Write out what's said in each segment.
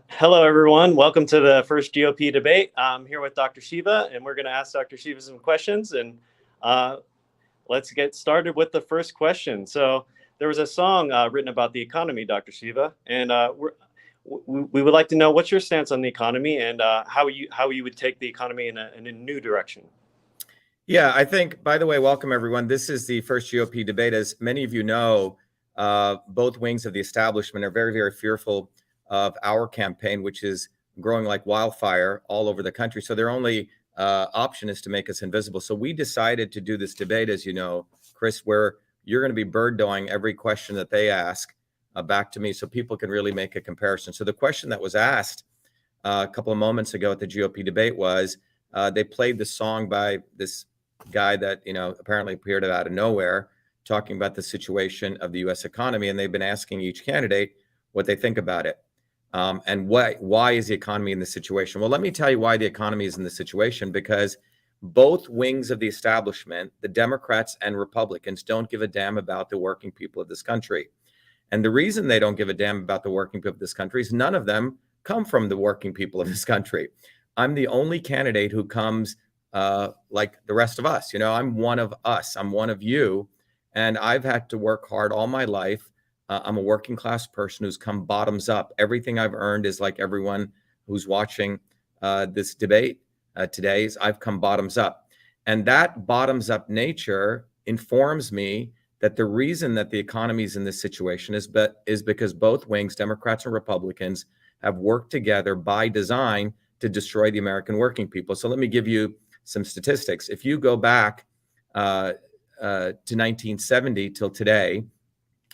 Hello, everyone. Welcome to the first GOP debate. I'm here with Dr. Shiva, and we're going to ask Dr. Shiva some questions. And let's get started with the first question. So there was a song written about the economy, Dr. Shiva, and we would like to know what's your stance on the economy and how you would take the economy in a new direction. Yeah, I think, by the way, welcome, everyone. This is the first GOP debate. As many of you know, both wings of the establishment are very, very fearful of our campaign, which is growing like wildfire all over the country. So their only option is to make us invisible. So we decided to do this debate, as you know, Chris, where you're going to be bird doing every question that they ask back to me so people can really make a comparison. So the question that was asked a couple of moments ago at the GOP debate was, they played the song by this guy that, apparently appeared out of nowhere, talking about the situation of the U.S. economy. And they've been asking each candidate what they think about it. And why is the economy in this situation? Well, let me tell you why the economy is in this situation, because both wings of the establishment, the Democrats and Republicans, don't give a damn about the working people of this country. And the reason they don't give a damn about the working people of this country is none of them come from the working people of this country. I'm the only candidate who comes like the rest of us. I'm one of us. I'm one of you. And I've had to work hard all my life. I'm a working class person who's come bottoms up. Everything I've earned is like everyone who's watching this debate today. I've come bottoms up. And that bottoms up nature informs me that the reason that the economy is in this situation is because both wings, Democrats and Republicans, have worked together by design to destroy the American working people. So let me give you some statistics. If you go back to 1970 till today,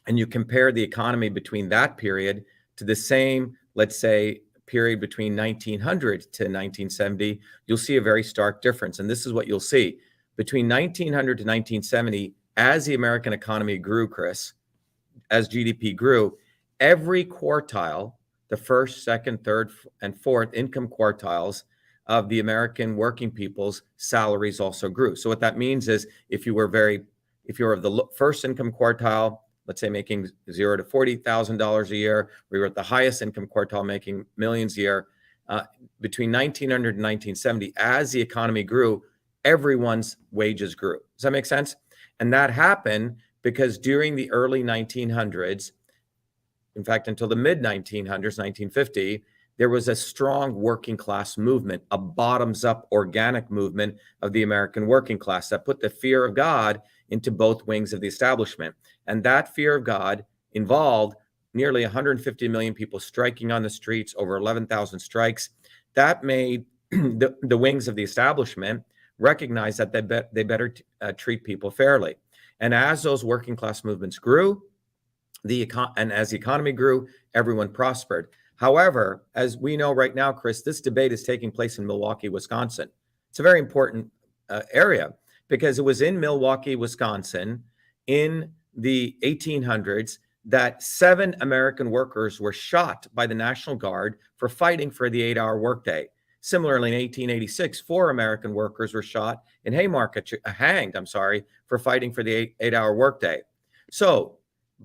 and you compare the economy between that period to the same, let's say, period between 1900 to 1970, you'll see a very stark difference. And this is what you'll see. Between 1900 to 1970, as the American economy grew, Chris, as GDP grew, every quartile, the first, second, third, and fourth income quartiles of the American working people's salaries also grew. So what that means is if you were of the first income quartile, let's say making $0 to $40,000 a year, we were at the highest income quartile making millions a year. Between 1900 and 1970, as the economy grew, everyone's wages grew. Does that make sense? And that happened because during the early 1900s, in fact, until the mid 1900s, 1950, there was a strong working class movement, a bottoms up organic movement of the American working class that put the fear of God into both wings of the establishment. And that fear of God involved nearly 150 million people striking on the streets, over 11,000 strikes. That made the wings of the establishment recognize that they better treat people fairly. And as those working class movements grew, and as the economy grew, everyone prospered. However, as we know right now, Chris, this debate is taking place in Milwaukee, Wisconsin. It's a very important area because it was in Milwaukee, Wisconsin in the 1800s that 7 American workers were shot by the National Guard for fighting for the 8-hour workday. Similarly, in 1886, 4 American workers were shot in hanged for fighting for the 8-hour workday. So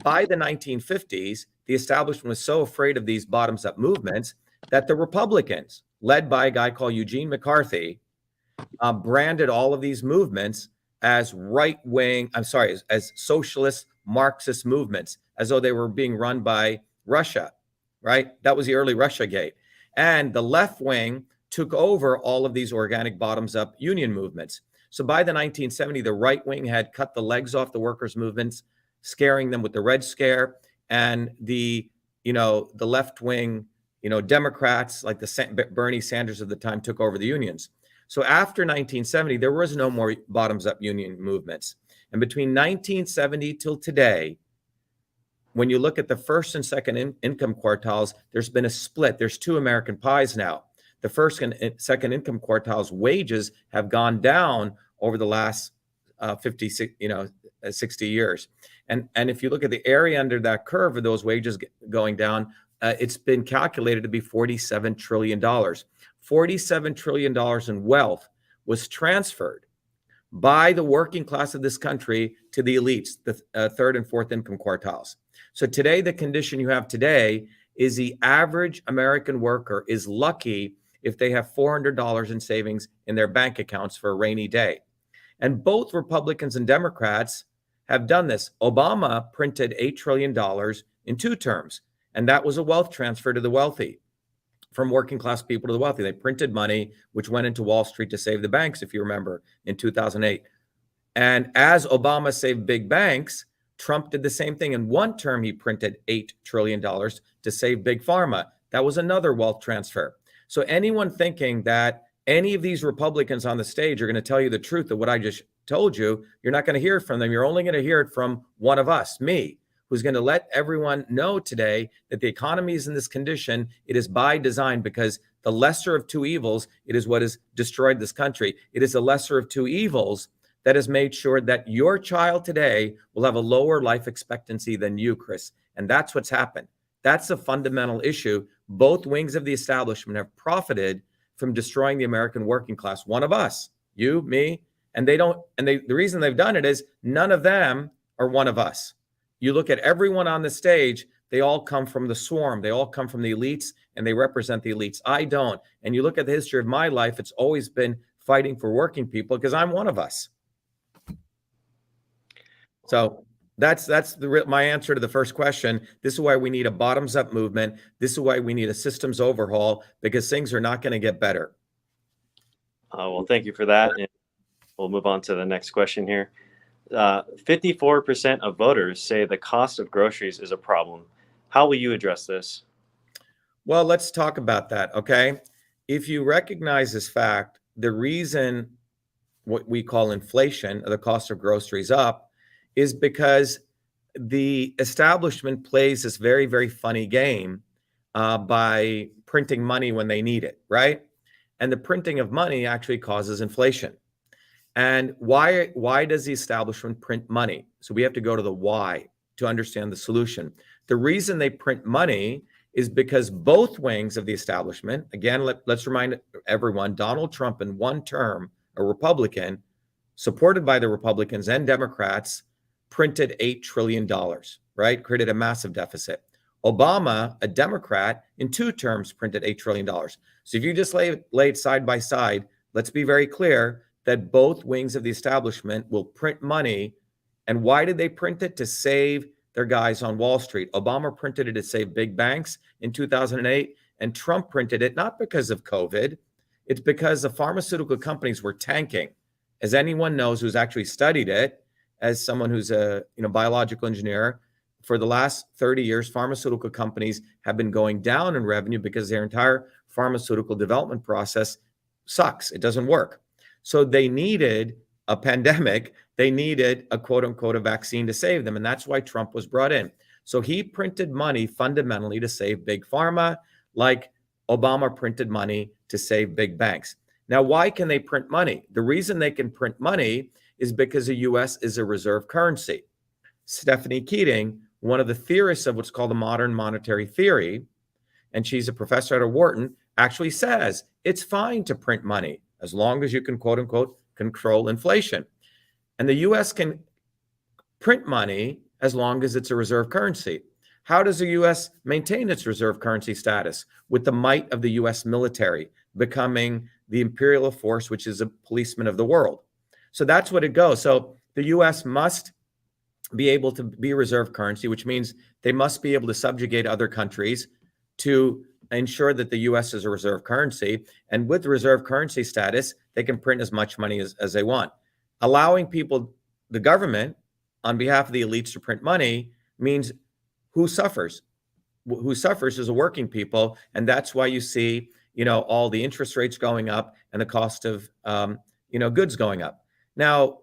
by the 1950s, the establishment was so afraid of these bottoms-up movements that the Republicans, led by a guy called Eugene McCarthy, branded all of these movements as as socialist Marxist movements, as though they were being run by Russia, right? That was the early Russiagate. And the left wing took over all of these organic bottoms-up union movements. So by the 1970s, the right wing had cut the legs off the workers' movements, scaring them with the Red Scare, and the left wing, Democrats like the Bernie Sanders of the time took over the unions. So after 1970, there was no more bottoms-up union movements. And between 1970 till today, when you look at the first and second income quartiles, there's been a split. There's 2 American pies now. The first and second income quartiles wages have gone down over the last 60 years. And if you look at the area under that curve of those wages going down, it's been calculated to be $47 trillion. $47 trillion in wealth was transferred by the working class of this country to the elites, the third and fourth income quartiles. So today, the condition you have today is the average American worker is lucky if they have $400 in savings in their bank accounts for a rainy day. And both Republicans and Democrats have done this. Obama printed $8 trillion in 2 terms, and that was a wealth transfer to the wealthy, from working class people to the wealthy. They printed money, which went into Wall Street to save the banks, if you remember, in 2008. And as Obama saved big banks, Trump did the same thing. In 1 term, he printed $8 trillion to save big pharma. That was another wealth transfer. So anyone thinking that any of these Republicans on the stage are going to tell you the truth of what I just told you, you're not going to hear from them. You're only going to hear it from one of us, me, who's going to let everyone know today that the economy is in this condition. It is by design, because the lesser of 2 evils, it is what has destroyed this country. It is the lesser of 2 evils that has made sure that your child today will have a lower life expectancy than you, Chris. And that's what's happened. That's a fundamental issue. Both wings of the establishment have profited from destroying the American working class. One of us, you, me, and the reason they've done it is none of them are one of us. You look at everyone on the stage, they all come from the swarm. They all come from the elites, and they represent the elites. I don't. And you look at the history of my life, it's always been fighting for working people, because I'm one of us. So that's my answer to the first question. This is why we need a bottoms-up movement. This is why we need a systems overhaul, because things are not going to get better. Well, thank you for that. And we'll move on to the next question here. 54% of voters say the cost of groceries is a problem. How will you address this? Well, let's talk about that, okay? If you recognize this fact, the reason what we call inflation, or the cost of groceries up, is because the establishment plays this very, very funny game by printing money when they need it, right? And the printing of money actually causes inflation. And why does the establishment print money? So we have to go to the why to understand the solution. The reason they print money is because both wings of the establishment, again, let's remind everyone, Donald Trump in 1 term, a Republican, supported by the Republicans and Democrats, printed $8 trillion, right? Created a massive deficit. Obama, a Democrat, in 2 terms, printed $8 trillion. So if you just lay it side by side, let's be very clear that both wings of the establishment will print money. And why did they print it? To save their guys on Wall Street. Obama printed it to save big banks in 2008, and Trump printed it not because of COVID. It's because the pharmaceutical companies were tanking. As anyone knows who's actually studied it, as someone who's a biological engineer, for the last 30 years, pharmaceutical companies have been going down in revenue because their entire pharmaceutical development process sucks. It doesn't work. So they needed a pandemic. They needed a quote unquote a vaccine to save them. And that's why Trump was brought in. So he printed money fundamentally to save big pharma, like Obama printed money to save big banks. Now, why can they print money? The reason they can print money is because the US is a reserve currency. Stephanie Keating, one of the theorists of what's called the modern monetary theory, and she's a professor at Wharton, actually says it's fine to print money as long as you can, quote unquote, control inflation. And the US can print money as long as it's a reserve currency. How does the US maintain its reserve currency status? With the might of the US military becoming the imperial force, which is a policeman of the world. So that's what it goes. So the US must be able to be a reserve currency, which means they must be able to subjugate other countries to ensure that the US is a reserve currency. And with the reserve currency status, they can print as much money as they want. Allowing people, the government, on behalf of the elites to print money means who suffers? Who suffers is the working people. And that's why you see, all the interest rates going up and the cost of, goods going up. Now,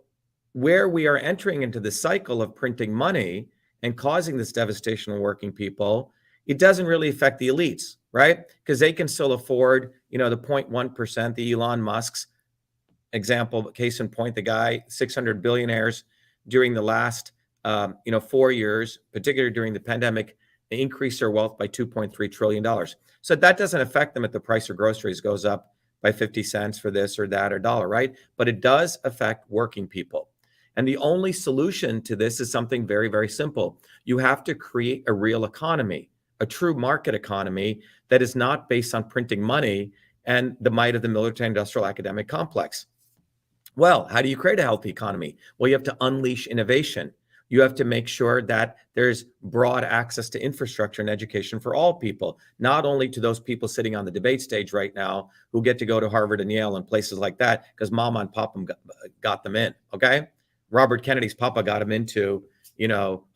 where we are entering into the cycle of printing money and causing this devastation of working people, it doesn't really affect the elites, right? Because they can still afford, the 0.1%, the Elon Musk's example, case in point, the guy, 600 billionaires during the last, 4 years, particularly during the pandemic, increased their wealth by $2.3 trillion. So that doesn't affect them if the price of groceries goes up by 50 cents for this or that or dollar, right? But it does affect working people. And the only solution to this is something very, very simple. You have to create a real economy. a true market economy that is not based on printing money and the might of the military industrial academic complex. Well, how do you create a healthy economy? Well, you have to unleash innovation. You have to make sure that there's broad access to infrastructure and education for all people, not only to those people sitting on the debate stage right now who get to go to Harvard and Yale and places like that because mama and papa got them in, okay? Robert Kennedy's papa got him into,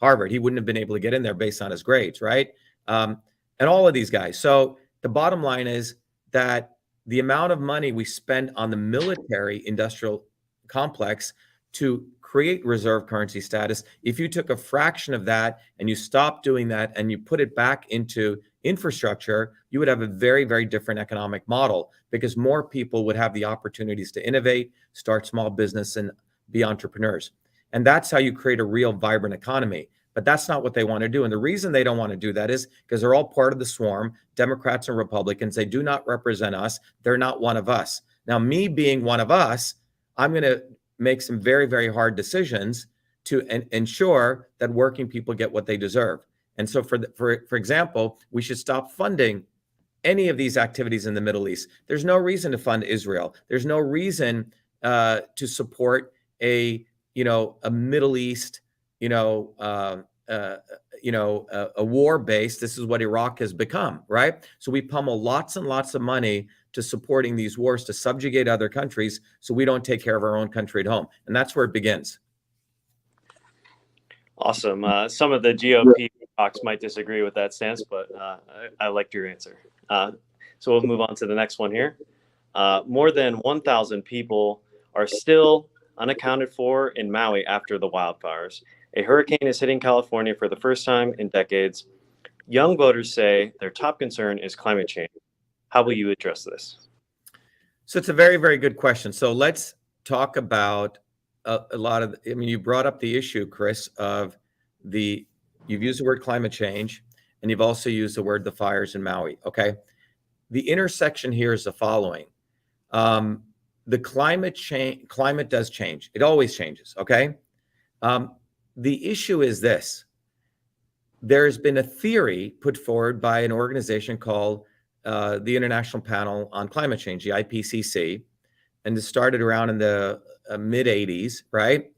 Harvard. He wouldn't have been able to get in there based on his grades, right? And all of these guys. So the bottom line is that the amount of money we spend on the military industrial complex to create reserve currency status, if you took a fraction of that and you stopped doing that and you put it back into infrastructure, you would have a very, very different economic model because more people would have the opportunities to innovate, start small business, and be entrepreneurs. And that's how you create a real vibrant economy. But that's not what they want to do. And the reason they don't want to do that is because they're all part of the swarm, Democrats and Republicans. They do not represent us. They're not one of us. Now, me being one of us, I'm going to make some very, very hard decisions to ensure that working people get what they deserve. And so, for example, we should stop funding any of these activities in the Middle East. There's no reason to fund Israel. There's no reason to support a Middle East, a war base. This is what Iraq has become, right? So we pummel lots and lots of money to supporting these wars to subjugate other countries so we don't take care of our own country at home. And that's where it begins. Awesome. Some of the GOP talks might disagree with that stance, but I liked your answer. So we'll move on to the next one here. More than 1,000 people are still unaccounted for in Maui after the wildfires. A hurricane is hitting California for the first time in decades. Young voters say their top concern is climate change. How will you address this? So it's a very, very good question. So let's talk about a lot of, you brought up the issue, Chris, of you've used the word climate change, and you've also used the word the fires in Maui, okay? The intersection here is the following. The climate does change. It always changes, okay? The issue is this. There's been a theory put forward by an organization called the International Panel on Climate Change, the IPCC, and it started around in the mid-'80s, right?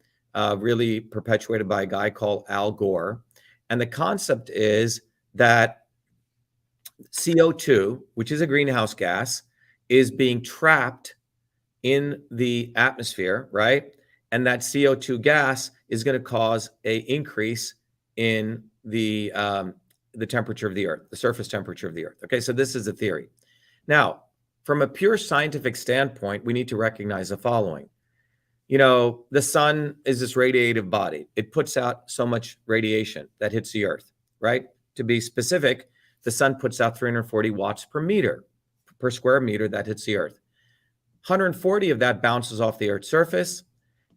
Really perpetuated by a guy called Al Gore. And the concept is that CO2, which is a greenhouse gas, is being trapped in the atmosphere, right? And that CO2 gas is going to cause an increase in the temperature of the earth, the surface temperature of the earth. Okay, so this is a theory. Now, from a pure scientific standpoint, we need to recognize the following. The sun is this radiative body. It puts out so much radiation that hits the earth, right? To be specific, the sun puts out 340 watts per square meter that hits the earth. 140 of that bounces off the earth's surface,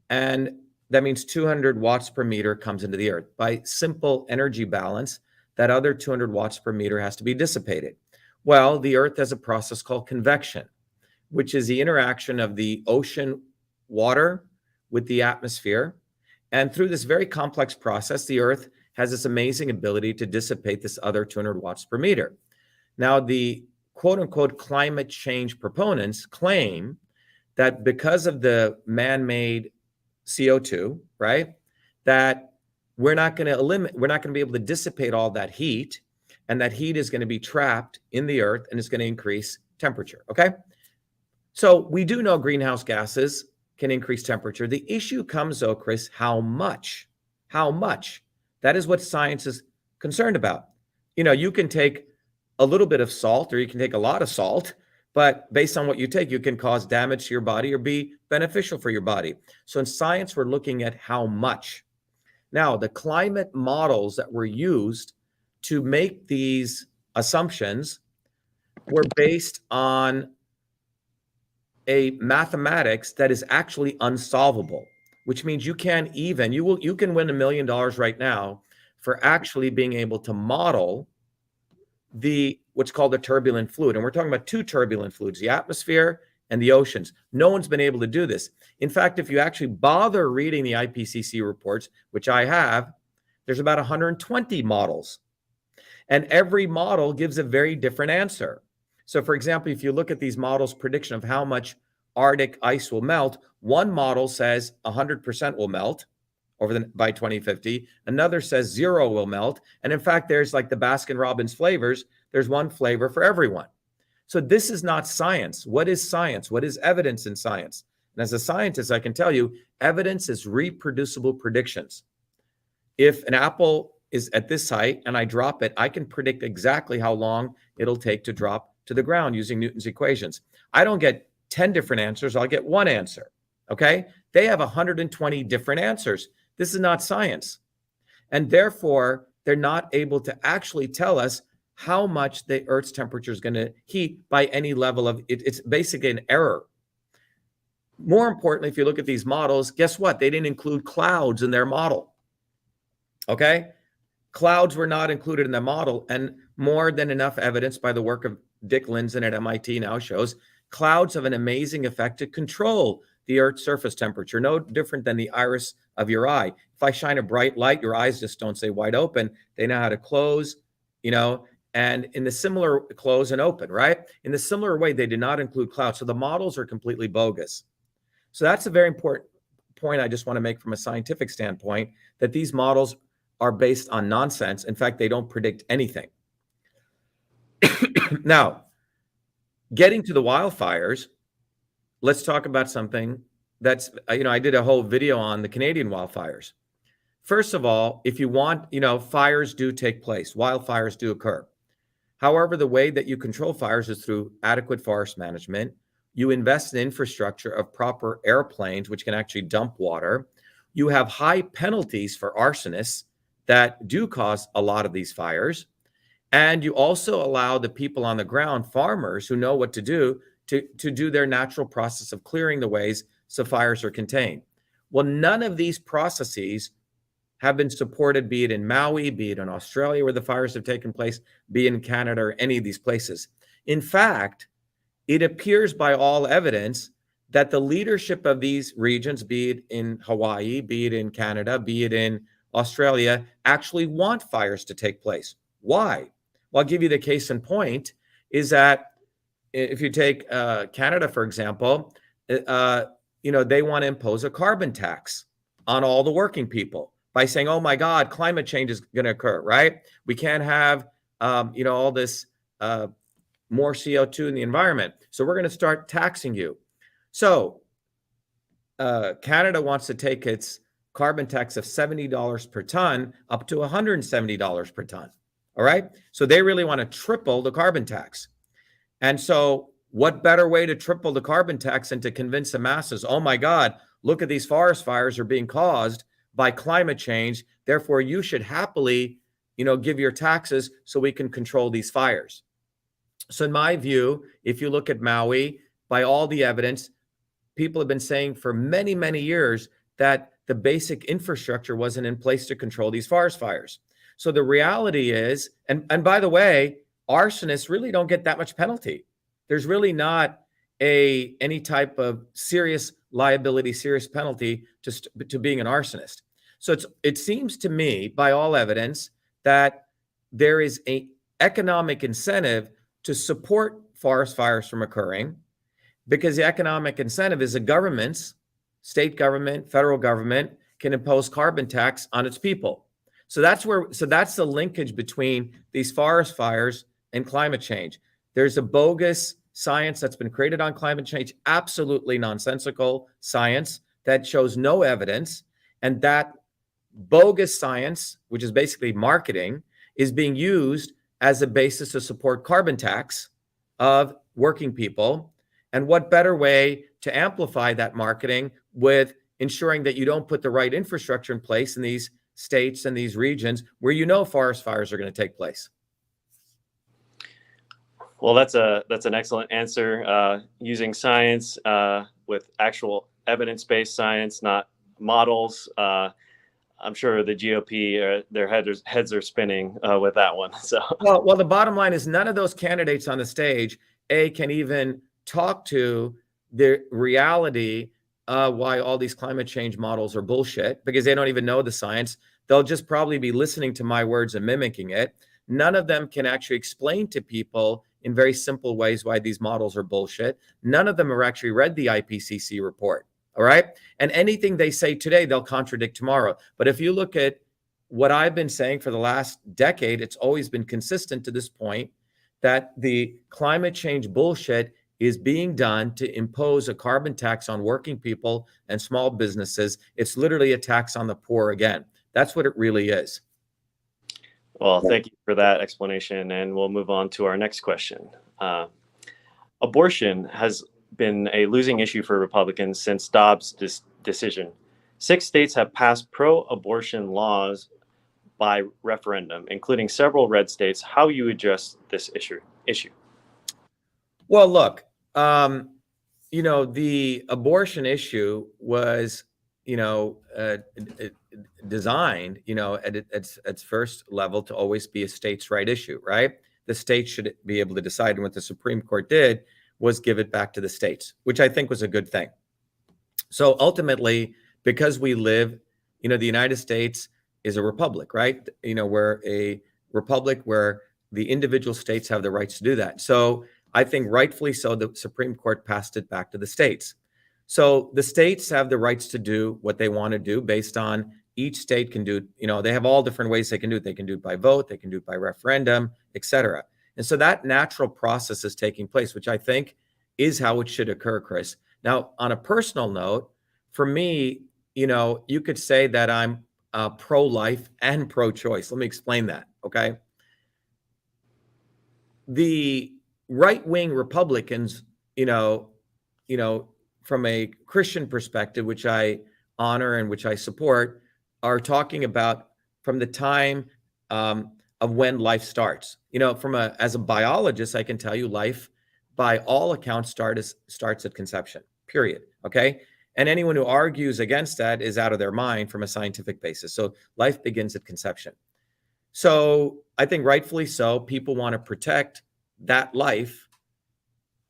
and that means 200 watts per meter comes into the earth. By simple energy balance, that other 200 watts per meter has to be dissipated. Well, the earth has a process called convection, which is the interaction of the ocean water with the atmosphere. And through this very complex process, the earth has this amazing ability to dissipate this other 200 watts per meter. Now, the quote unquote climate change proponents claim that because of the man-made CO2, right, that we're not going to be able to dissipate all that heat, and that heat is going to be trapped in the earth and it's going to increase temperature. Okay. So we do know greenhouse gases can increase temperature. The issue comes though, Chris, how much? How much? That is what science is concerned about. You can take a little bit of salt or you can take a lot of salt, but based on what you take, you can cause damage to your body or be beneficial for your body. So in science, we're looking at how much. Now, the climate models that were used to make these assumptions were based on a mathematics that is actually unsolvable, which means you can win $1 million right now for actually being able to model what's called the turbulent fluid. And we're talking about two turbulent fluids, the atmosphere and the oceans. No one's been able to do this. In fact, if you actually bother reading the IPCC reports, which I have, there's about 120 models. And every model gives a very different answer. So for example, if you look at these models' prediction of how much Arctic ice will melt, one model says 100% will melt by 2050. Another says 0 will melt. And in fact, there's like the Baskin-Robbins flavors. There's one flavor for everyone. So this is not science. What is science? What is evidence in science? And as a scientist, I can tell you, evidence is reproducible predictions. If an apple is at this height and I drop it, I can predict exactly how long it'll take to drop to the ground using Newton's equations. I don't get 10 different answers. I'll get one answer. Okay? They have 120 different answers. This is not science. And therefore, they're not able to actually tell us how much the Earth's temperature is going to heat by any level of it. It's basically an error. More importantly, if you look at these models, guess what? They didn't include clouds in their model. Okay? Clouds were not included in the model, and more than enough evidence by the work of Dick Lindzen at MIT now shows clouds have an amazing effect to control the Earth's surface temperature, no different than the iris of your eye. If I shine a bright light, your eyes just don't stay wide open. They know how to close, and in the similar close and open, right? In the similar way, they did not include clouds. So the models are completely bogus. So that's a very important point I just want to make from a scientific standpoint, that these models are based on nonsense. In fact, they don't predict anything. Now, getting to the wildfires, let's talk about something that's, I did a whole video on the Canadian wildfires. First of all, if you want, fires do take place, wildfires do occur. However, the way that you control fires is through adequate forest management. You invest in infrastructure of proper airplanes, which can actually dump water. You have high penalties for arsonists that do cause a lot of these fires. And you also allow the people on the ground, farmers who know what to do do their natural process of clearing the ways so fires are contained. Well, none of these processes have been supported, be it in Maui, be it in Australia where the fires have taken place, be it in Canada or any of these places. In fact, it appears by all evidence that the leadership of these regions, be it in Hawaii, be it in Canada, be it in Australia, actually want fires to take place. Why? Well, I'll give you the case in point is that if you take Canada, for example, they want to impose a carbon tax on all the working people by saying, oh my God, climate change is going to occur, right? We can't have, all this more CO2 in the environment. So we're going to start taxing you. So Canada wants to take its carbon tax of $70 per ton up to $170 per ton. All right. So they really want to triple the carbon tax. And so what better way to triple the carbon tax than to convince the masses, oh my God, look at these forest fires are being caused by climate change. Therefore, you should happily, give your taxes so we can control these fires. So in my view, if you look at Maui, by all the evidence, people have been saying for many, many years that the basic infrastructure wasn't in place to control these forest fires. So the reality is, and by the way, arsonists really don't get that much penalty. There's really not any type of serious liability, serious penalty to being an arsonist. So it seems to me, by all evidence, that there is an economic incentive to support forest fires from occurring, because the economic incentive is the government's, state government, federal government can impose carbon tax on its people. So that's the linkage between these forest fires and climate change. There's a bogus science that's been created on climate change, absolutely nonsensical science that shows no evidence. And that bogus science, which is basically marketing, is being used as a basis to support carbon tax of working people. And what better way to amplify that marketing with ensuring that you don't put the right infrastructure in place in these states and these regions where forest fires are going to take place. Well, that's an excellent answer. Using science with actual evidence-based science, not models. I'm sure the GOP, their heads are spinning with that one. So well, the bottom line is none of those candidates on the stage can even talk to the reality why all these climate change models are bullshit, because they don't even know the science. They'll just probably be listening to my words and mimicking it. None of them can actually explain to people in very simple ways why these models are bullshit. None of them have actually read the IPCC report. All right. And anything they say today, they'll contradict tomorrow. But if you look at what I've been saying for the last decade, it's always been consistent to this point that the climate change bullshit is being done to impose a carbon tax on working people and small businesses. It's literally a tax on the poor again. That's what it really is. Well, thank you for that explanation, and we'll move on to our next question. Abortion has been a losing issue for Republicans since Dobbs' decision. 6 states have passed pro-abortion laws by referendum, including several red states. How you address this issue? Well, look, the abortion issue was, designed, at its first level to always be a states' right issue, right? The states should be able to decide. And what the Supreme Court did was give it back to the states, which I think was a good thing. So ultimately, because we live, the United States is a republic, right? We're a republic where the individual states have the rights to do that. So I think rightfully so, the Supreme Court passed it back to the states. So the states have the rights to do what they want to do based on each state can do, they have all different ways they can do it. They can do it by vote, they can do it by referendum, et cetera. And so that natural process is taking place, which I think is how it should occur, Chris. Now, on a personal note, for me, you could say that I'm pro-life and pro-choice. Let me explain that, okay? The right-wing Republicans, from a Christian perspective, which I honor and which I support, are talking about from the time of when life starts. As a biologist, I can tell you life, by all accounts, starts at conception, period, okay? And anyone who argues against that is out of their mind from a scientific basis. So life begins at conception. So I think rightfully so, people want to protect that life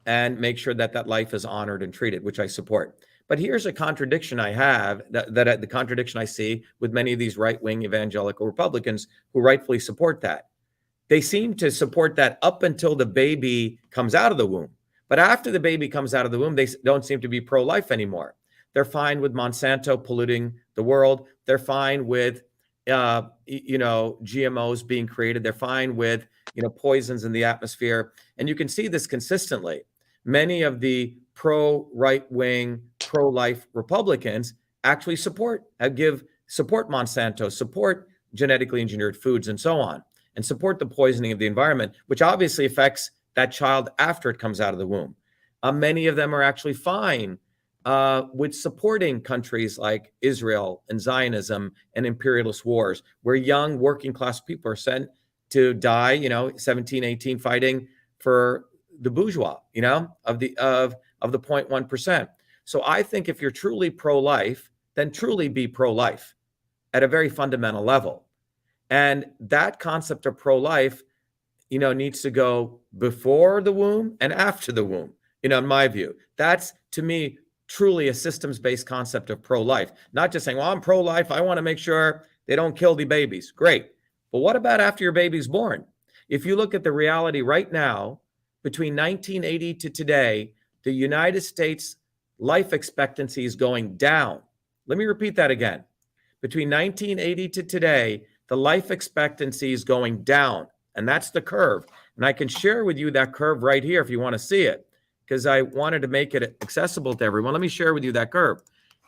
and make sure that that life is honored and treated, which I support. But here's a contradiction I have, the contradiction I see with many of these right-wing evangelical Republicans who rightfully support that. They seem to support that up until the baby comes out of the womb. But after the baby comes out of the womb, they don't seem to be pro-life anymore. They're fine with Monsanto polluting the world. They're fine with, GMOs being created. They're fine with, poisons in the atmosphere. And you can see this consistently. Many of the pro-right-wing, pro-life Republicans actually support Monsanto, support genetically engineered foods and so on, and support the poisoning of the environment, which obviously affects that child after it comes out of the womb. Many of them are actually fine with supporting countries like Israel and Zionism and imperialist wars, where young working class people are sent to die, 17, 18, fighting for the bourgeois, of the 0.1%. So I think if you're truly pro-life, then truly be pro-life at a very fundamental level. And that concept of pro-life, needs to go before the womb and after the womb, in my view. That's, to me, truly a systems-based concept of pro-life. Not just saying, well, I'm pro-life, I want to make sure they don't kill the babies. Great. But what about after your baby's born? If you look at the reality right now, between 1980 to today, the United States life expectancy is going down. Let me repeat that again. Between 1980 to today, the life expectancy is going down, and that's the curve. And I can share with you that curve right here if you want to see it, because I wanted to make it accessible to everyone. Let me share with you that curve.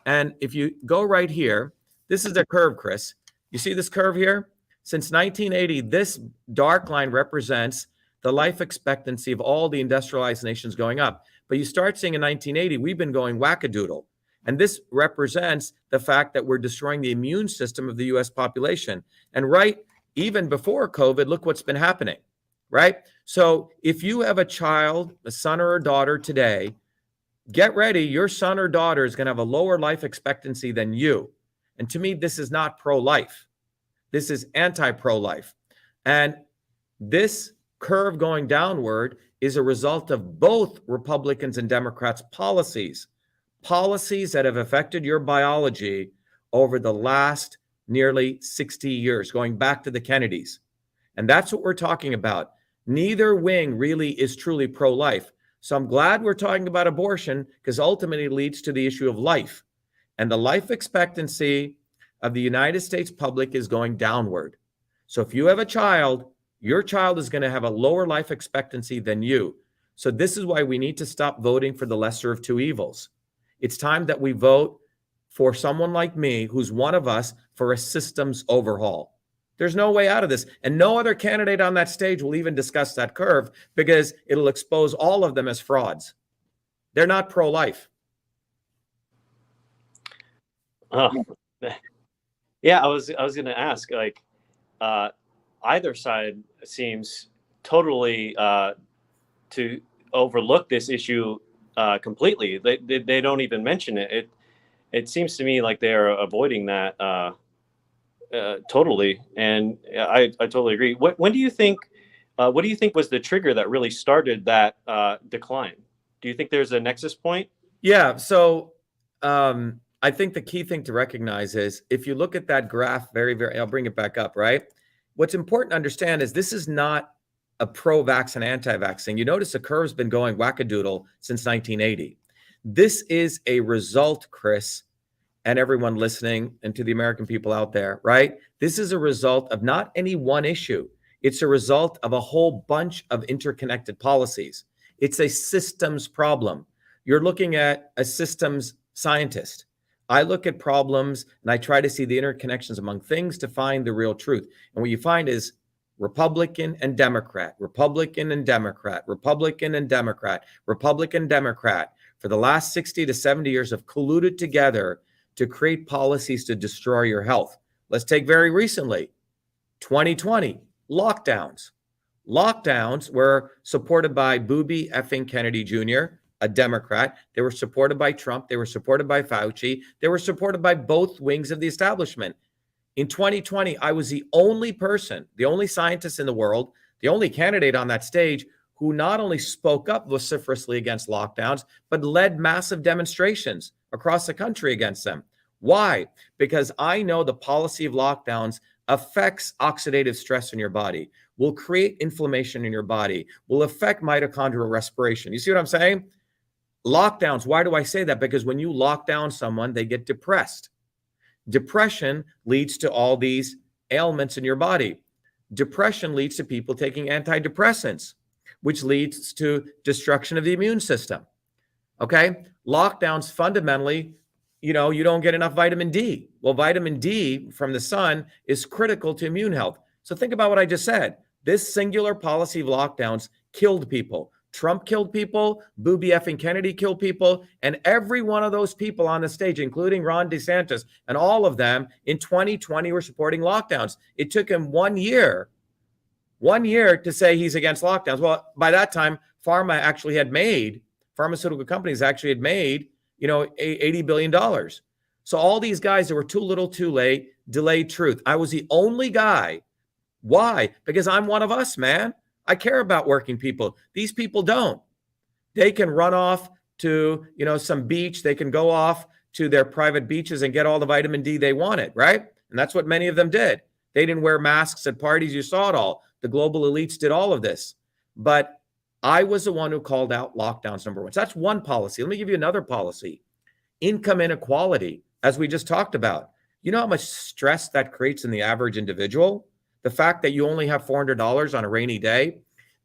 And if you go right here, this is the curve, Chris. You see this curve here? Since 1980, this dark line represents the life expectancy of all the industrialized nations going up. But you start seeing in 1980, we've been going wackadoodle. And this represents the fact that we're destroying the immune system of the US population. And even before COVID, look what's been happening, right? So if you have a child, a son or a daughter today, get ready, your son or daughter is going to have a lower life expectancy than you. And to me, this is not pro-life. This is anti-pro-life. And this curve going downward is a result of both Republicans and Democrats' policies that have affected your biology over the last nearly 60 years, going back to the Kennedys. And that's what we're talking about. Neither wing really is truly pro-life. So I'm glad we're talking about abortion, because ultimately it leads to the issue of life. And the life expectancy of the United States public is going downward. So if you have a child, your child is going to have a lower life expectancy than you. So this is why we need to stop voting for the lesser of two evils. It's time that we vote for someone like me, who's one of us, for a systems overhaul. There's no way out of this. And no other candidate on that stage will even discuss that curve, because it'll expose all of them as frauds. They're not pro-life. Oh, yeah, I was going to ask, like, either side seems totally to overlook this issue completely. They don't even mention it. It seems to me like they are avoiding that totally, and I totally agree. When do you think? What do you think was the trigger that really started that decline? Do you think there's a nexus point? Yeah. So I think the key thing to recognize is, if you look at that graph I'll bring it back up, right? What's important to understand is this is not a pro-vax and anti-vaccine. You notice the curve's been going wackadoodle since 1980. This is a result, Chris, and everyone listening, and to the American people out there, right? This is a result of not any one issue. It's a result of a whole bunch of interconnected policies. It's a systems problem. You're looking at a systems scientist. I look at problems and I try to see the interconnections among things to find the real truth. And what you find is Republican and Democrat, Republican and Democrat, Republican and Democrat, Republican, Democrat, for the last 60 to 70 years have colluded together to create policies to destroy your health. Let's take very recently, 2020, lockdowns. Lockdowns were supported by Booby effing Kennedy Jr., a Democrat. They were supported by Trump. They were supported by Fauci. They were supported by both wings of the establishment. In 2020, I was the only person, the only scientist in the world, the only candidate on that stage who not only spoke up vociferously against lockdowns, but led massive demonstrations across the country against them. Why? Because I know the policy of lockdowns affects oxidative stress in your body, will create inflammation in your body, will affect mitochondrial respiration. You see what I'm saying? Lockdowns, why do I say that? Because when you lock down someone, they get depressed. Depression leads to all these ailments in your body. Depression leads to people taking antidepressants, which leads to destruction of the immune system. Okay? Lockdowns fundamentally, you don't get enough vitamin D. Well, vitamin D from the sun is critical to immune health. So think about what I just said. This singular policy of lockdowns killed people. Trump killed people, Booby effing Kennedy killed people, and every one of those people on the stage, including Ron DeSantis, and all of them in 2020 were supporting lockdowns. It took him 1 year to say he's against lockdowns. Well, by that time, pharmaceutical companies actually had made, $80 billion. So all these guys that were too little, too late, delayed truth. I was the only guy. Why? Because I'm one of us, man. I care about working people. These people don't. They can run off to, some beach. They can go off to their private beaches and get all the vitamin D they wanted, right? And that's what many of them did. They didn't wear masks at parties. You saw it all. The global elites did all of this. But I was the one who called out lockdowns, number one. So that's one policy. Let me give you another policy. Income inequality, as we just talked about. You know how much stress that creates in the average individual? The fact that you only have $400 on a rainy day,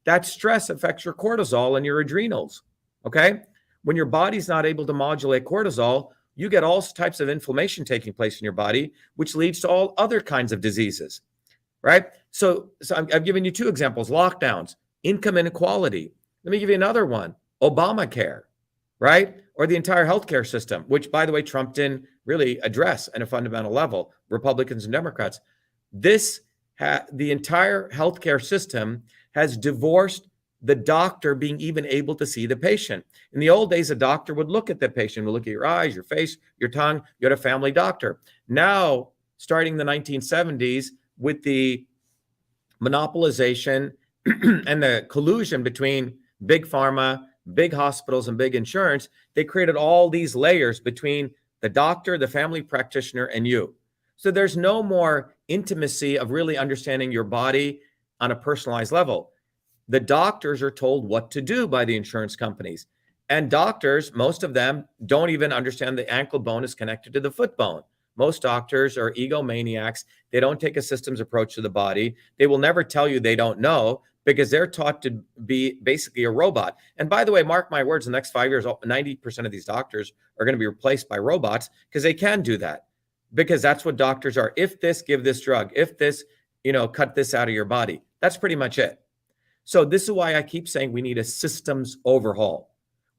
that stress affects your cortisol and your adrenals, okay? When your body's not able to modulate cortisol, you get all types of inflammation taking place in your body, which leads to all other kinds of diseases, right? So I've given you two examples, lockdowns, income inequality. Let me give you another one, Obamacare, right? Or the entire healthcare system, which, by the way, Trump didn't really address at a fundamental level, Republicans and Democrats. The entire healthcare system has divorced the doctor being even able to see the patient. In the old days, a doctor would look at the patient, would look at your eyes, your face, your tongue. You had a family doctor. Now, starting in the 1970s, with the monopolization and the collusion between big pharma, big hospitals, and big insurance, they created all these layers between the doctor, the family practitioner, and you. So there's no more intimacy of really understanding your body on a personalized level. The doctors are told what to do by the insurance companies. And doctors, most of them don't even understand the ankle bone is connected to the foot bone. Most doctors are egomaniacs. They don't take a systems approach to the body. They will never tell you they don't know because they're taught to be basically a robot. And by the way, mark my words, in the next 5 years, 90% of these doctors are going to be replaced by robots because they can do that. Because that's what doctors are. If this, give this drug. If this, cut this out of your body. That's pretty much it. So this is why I keep saying we need a systems overhaul.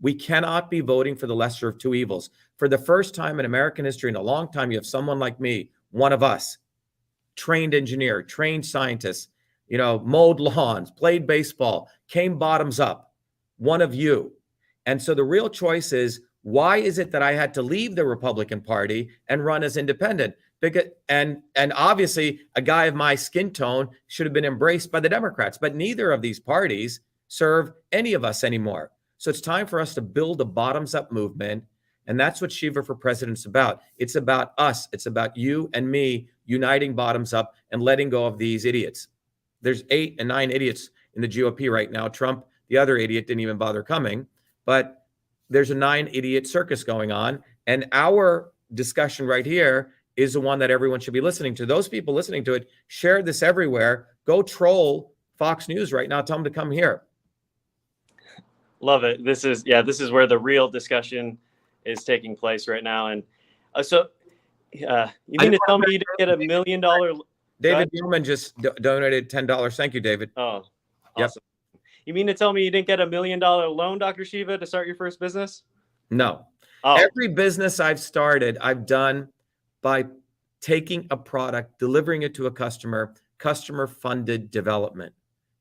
We cannot be voting for the lesser of two evils. For the first time in American history in a long time, you have someone like me, one of us, trained engineer, trained scientist, mowed lawns, played baseball, came bottoms up, one of you. And so the real choice is, why is it that I had to leave the Republican Party and run as independent? Because, and obviously a guy of my skin tone should have been embraced by the Democrats, but neither of these parties serve any of us anymore. So it's time for us to build a bottoms-up movement. And that's what Shiva for President's about. It's about us. It's about you and me uniting bottoms up and letting go of these idiots. There's 8 and 9 idiots in the GOP right now. Trump, the other idiot, didn't even bother coming. But there's a 9 idiot circus going on. And our discussion right here is the one that everyone should be listening to. Those people listening to it, share this everywhere. Go troll Fox News right now. Tell them to come here. Love it. This is where the real discussion is taking place right now. And you mean to tell me you didn't get $1 million? David Newman just donated $10. Thank you, David. Oh, awesome. Yep. You mean to tell me you didn't get $1 million loan, Dr. Shiva, to start your first business? No. Oh. Every business I've started, I've done by taking a product, delivering it to a customer-funded development.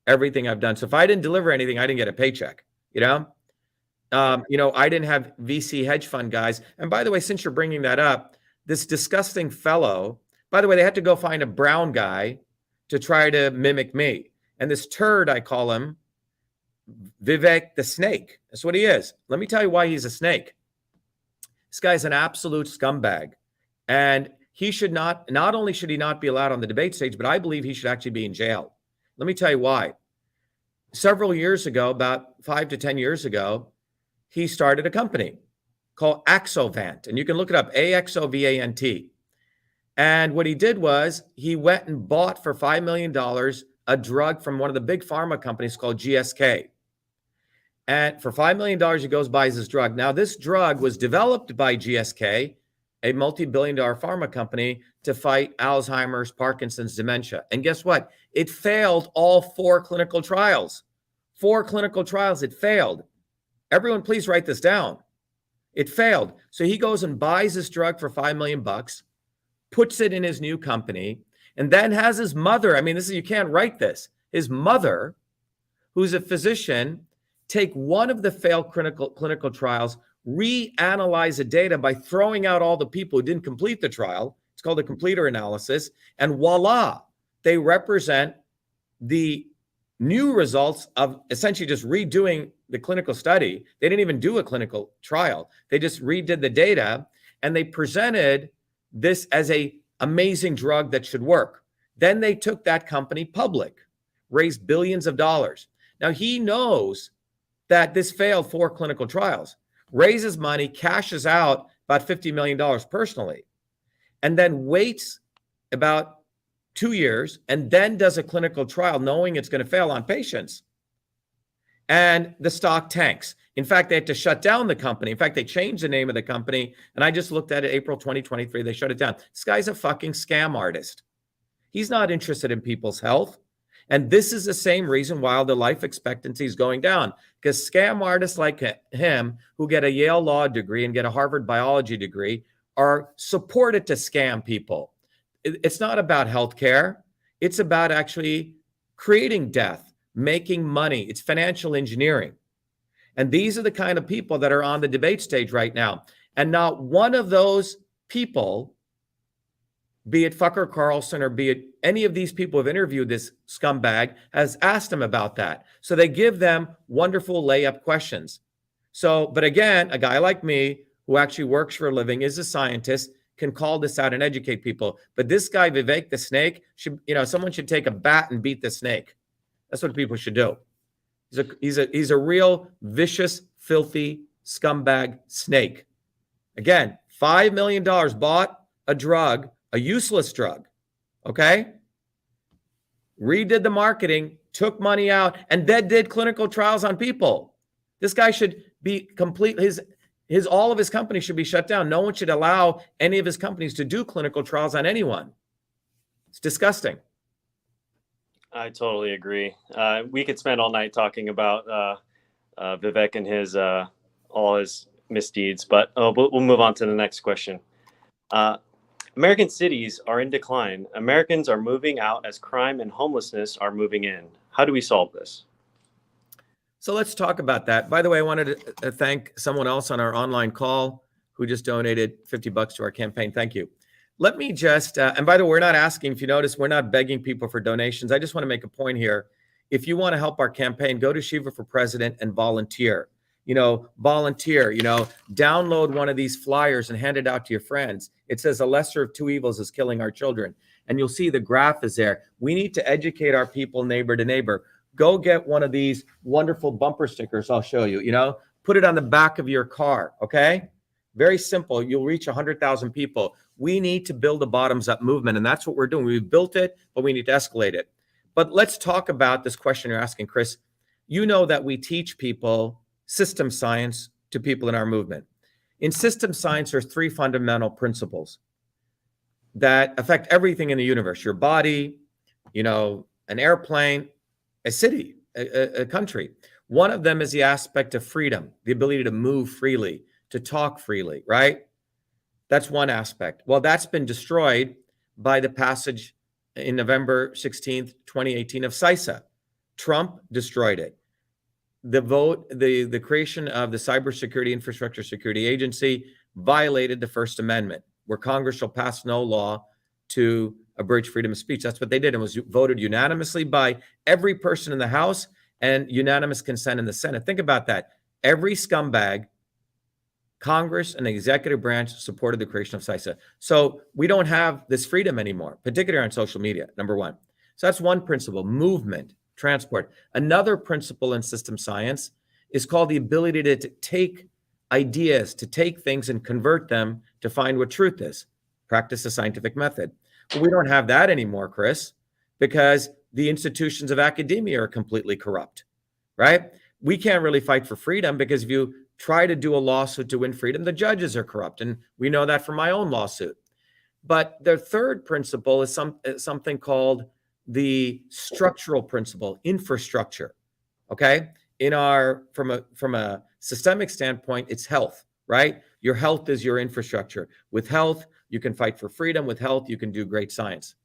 Everything I've done. So if I didn't deliver anything, I didn't get a paycheck. I didn't have VC hedge fund guys. And by the way, since you're bringing that up, this disgusting fellow, by the way, they had to go find a brown guy to try to mimic me. And this turd, I call him Vivek the Snake. That's what he is. Let me tell you why he's a snake. This guy's an absolute scumbag. And he should not only should he not be allowed on the debate stage, but I believe he should actually be in jail. Let me tell you why. Several years ago, about 5 to 10 years ago, he started a company called Axovant. And you can look it up, Axovant. And what he did was he went and bought for $5 million a drug from one of the big pharma companies called GSK. And for $5 million, he goes buys this drug. Now, this drug was developed by GSK, a multi-billion-dollar pharma company, to fight Alzheimer's, Parkinson's, dementia. And guess what? It failed all 4 clinical trials. 4 clinical trials, it failed. Everyone, please write this down. It failed. So he goes and buys this drug for $5 million, puts it in his new company, and then has his mother, you can't write this, his mother, who's a physician, take one of the failed clinical trials, reanalyze the data by throwing out all the people who didn't complete the trial. It's called a completer analysis. And voila, they represent the new results of essentially just redoing the clinical study. They didn't even do a clinical trial. They just redid the data, and they presented this as an amazing drug that should work. Then they took that company public, raised billions of dollars. Now he knows that this failed 4 clinical trials, raises money, cashes out about $50 million personally, and then waits about 2 years and then does a clinical trial knowing it's going to fail on patients. And the stock tanks. In fact, they had to shut down the company. In fact, they changed the name of the company. And I just looked at it, April 2023, they shut it down. This guy's a fucking scam artist. He's not interested in people's health. And this is the same reason why the life expectancy is going down, because scam artists like him, who get a Yale law degree and get a Harvard biology degree, are supported to scam people. It's not about healthcare. It's about actually creating death, making money. It's financial engineering. And these are the kind of people that are on the debate stage right now. And not one of those people, be it Fucker Carlson or be it any of these people who have interviewed this scumbag, has asked him about that. So they give them wonderful layup questions. So, but again, a guy like me who actually works for a living, is a scientist, can call this out and educate people. But this guy, Vivek the Snake, should, someone should take a bat and beat the snake. That's what people should do. He's a real vicious, filthy scumbag snake. Again, $5 million bought a drug, a useless drug. Okay. Redid the marketing, took money out, and then did clinical trials on people. This guy should be complete. All of his companies should be shut down. No one should allow any of his companies to do clinical trials on anyone. It's disgusting. I totally agree. We could spend all night talking about Vivek and his all his misdeeds, but we'll move on to the next question. American cities are in decline. Americans are moving out as crime and homelessness are moving in. How do we solve this? So let's talk about that. By the way, I wanted to thank someone else on our online call who just donated $50 to our campaign. Thank you. Let me just, and by the way, we're not asking, if you notice, we're not begging people for donations. I just want to make a point here. If you want to help our campaign, go to Shiva for President and volunteer. Volunteer, download one of these flyers and hand it out to your friends. It says the lesser of two evils is killing our children. And you'll see the graph is there. We need to educate our people neighbor to neighbor. Go get one of these wonderful bumper stickers I'll show you, put it on the back of your car, okay? Very simple. You'll reach 100,000 people. We need to build a bottoms-up movement, and that's what we're doing. We've built it, but we need to escalate it. But let's talk about this question you're asking, Chris. You know that we teach people system science to people in our movement. In system science, there's three fundamental principles that affect everything in the universe: your body, an airplane, a city, a country. One of them is the aspect of freedom, the ability to move freely, to talk freely, right? That's one aspect. Well, that's been destroyed by the passage in November 16th, 2018 of CISA. Trump destroyed it. The creation of the Cybersecurity Infrastructure Security Agency violated the First Amendment, where Congress shall pass no law to abridge freedom of speech. That's what they did. It was voted unanimously by every person in the House and unanimous consent in the Senate. Think about that. Every scumbag, Congress and the executive branch supported the creation of CISA. So we don't have this freedom anymore, particularly on social media, number one. So that's one principle: movement, transport. Another principle in system science is called the ability to take ideas, to take things and convert them to find what truth is. Practice the scientific method. But we don't have that anymore, Chris, because the institutions of academia are completely corrupt, right? We can't really fight for freedom because if you try to do a lawsuit to win freedom, the judges are corrupt. And we know that from my own lawsuit. But the third principle is something called the structural principle, infrastructure. Okay. From a systemic standpoint, it's health, right? Your health is your infrastructure. With health, you can fight for freedom. With health, you can do great science.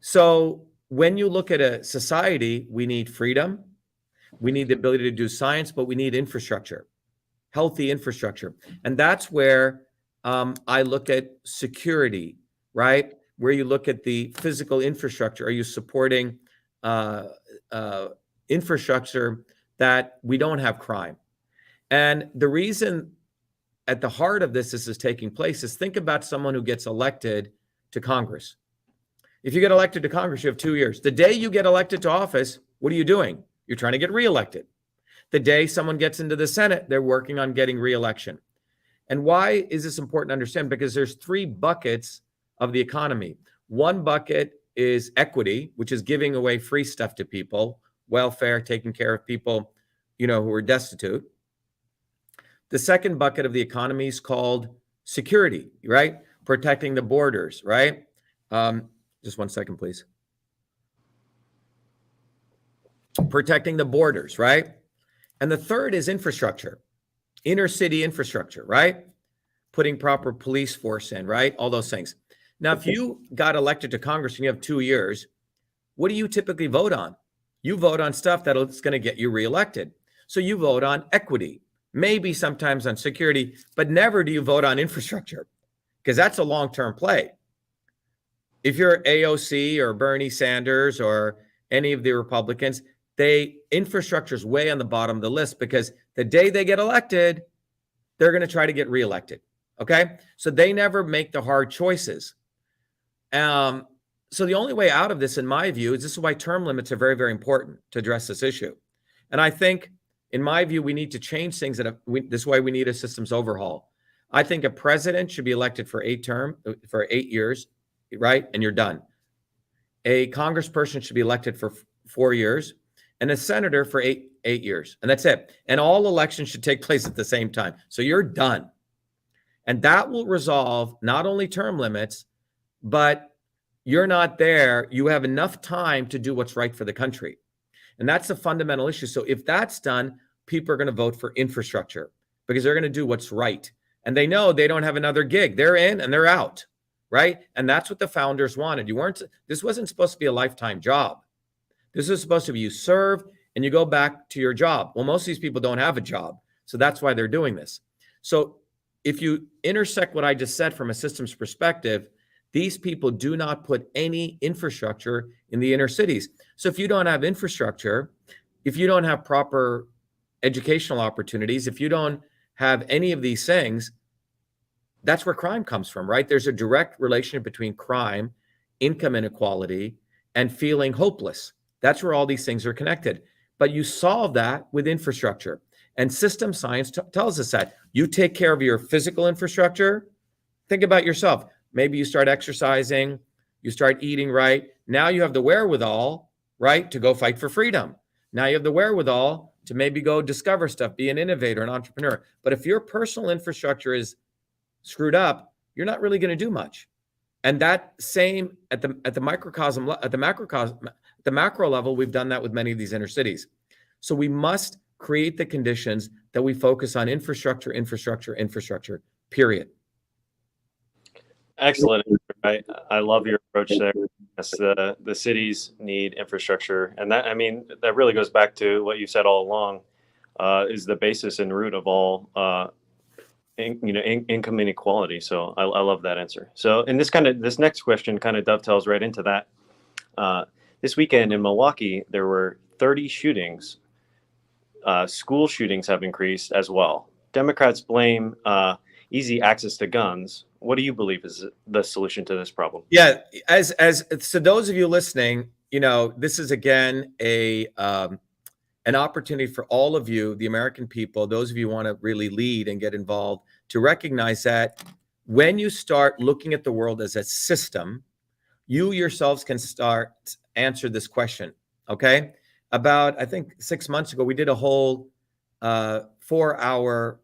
So when you look at a society, we need freedom. We need the ability to do science, but we need infrastructure, healthy infrastructure. And that's where I look at security, right? Where you look at the physical infrastructure. Are you supporting infrastructure that we don't have crime? And the reason at the heart of this is taking place is think about someone who gets elected to Congress. If you get elected to Congress, you have 2 years. The day you get elected to office, what are you doing? You're trying to get reelected. The day someone gets into the Senate, they're working on getting reelection. And why is this important to understand? Because there's three buckets of the economy. One bucket is equity, which is giving away free stuff to people, welfare, taking care of people, who are destitute. The second bucket of the economy is called security, right? Protecting the borders, right? Just 1 second, please. Protecting the borders, right? And the third is infrastructure, inner city infrastructure, right? Putting proper police force in, right? All those things. Now, if you got elected to Congress and you have 2 years, what do you typically vote on? You vote on stuff that's going to get you reelected. So you vote on equity, maybe sometimes on security, but never do you vote on infrastructure because that's a long-term play. If you're AOC or Bernie Sanders or any of the Republicans, infrastructure is way on the bottom of the list because the day they get elected, they're going to try to get reelected. Okay. So they never make the hard choices. So the only way out of this, in my view, is this is why term limits are very, very important to address this issue. And I think, in my view, we need to change things. This is why we need a systems overhaul. I think a president should be elected for 8 years, right? And you're done. A congressperson should be elected for 4 years, and a senator for eight years, and that's it. And all elections should take place at the same time. So you're done. And that will resolve not only term limits, but you're not there. You have enough time to do what's right for the country. And that's the fundamental issue. So if that's done, people are going to vote for infrastructure because they're going to do what's right. And they know they don't have another gig. They're in and they're out, right? And that's what the founders wanted. This wasn't supposed to be a lifetime job. This was supposed to be you serve and you go back to your job. Well, most of these people don't have a job. So that's why they're doing this. So if you intersect what I just said from a systems perspective, these people do not put any infrastructure in the inner cities. So if you don't have infrastructure, if you don't have proper educational opportunities, if you don't have any of these things, that's where crime comes from, right? There's a direct relationship between crime, income inequality, and feeling hopeless. That's where all these things are connected. But you solve that with infrastructure. And system science tells us that. You take care of your physical infrastructure. Think about yourself. Maybe you start exercising, you start eating right. Now you have the wherewithal, right, to go fight for freedom. Now you have the wherewithal to maybe go discover stuff, be an innovator, an entrepreneur. But if your personal infrastructure is screwed up, you're not really going to do much. And that same at the microcosm, at the macrocosm, at the macro level, we've done that with many of these inner cities. So we must create the conditions that we focus on infrastructure, period. Excellent. I love your approach there. Yes, the cities need infrastructure, and that really goes back to what you said all along, is the basis and root of all income inequality. So I love that answer. So this next question kind of dovetails right into that. This weekend in Milwaukee, there were 30 shootings. School shootings have increased as well. Democrats blame easy access to guns. What do you believe is the solution to this problem? Yeah, so those of you listening, this is again an opportunity for all of you, the American people, those of you who want to really lead and get involved, to recognize that when you start looking at the world as a system, you yourselves can start to answer this question. Okay, about I think 6 months ago, we did a whole 4-hour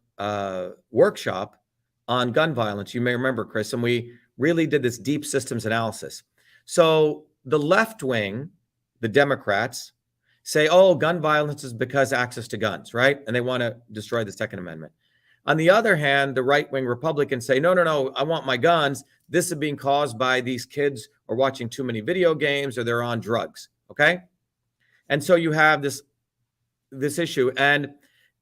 workshop on gun violence. You may remember, Chris, and we really did this deep systems analysis. So the left wing, the Democrats, say, oh, gun violence is because access to guns, right? And they want to destroy the Second Amendment. On the other hand, the right wing Republicans say, no, I want my guns. This is being caused by these kids are watching too many video games or they're on drugs, okay? And so you have this issue. And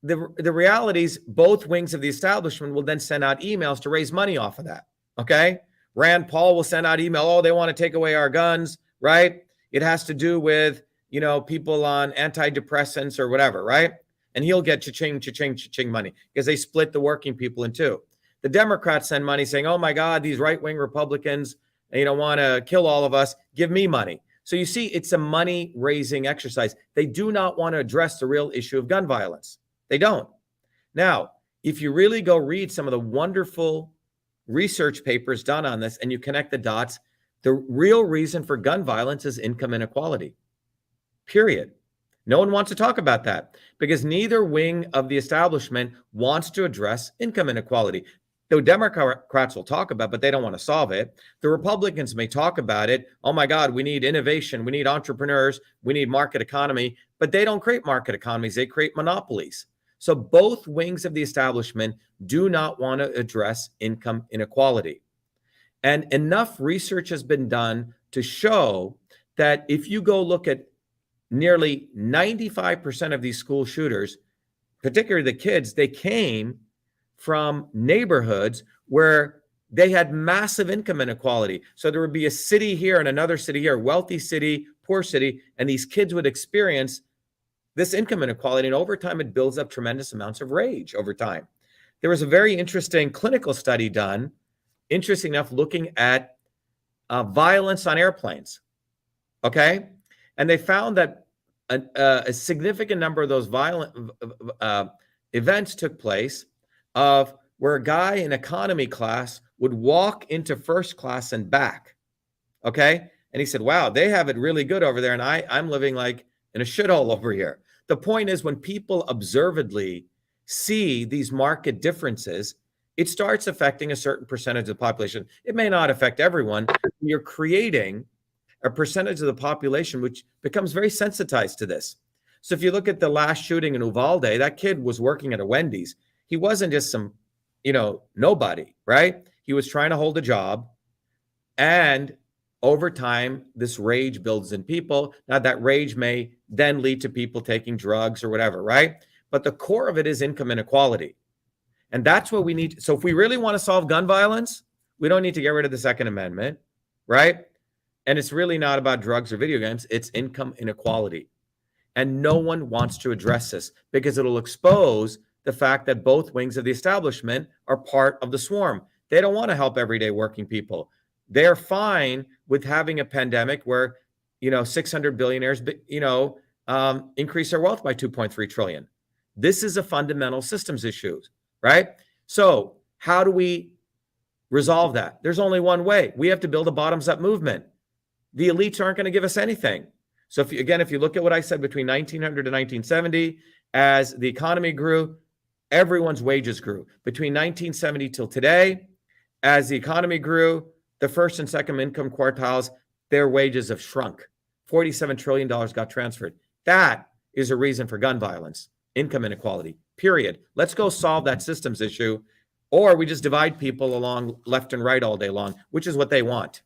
the reality is both wings of the establishment will then send out emails to raise money off of that, okay? Rand Paul will send out email, oh, they want to take away our guns, right? It has to do with, people on antidepressants or whatever, right? And he'll get cha-ching money because they split the working people in two. The Democrats send money saying, oh my God, these right-wing Republicans, want to kill all of us, give me money. So you see, it's a money-raising exercise. They do not want to address the real issue of gun violence. They don't. Now, if you really go read some of the wonderful research papers done on this and you connect the dots, the real reason for gun violence is income inequality, period. No one wants to talk about that because neither wing of the establishment wants to address income inequality. The Democrats will talk about it, but they don't want to solve it. The Republicans may talk about it. Oh my God, we need innovation. We need entrepreneurs. We need market economy, but they don't create market economies. They create monopolies. So both wings of the establishment do not want to address income inequality. And enough research has been done to show that if you go look at nearly 95% of these school shooters, particularly the kids, they came from neighborhoods where they had massive income inequality. So there would be a city here and another city here, wealthy city, poor city, and these kids would experience this income inequality, and over time, it builds up tremendous amounts of rage over time. There was a very interesting clinical study done, interesting enough, looking at violence on airplanes. Okay. And they found that a significant number of those violent events took place of where a guy in economy class would walk into first class and back. Okay. And he said, wow, they have it really good over there. And I'm living like in a shithole over here. The point is, when people observedly see these market differences, it starts affecting a certain percentage of the population. It may not affect everyone. You're creating a percentage of the population which becomes very sensitized to this. So if you look at the last shooting in Uvalde, that kid was working at a Wendy's. He wasn't just some, nobody, right? He was trying to hold a job. And over time, this rage builds in people. Now, that rage may then lead to people taking drugs or whatever, right? But the core of it is income inequality. And that's what we need. So if we really want to solve gun violence, we don't need to get rid of the Second Amendment, right? And it's really not about drugs or video games. It's income inequality. And no one wants to address this because it'll expose the fact that both wings of the establishment are part of the swarm. They don't want to help everyday working people. They're fine with having a pandemic where, 600 billionaires, increase their wealth by 2.3 trillion. This is a fundamental systems issue, right? So how do we resolve that? There's only one way. We have to build a bottoms-up movement. The elites aren't going to give us anything. So if you look at what I said between 1900 and 1970, as the economy grew, everyone's wages grew. Between 1970 till today, as the economy grew, the first and second income quartiles, their wages have shrunk. $47 trillion got transferred. That is a reason for gun violence, income inequality, period. Let's go solve that systems issue, or we just divide people along left and right all day long, which is what they want.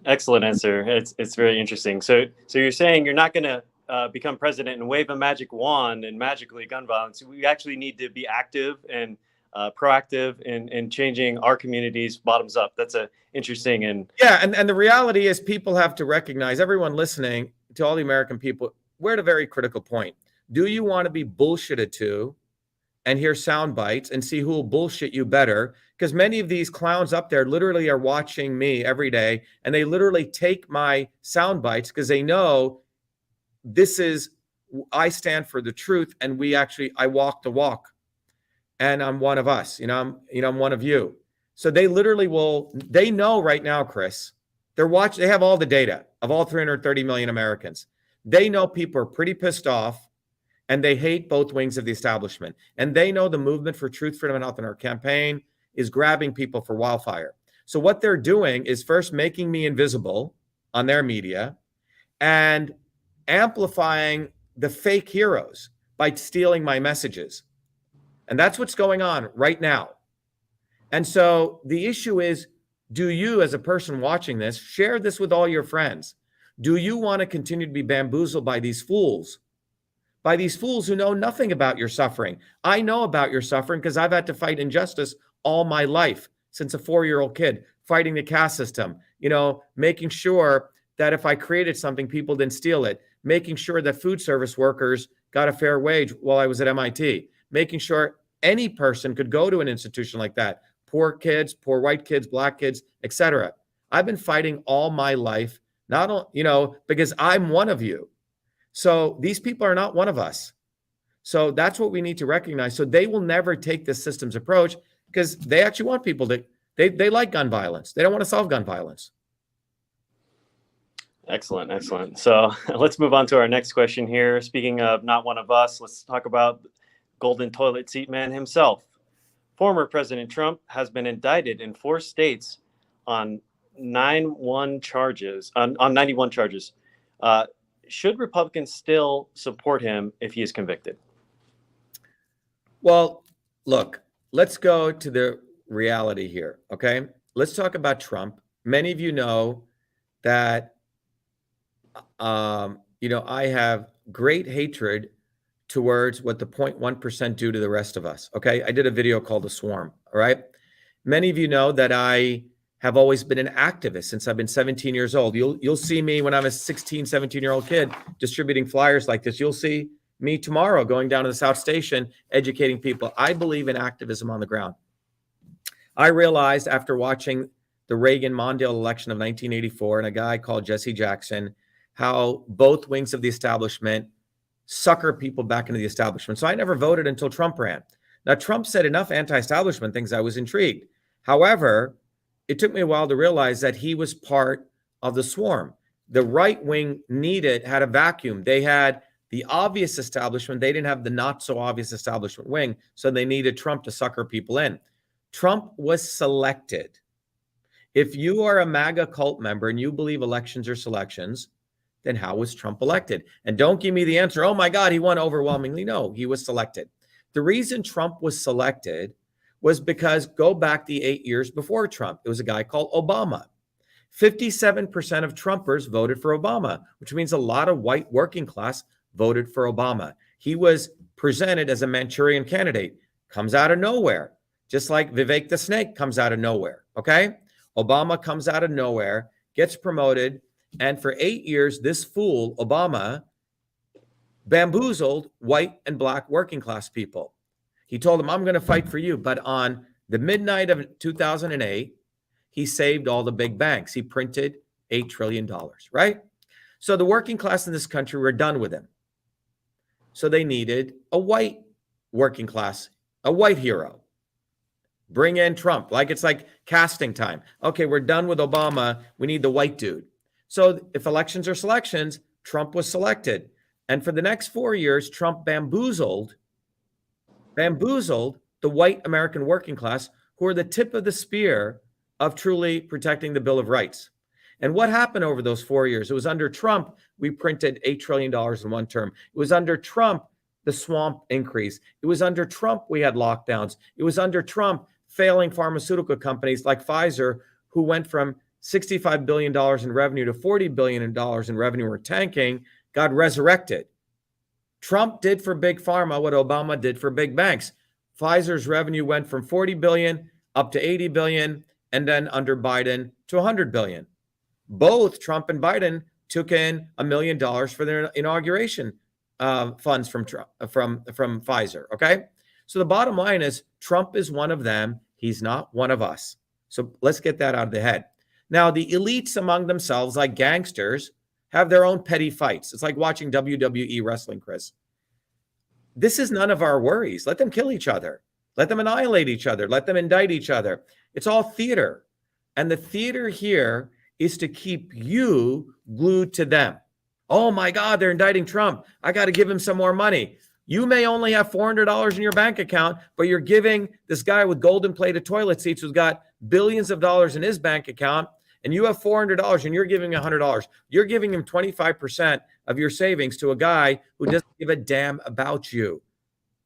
Excellent answer. It's very interesting. So you're saying you're not going to become president and wave a magic wand and magically gun violence. We actually need to be active and proactive in changing our communities bottoms up. That's interesting. And the reality is, people have to recognize, everyone listening, to all the American people, we're at a very critical point. Do you want to be bullshitted to and hear sound bites and see who will bullshit you better? Because many of these clowns up there literally are watching me every day, and they literally take my sound bites because they know I stand for the truth, and I walk the walk. And I'm one of us, I'm one of you. So they literally they know right now, Chris, they have all the data of all 330 million Americans. They know people are pretty pissed off and they hate both wings of the establishment. And they know the movement for truth, freedom, and health in our campaign is grabbing people for wildfire. So what they're doing is first making me invisible on their media and amplifying the fake heroes by stealing my messages. And that's what's going on right now. And so the issue is, do you, as a person watching this, share this with all your friends? Do you want to continue to be bamboozled by these fools? By these fools who know nothing about your suffering. I know about your suffering because I've had to fight injustice all my life, since a 4-year-old kid, fighting the caste system, making sure that if I created something, people didn't steal it, making sure that food service workers got a fair wage while I was at MIT, making sure any person could go to an institution like that, poor kids, poor white kids, black kids, etc. I've been fighting all my life, because I'm one of you. So these people are not one of us. So that's what we need to recognize. So they will never take this systems approach because they actually want people they like gun violence. They don't want to solve gun violence. Excellent. So let's move on to our next question here. Speaking of not one of us, let's talk about golden toilet seat man himself. Former President Trump has been indicted in 4 states on 91 charges. Should Republicans still support him if he is convicted? Well, look, let's go to the reality here, okay? Let's talk about Trump. Many of you know that, I have great hatred towards what the 0.1% do to the rest of us, okay? I did a video called The Swarm, all right? Many of you know that I have always been an activist since I've been 17 years old. You'll see me when I'm a 16, 17-year-old kid distributing flyers like this. You'll see me tomorrow going down to the South Station, educating people. I believe in activism on the ground. I realized after watching the Reagan-Mondale election of 1984 and a guy called Jesse Jackson, how both wings of the establishment sucker people back into the establishment. So I never voted until Trump ran. Now, Trump said enough anti-establishment things, I was intrigued. However, it took me a while to realize that he was part of the swarm. The right wing had a vacuum. They had the obvious establishment. They didn't have the not so obvious establishment wing. So they needed Trump to sucker people in. Trump was selected. If you are a MAGA cult member and you believe elections are selections, then how was Trump elected? And don't give me the answer, oh my God, he won overwhelmingly. No, he was selected. The reason Trump was selected was because go back the 8 years before Trump. It was a guy called Obama. 57% of Trumpers voted for Obama, which means a lot of white working class voted for Obama. He was presented as a Manchurian candidate, comes out of nowhere, just like Vivek the Snake comes out of nowhere, okay? Obama comes out of nowhere, gets promoted, and for 8 years, this fool, Obama, bamboozled white and black working class people. He told them, I'm going to fight for you. But on the midnight of 2008, he saved all the big banks. He printed $8 trillion, right? So the working class in this country were done with him. So they needed a white working class, a white hero. Bring in Trump. It's like casting time. Okay, we're done with Obama. We need the white dude. So if elections are selections, Trump was selected. And for the next 4 years, Trump bamboozled the white American working class, who are the tip of the spear of truly protecting the Bill of Rights. And what happened over those 4 years? It was under Trump, we printed $8 trillion in one term. It was under Trump, the swamp increase. It was under Trump, we had lockdowns. It was under Trump, failing pharmaceutical companies like Pfizer, who went from $65 billion in revenue to $40 billion in revenue, were tanking, got resurrected. Trump did for big pharma what Obama did for big banks. Pfizer's revenue went from 40 billion up to 80 billion, and then under Biden to 100 billion. Both Trump and Biden took in $1 million for their inauguration funds from Pfizer. Okay, so the bottom line is Trump is one of them. He's not one of us. So let's get that out of the head. Now, the elites among themselves, like gangsters, have their own petty fights. It's like watching WWE wrestling, Chris. This is none of our worries. Let them kill each other. Let them annihilate each other. Let them indict each other. It's all theater. And the theater here is to keep you glued to them. Oh my God, they're indicting Trump. I got to give him some more money. You may only have $400 in your bank account, but you're giving this guy with golden plated toilet seats who's got billions of dollars in his bank account, and you have $400 and you're giving him $100. You're giving him 25% of your savings to a guy who doesn't give a damn about you.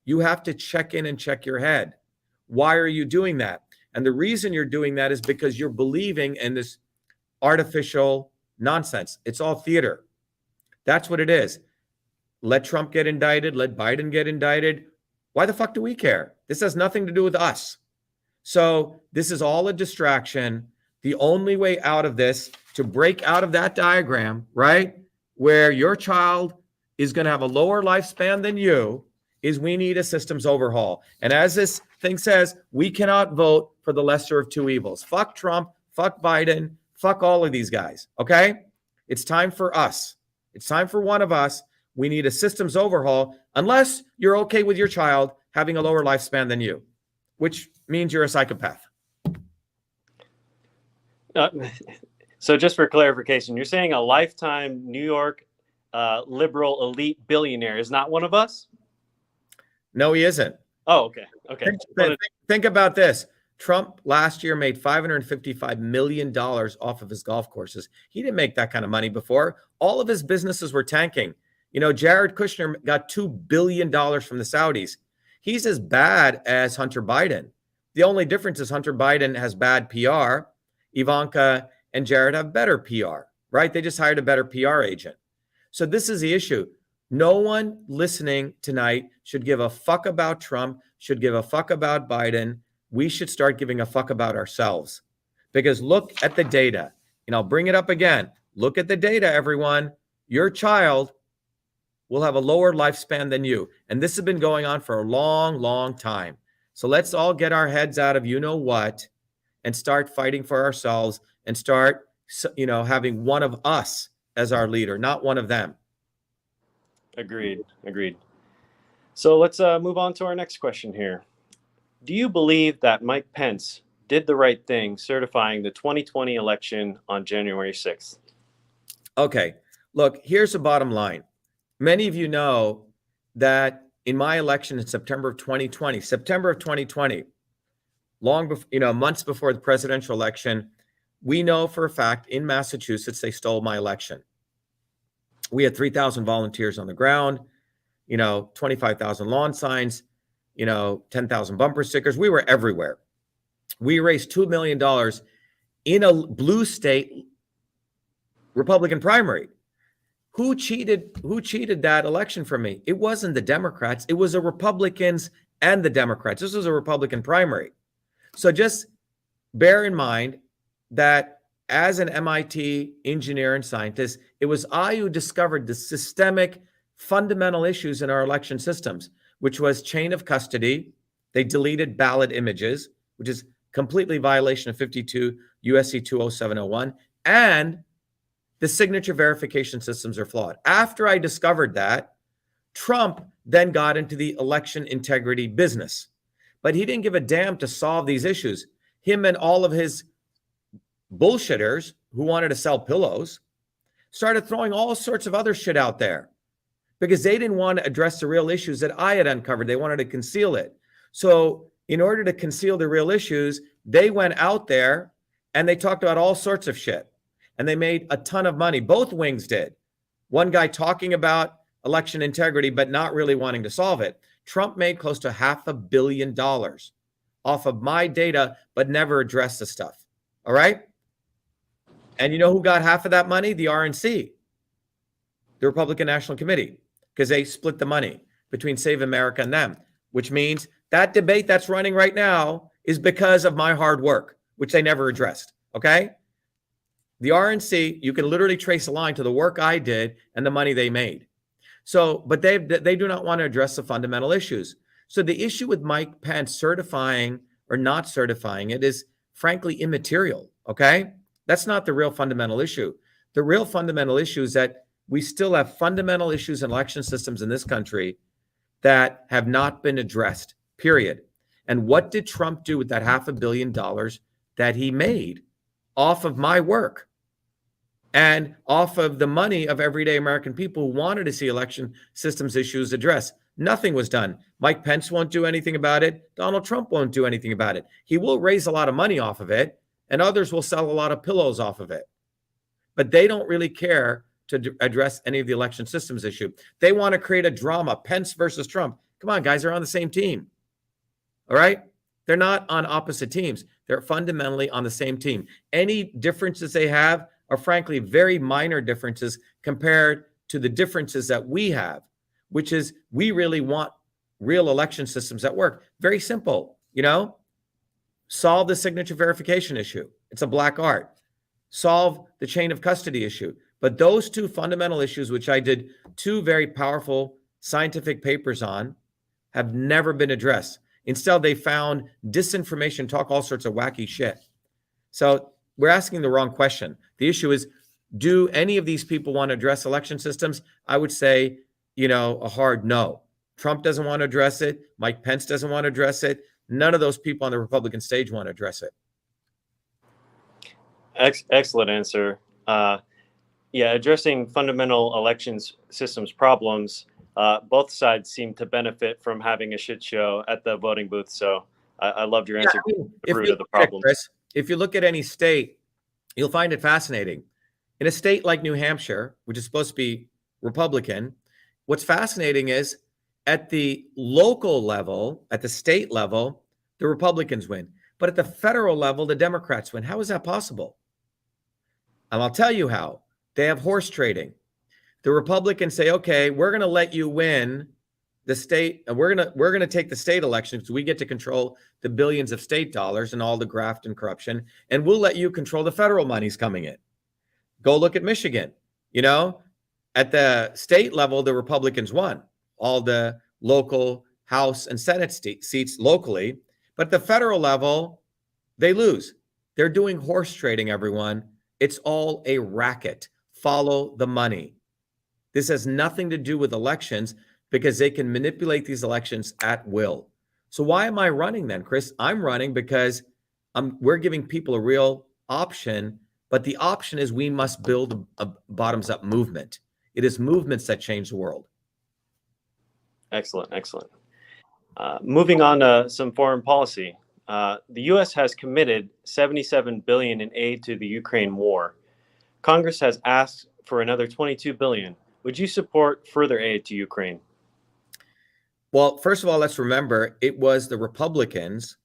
You have to check in and check your head. Why are you doing that? And the reason you're doing that is because you're believing in this artificial nonsense. It's all theater. That's what it is. Let Trump get indicted. Let Biden get indicted. Why the fuck do we care? This has nothing to do with us. So this is all a distraction. The only way out of this, to break out of that diagram, right, where your child is going to have a lower lifespan than you, is we need a systems overhaul. And as this thing says, we cannot vote for the lesser of two evils. Fuck Trump, fuck Biden, fuck all of these guys, okay? It's time for us. It's time for one of us. We need a systems overhaul, unless you're okay with your child having a lower lifespan than you, which means you're a psychopath. So just for clarification, you're saying a lifetime New York liberal elite billionaire is not one of us? No, he isn't. Oh, okay. Okay. Think about this. Trump last year made $555 million off of his golf courses. He didn't make that kind of money before. All of his businesses were tanking. You know, Jared Kushner got $2 billion from the Saudis. He's as bad as Hunter Biden. The only difference is Hunter Biden has bad PR. Ivanka and Jared have better PR, right? They just hired a better PR agent. So this is the issue. No one listening tonight should give a fuck about Trump, should give a fuck about Biden. We should start giving a fuck about ourselves. Because look at the data. And I'll bring it up again. Look at the data, everyone. Your child will have a lower lifespan than you. And this has been going on for a long, long time. So let's all get our heads out of you know what and start fighting for ourselves and start, having one of us as our leader, not one of them. Agreed. So let's move on to our next question here. Do you believe that Mike Pence did the right thing certifying the 2020 election on January 6th? Okay, look, here's the bottom line. Many of you know that in my election in September of 2020, long before, months before the presidential election, we know for a fact in Massachusetts, they stole my election. We had 3,000 volunteers on the ground, 25,000 lawn signs, 10,000 bumper stickers. We were everywhere. We raised $2 million in a blue state Republican primary. Who cheated that election for me? It wasn't the Democrats. It was the Republicans and the Democrats. This was a Republican primary. So just bear in mind that as an MIT engineer and scientist, it was I who discovered the systemic fundamental issues in our election systems, which was chain of custody. They deleted ballot images, which is completely violation of 52 USC 20701, and the signature verification systems are flawed. After I discovered that, Trump then got into the election integrity business, but he didn't give a damn to solve these issues. Him and all of his bullshitters who wanted to sell pillows started throwing all sorts of other shit out there because they didn't want to address the real issues that I had uncovered. They wanted to conceal it. So in order to conceal the real issues, they went out there and they talked about all sorts of shit. And they made a ton of money. Both wings did. One guy talking about election integrity, but not really wanting to solve it. Trump made close to $500 million off of my data, but never addressed the stuff. All right? And you know who got half of that money? The RNC, the Republican National Committee, because they split the money between Save America and them, which means that debate that's running right now is because of my hard work, which they never addressed. Okay? The RNC, you can literally trace a line to the work I did and the money they made. So, but they do not want to address the fundamental issues. So the issue with Mike Pence certifying or not certifying it is frankly immaterial, okay? That's not the real fundamental issue. The real fundamental issue is that we still have fundamental issues in election systems in this country that have not been addressed, period. And what did Trump do with that $500 million that he made off of my work and off of the money of everyday American people who wanted to see election systems issues addressed? Nothing was done. Mike Pence won't do anything about it. Donald Trump won't do anything about it. He will raise a lot of money off of it, and others will sell a lot of pillows off of it. But they don't really care to address any of the election systems issue. They want to create a drama, Pence versus Trump. Come on, guys, they're on the same team. All right? They're not on opposite teams. They're fundamentally on the same team. Any differences they have are frankly very minor differences compared to the differences that we have, which is we really want real election systems that work. Very simple, solve the signature verification issue. It's a black art. Solve the chain of custody issue. But those two fundamental issues, which I did 2 very powerful scientific papers on, have never been addressed. Instead, they found disinformation, talk all sorts of wacky shit. So we're asking the wrong question. The issue is, do any of these people want to address election systems? I would say, a hard no. Trump doesn't want to address it. Mike Pence doesn't want to address it. None of those people on the Republican stage want to address it. Excellent answer. Addressing fundamental elections systems problems, both sides seem to benefit from having a shit show at the voting booth. So I loved your answer. The root of the problem. Chris, if you look at any state, you'll find it fascinating. In a state like New Hampshire, which is supposed to be Republican, what's fascinating is at the local level, at the state level, the Republicans win. But at the federal level, the Democrats win. How is that possible? And I'll tell you how. They have horse trading. The Republicans say, okay, we're going to let you win the state, and we're going to take the state election because we get to control the billions of state dollars and all the graft and corruption, and we'll let you control the federal monies coming in. Go look at Michigan. At the state level, the Republicans won all the local House and Senate seats locally, but at the federal level, they lose. They're doing horse trading, everyone. It's all a racket. Follow the money. This has nothing to do with elections because they can manipulate these elections at will. So why am I running then, Chris? I'm running because we're giving people a real option, but the option is we must build a bottoms-up movement. It is movements that change the world. Excellent, excellent. Moving on to some foreign policy. The U.S. has committed $77 billion in aid to the Ukraine war. Congress has asked for another $22 billion. Would you support further aid to Ukraine? Well, first of all, let's remember it was the Republicans.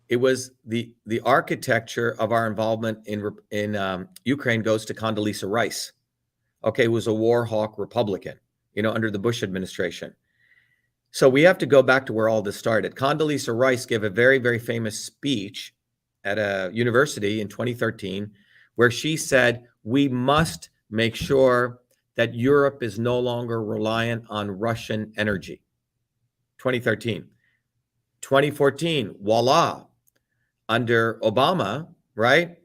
It was the architecture of our involvement in Ukraine goes to Condoleezza Rice. Okay, who was a war hawk Republican, under the Bush administration. So we have to go back to where all this started. Condoleezza Rice gave a very, very famous speech at a university in 2013, where she said, we must make sure that Europe is no longer reliant on Russian energy. 2013. 2014, voila. Under Obama, right?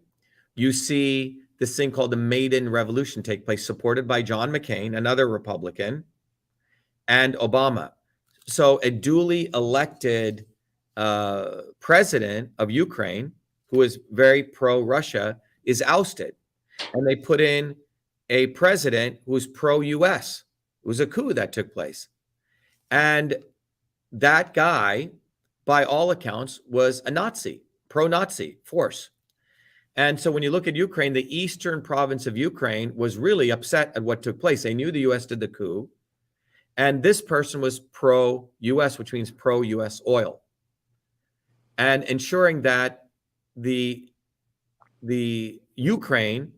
You see this thing called the Maidan Revolution take place, supported by John McCain, another Republican, and Obama. So a duly elected president of Ukraine, who is very pro-Russia, is ousted. And they put in a president who's pro-US. It was a coup that took place. And that guy, by all accounts, was a Nazi, pro-Nazi force. And so when you look at Ukraine, the eastern province of Ukraine was really upset at what took place. They knew the US did the coup. And this person was pro-US, which means pro-US oil. And ensuring that the Ukraine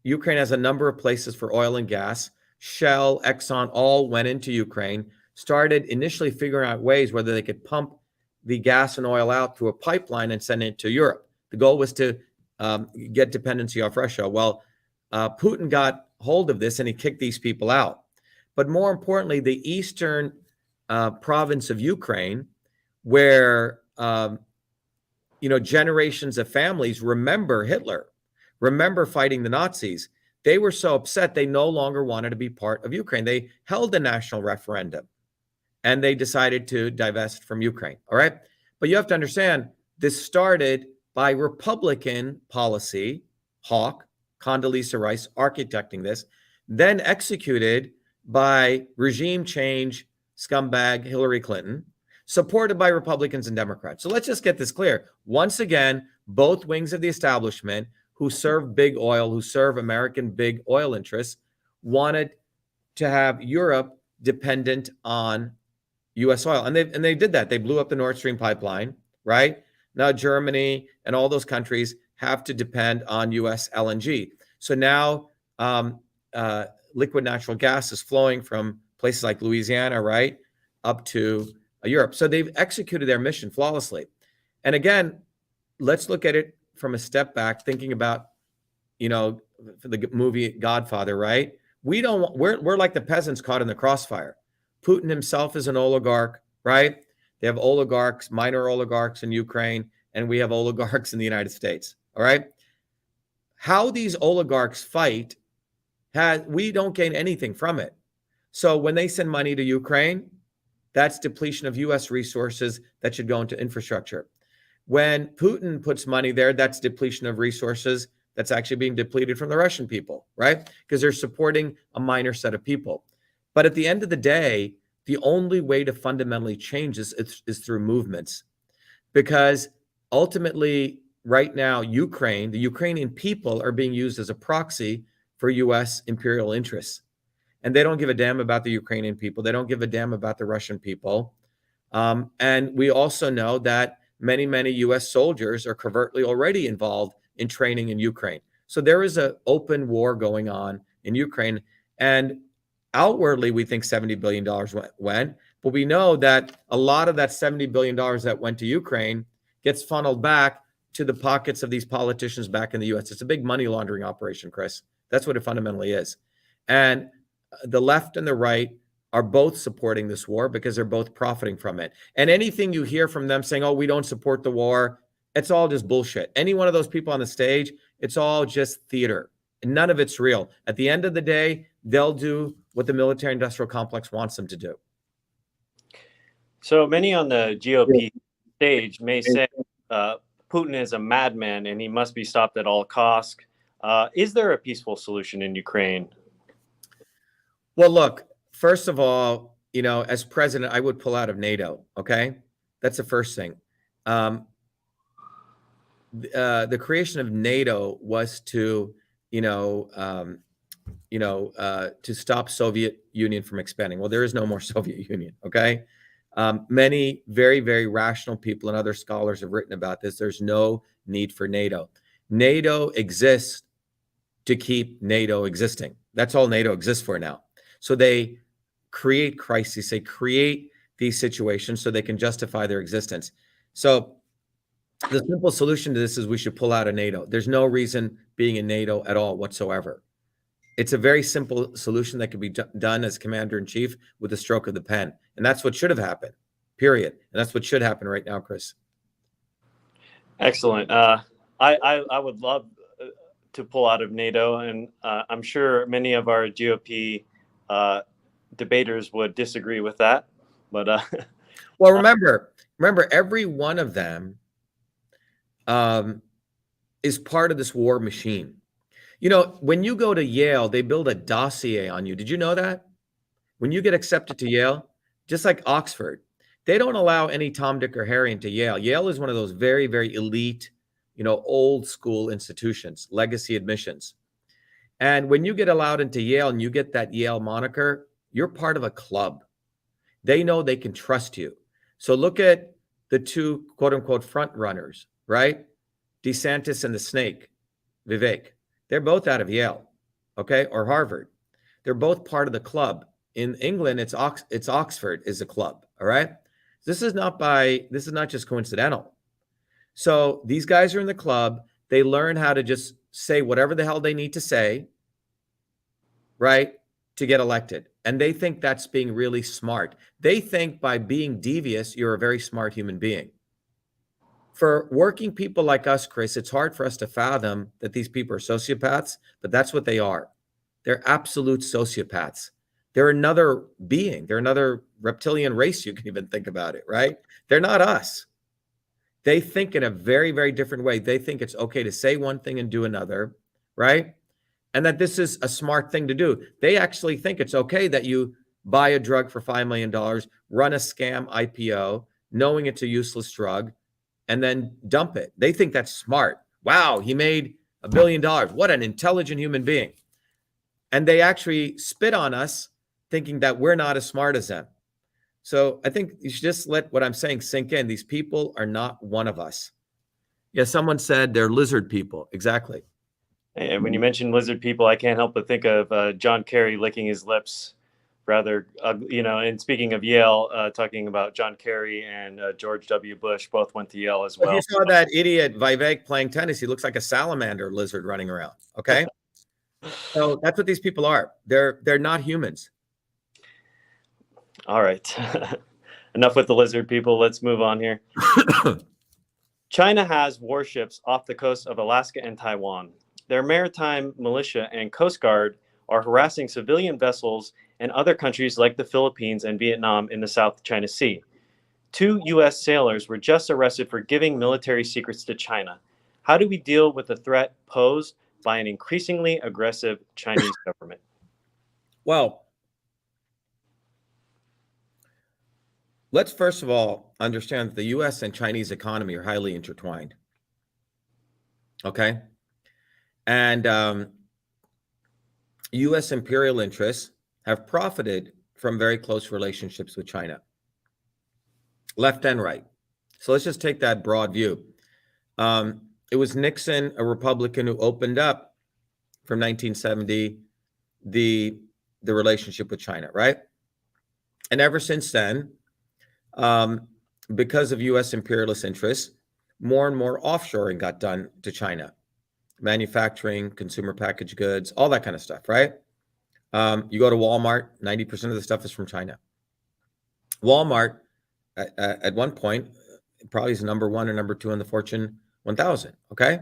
has a number of places for oil and gas. Shell, Exxon, all went into Ukraine, started initially figuring out ways whether they could pump the gas and oil out through a pipeline and send it to Europe. The goal was to get dependency off Russia. Well, Putin got hold of this and he kicked these people out. But more importantly, the eastern province of Ukraine, where generations of families remember Hitler, remember fighting the Nazis. They were so upset they no longer wanted to be part of Ukraine. They held a national referendum and they decided to divest from Ukraine. All right. But you have to understand, this started by Republican policy, hawk, Condoleezza Rice architecting this, then executed by regime change scumbag Hillary Clinton, supported by Republicans and Democrats. So let's just get this clear. Once again, both wings of the establishment who serve big oil, who serve American big oil interests, wanted to have Europe dependent on US oil. And they did that. They blew up the Nord Stream pipeline, right? Now Germany and all those countries have to depend on US LNG. So now liquid natural gas is flowing from places like Louisiana, right, up to Europe. So they've executed their mission flawlessly. And again, let's look at it from a step back, thinking about, for the movie Godfather, right? We're like the peasants caught in the crossfire. Putin himself is an oligarch, right? They have oligarchs, minor oligarchs in Ukraine, and we have oligarchs in the United States, all right? How these oligarchs fight, we don't gain anything from it. So when they send money to Ukraine, that's depletion of US resources that should go into infrastructure. When Putin puts money there, that's depletion of resources that's actually being depleted from the Russian people, right? Because they're supporting a minor set of people. But at the end of the day, the only way to fundamentally change this is through movements. Because ultimately, right now, the Ukrainian people are being used as a proxy for US imperial interests. And they don't give a damn about the Ukrainian people. They don't give a damn about the Russian people. And we also know that many, many US soldiers are covertly already involved in training in Ukraine. So there is an open war going on in Ukraine. And outwardly, we think $70 billion went. But we know that a lot of that $70 billion that went to Ukraine gets funneled back to the pockets of these politicians back in the US. It's a big money laundering operation, Chris. That's what it fundamentally is. And the left and the right are both supporting this war because they're both profiting from it. And anything you hear from them saying, oh, we don't support the war, It's all just bullshit. Any one of those people on the stage, it's all just theater. None of it's real. At the end of the day, they'll do what the military-industrial complex wants them to do. So many on the GOP stage may say Putin is a madman and he must be stopped at all costs. Is there a peaceful solution in Ukraine? Well, look, first of all, as president, I would pull out of NATO. Okay, that's the first thing. The creation of NATO was to, to stop Soviet Union from expanding. Well, there is no more Soviet Union. Okay. Many very, very rational people and other scholars have written about this. There's no need for NATO. NATO exists to keep NATO existing. That's all NATO exists for now. So they create crises, they create these situations so they can justify their existence. So the simple solution to this is we should pull out of NATO. There's no reason being in NATO at all whatsoever. It's a very simple solution that can be done as commander-in-chief with a stroke of the pen. And that's what should have happened, period. And that's what should happen right now, Chris. Excellent. I would love to pull out of NATO, and I'm sure many of our GOP debaters would disagree with that. But well, remember, every one of them is part of this war machine. When you go to Yale, they build a dossier on you. Did you know that? When you get accepted to Yale, just like Oxford, they don't allow any Tom, Dick, or Harry into Yale. Yale is one of those very, very elite, old school institutions, legacy admissions. And when you get allowed into Yale and you get that Yale moniker, you're part of a club. They know they can trust you. So look at the two quote unquote front runners, right? DeSantis and the snake, Vivek. They're both out of Yale, okay, or Harvard. They're both part of the club. In England, it's Oxford is a club, all right? This is not just coincidental. So these guys are in the club. They learn how to just say whatever the hell they need to say, right, to get elected. And they think that's being really smart. They think by being devious, you're a very smart human being. For working people like us, Chris, it's hard for us to fathom that these people are sociopaths, but that's what they are. They're absolute sociopaths. They're another being. They're another reptilian race. You can even think about it, right? They're not us. They think in a very, very different way. They think it's okay to say one thing and do another, right? And that this is a smart thing to do. They actually think it's okay that you buy a drug for $5 million, run a scam IPO, knowing it's a useless drug, and then dump it. They think that's smart. Wow, he made $1 billion. What an intelligent human being. And they actually spit on us thinking that we're not as smart as them. So I think you should just let what I'm saying sink in. These people are not one of us. Yeah, someone said they're lizard people. Exactly. And when you mention lizard people, I can't help but think of John Kerry licking his lips. Rather, and speaking of Yale, talking about John Kerry and George W. Bush, both went to Yale as well. If you saw that idiot Vivek playing tennis, he looks like a salamander lizard running around. Okay. So that's what these people are. They're not humans. All right. Enough with the lizard people. Let's move on here. China has warships off the coast of Alaska and Taiwan. Their maritime militia and Coast Guard are harassing civilian vessels and other countries like the Philippines and Vietnam in the South China Sea. 2 U.S. sailors were just arrested for giving military secrets to China. How do we deal with the threat posed by an increasingly aggressive Chinese government? Well, let's first of all understand that the U.S. and Chinese economy are highly intertwined. Okay? And U.S. imperial interests have profited from very close relationships with China, left and right. So let's just take that broad view. It was Nixon, a Republican, who opened up from 1970 the relationship with China, right? And ever since then, because of U.S. imperialist interests, more and more offshoring got done to China. Manufacturing, consumer packaged goods, all that kind of stuff, right? You go to Walmart, 90% of the stuff is from China. Walmart, at one point, probably is number 1 or number 2 on the Fortune 1,000. Okay.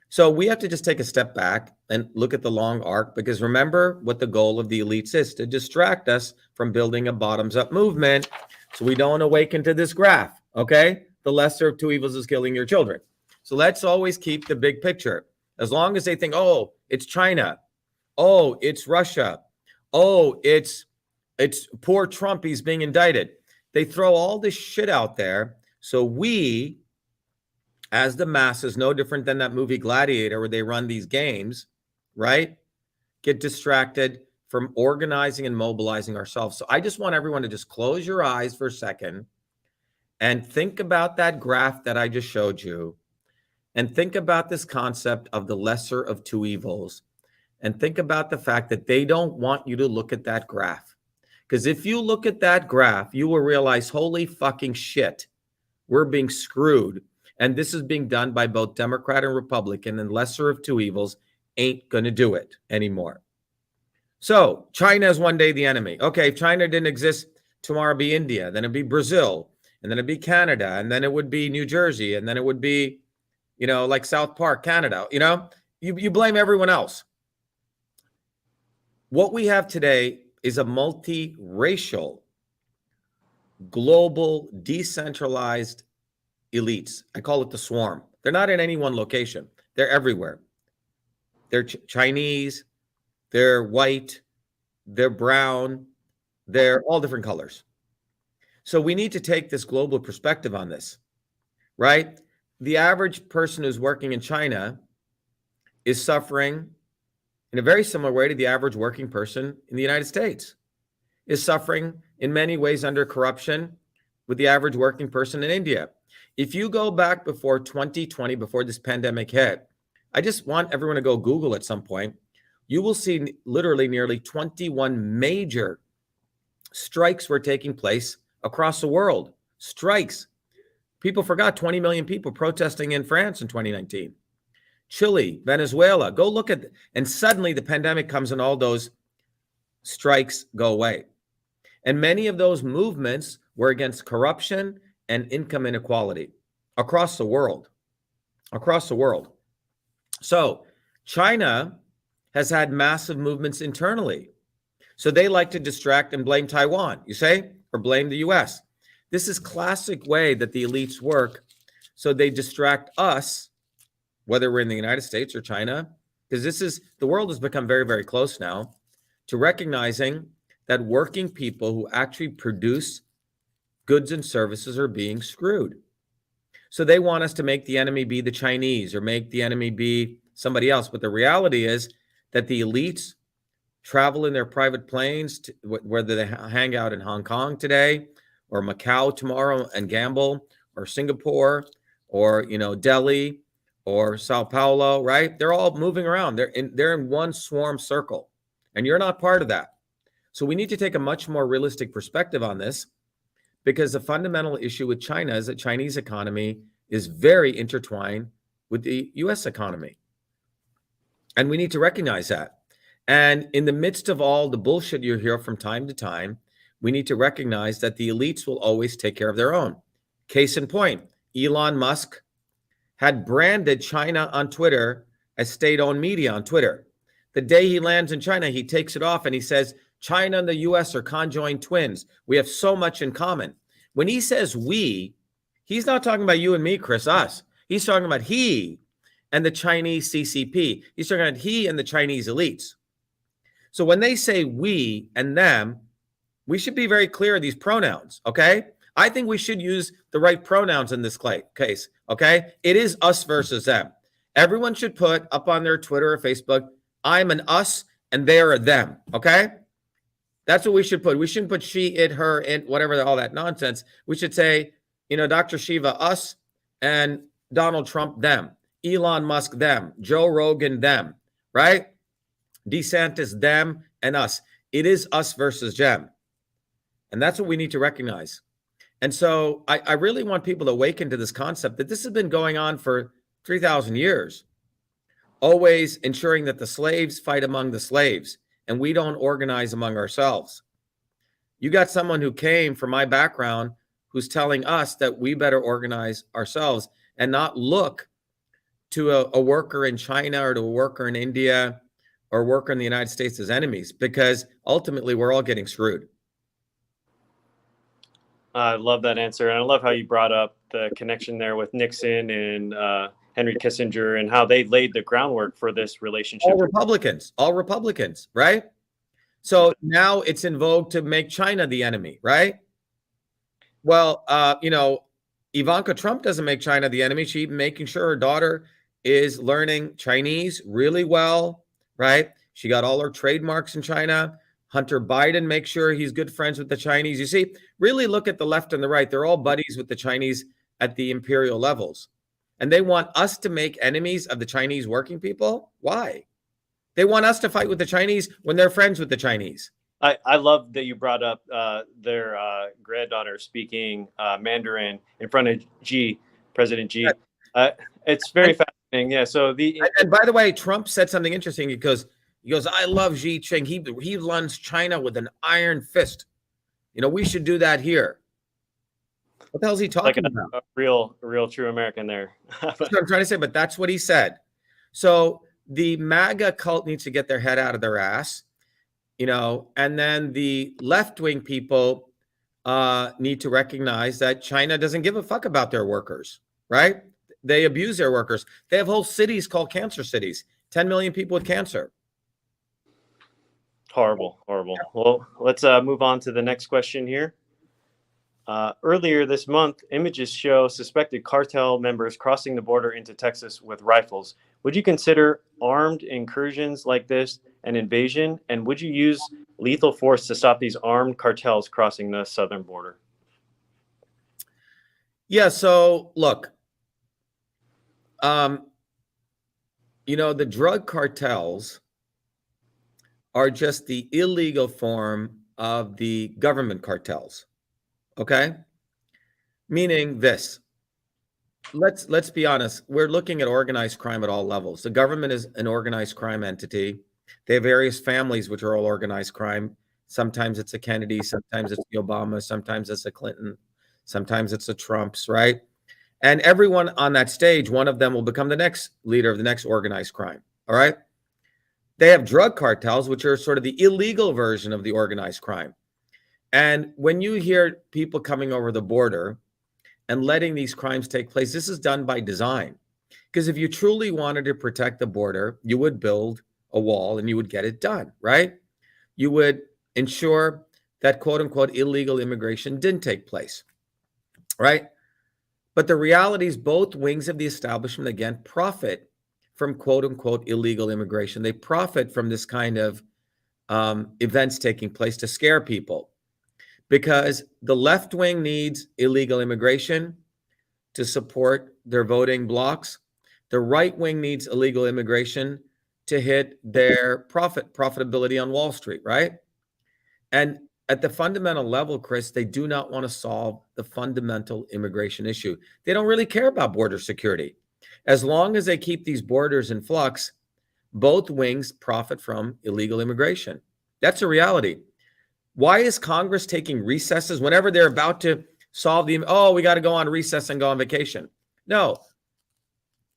So we have to just take a step back and look at the long arc, because remember what the goal of the elites is: to distract us from building a bottoms up movement so we don't awaken to this graph. Okay. The lesser of two evils is killing your children. So let's always keep the big picture. As long as they think, oh, it's China. Oh, it's Russia. Oh, it's poor Trump, he's being indicted. They throw all this shit out there. So we, as the masses, no different than that movie Gladiator where they run these games, right? Get distracted from organizing and mobilizing ourselves. So I just want everyone to just close your eyes for a second and think about that graph that I just showed you, and think about this concept of the lesser of two evils, and think about the fact that they don't want you to look at that graph. Because if you look at that graph, you will realize, holy fucking shit, we're being screwed. And this is being done by both Democrat and Republican, and lesser of two evils ain't going to do it anymore. So China is one day the enemy. Okay, if China didn't exist, tomorrow it'd be India, then it'd be Brazil, and then it'd be Canada, and then it would be New Jersey, and then it would be, like South Park, Canada. You blame everyone else. What we have today is a multiracial, global, decentralized elites. I call it the swarm. They're not in any one location. They're everywhere. They're Chinese, they're white, they're brown, they're all different colors. So we need to take this global perspective on this, right? The average person who's working in China is suffering in a very similar way to the average working person in the United States, is suffering in many ways under corruption with the average working person in India. If you go back before 2020, before this pandemic hit, I just want everyone to go Google at some point. You will see literally nearly 21 major strikes were taking place across the world. Strikes. People forgot 20 million people protesting in France in 2019. Chile, Venezuela, go look at, and suddenly the pandemic comes and all those strikes go away. And many of those movements were against corruption and income inequality across the world. So China has had massive movements internally. So they like to distract and blame Taiwan, you say, or blame the US. This is classic way that the elites work. So they distract us, whether we're in the United States or China, because the world has become very, very close now to recognizing that working people who actually produce goods and services are being screwed. So they want us to make the enemy be the Chinese or make the enemy be somebody else. But the reality is that the elites travel in their private planes, whether they hang out in Hong Kong today or Macau tomorrow and gamble, or Singapore, or Delhi or Sao Paulo, right? They're all moving around. They're in one swarm circle, and you're not part of that. So we need to take a much more realistic perspective on this, because the fundamental issue with China is that Chinese economy is very intertwined with the US economy. And we need to recognize that. And in the midst of all the bullshit you hear from time to time, we need to recognize that the elites will always take care of their own. Case in point, Elon Musk had branded China on Twitter as state-owned media on Twitter. The day he lands in China, he takes it off and he says, China and the US are conjoined twins. We have so much in common. When he says we, he's not talking about you and me, Chris, us. He's talking about he and the Chinese CCP. He's talking about he and the Chinese elites. So when they say we and them, we should be very clear of these pronouns, okay? I think we should use the right pronouns in this case, okay? It is us versus them. Everyone should put up on their Twitter or Facebook, I'm an us and they're a them, okay? That's what we should put. We shouldn't put she, it, her, it, whatever, all that nonsense. We should say, Dr.SHIVA, us, and Donald Trump, them. Elon Musk, them. Joe Rogan, them, right? DeSantis, them, and us. It is us versus them. And that's what we need to recognize. And so I really want people to awaken to this concept that this has been going on for 3,000 years, always ensuring that the slaves fight among the slaves and we don't organize among ourselves. You got someone who came from my background who's telling us that we better organize ourselves and not look to a worker in China or to a worker in India or a worker in the United States as enemies, because ultimately we're all getting screwed. I love that answer. And I love how you brought up the connection there with Nixon and Henry Kissinger and how they laid the groundwork for this relationship. All Republicans, right? So now it's in vogue to make China the enemy, right? Well, Ivanka Trump doesn't make China the enemy. She's making sure her daughter is learning Chinese really well, right? She got all her trademarks in China. Hunter Biden makes sure he's good friends with the Chinese. You see, really look at the left and the right. They're all buddies with the Chinese at the imperial levels. And they want us to make enemies of the Chinese working people. Why? They want us to fight with the Chinese when they're friends with the Chinese. I love that you brought up their granddaughter speaking Mandarin in front of President Xi. It's very fascinating. Yeah. So and by the way, Trump said something interesting. He goes, I love Xi Jinping. He runs China with an iron fist. We should do that here. What the hell is he talking about? A real true American there. That's what I'm trying to say, but that's what he said. So the MAGA cult needs to get their head out of their ass, and then the left-wing people need to recognize that China doesn't give a fuck about their workers, right? They abuse their workers. They have whole cities called cancer cities, 10 million people with cancer. Horrible. Well, let's move on to the next question here. Earlier this month, images show suspected cartel members crossing the border into Texas with rifles. Would you consider armed incursions like this an invasion? And would you use lethal force to stop these armed cartels crossing the southern border? Yeah, so look, the drug cartels are just the illegal form of the government cartels. Okay? Meaning this. Let's be honest. We're looking at organized crime at all levels. The government is an organized crime entity. They have various families which are all organized crime. Sometimes it's a Kennedy, sometimes it's the Obama, sometimes it's a Clinton, sometimes it's a Trumps, right? And everyone on that stage, one of them will become the next leader of the next organized crime. All right? They have drug cartels, which are sort of the illegal version of the organized crime. And when you hear people coming over the border and letting these crimes take place, this is done by design. Because if you truly wanted to protect the border, you would build a wall and you would get it done, right? You would ensure that quote unquote illegal immigration didn't take place, right? But the reality is both wings of the establishment, again, profit from quote unquote illegal immigration. They profit from this kind of events taking place to scare people. Because the left wing needs illegal immigration to support their voting blocs. The right wing needs illegal immigration to hit their profitability on Wall Street, right? And at the fundamental level, Chris, they do not want to solve the fundamental immigration issue. They don't really care about border security. As long as they keep these borders in flux, both wings profit from illegal immigration. That's a reality. Why is Congress taking recesses whenever they're about to solve we got to go on recess and go on vacation? No.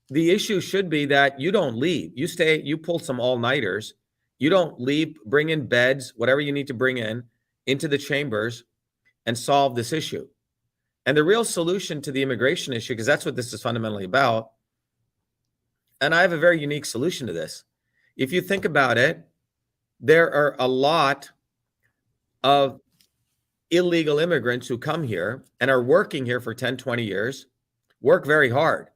The issue should be that you don't leave. You stay, you pull some all-nighters. You don't leave, bring in beds, whatever you need to bring in, into the chambers and solve this issue. And the real solution to the immigration issue, because that's what this is fundamentally about, and I have a very unique solution to this. If you think about it, there are a lot of illegal immigrants who come here and are working here for 10, 20 years, work very hard.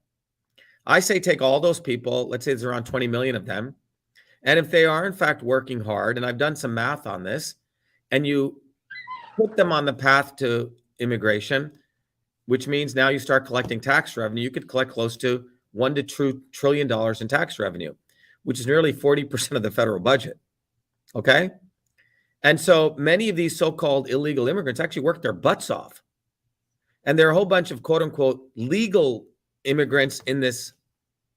I say take all those people, let's say there's around 20 million of them, and if they are in fact working hard, and I've done some math on this, and you put them on the path to immigration, which means now you start collecting tax revenue, you could collect close to $1 to $2 trillion in tax revenue, which is nearly 40% of the federal budget, okay? And so many of these so-called illegal immigrants actually work their butts off. And there are a whole bunch of quote unquote legal immigrants in this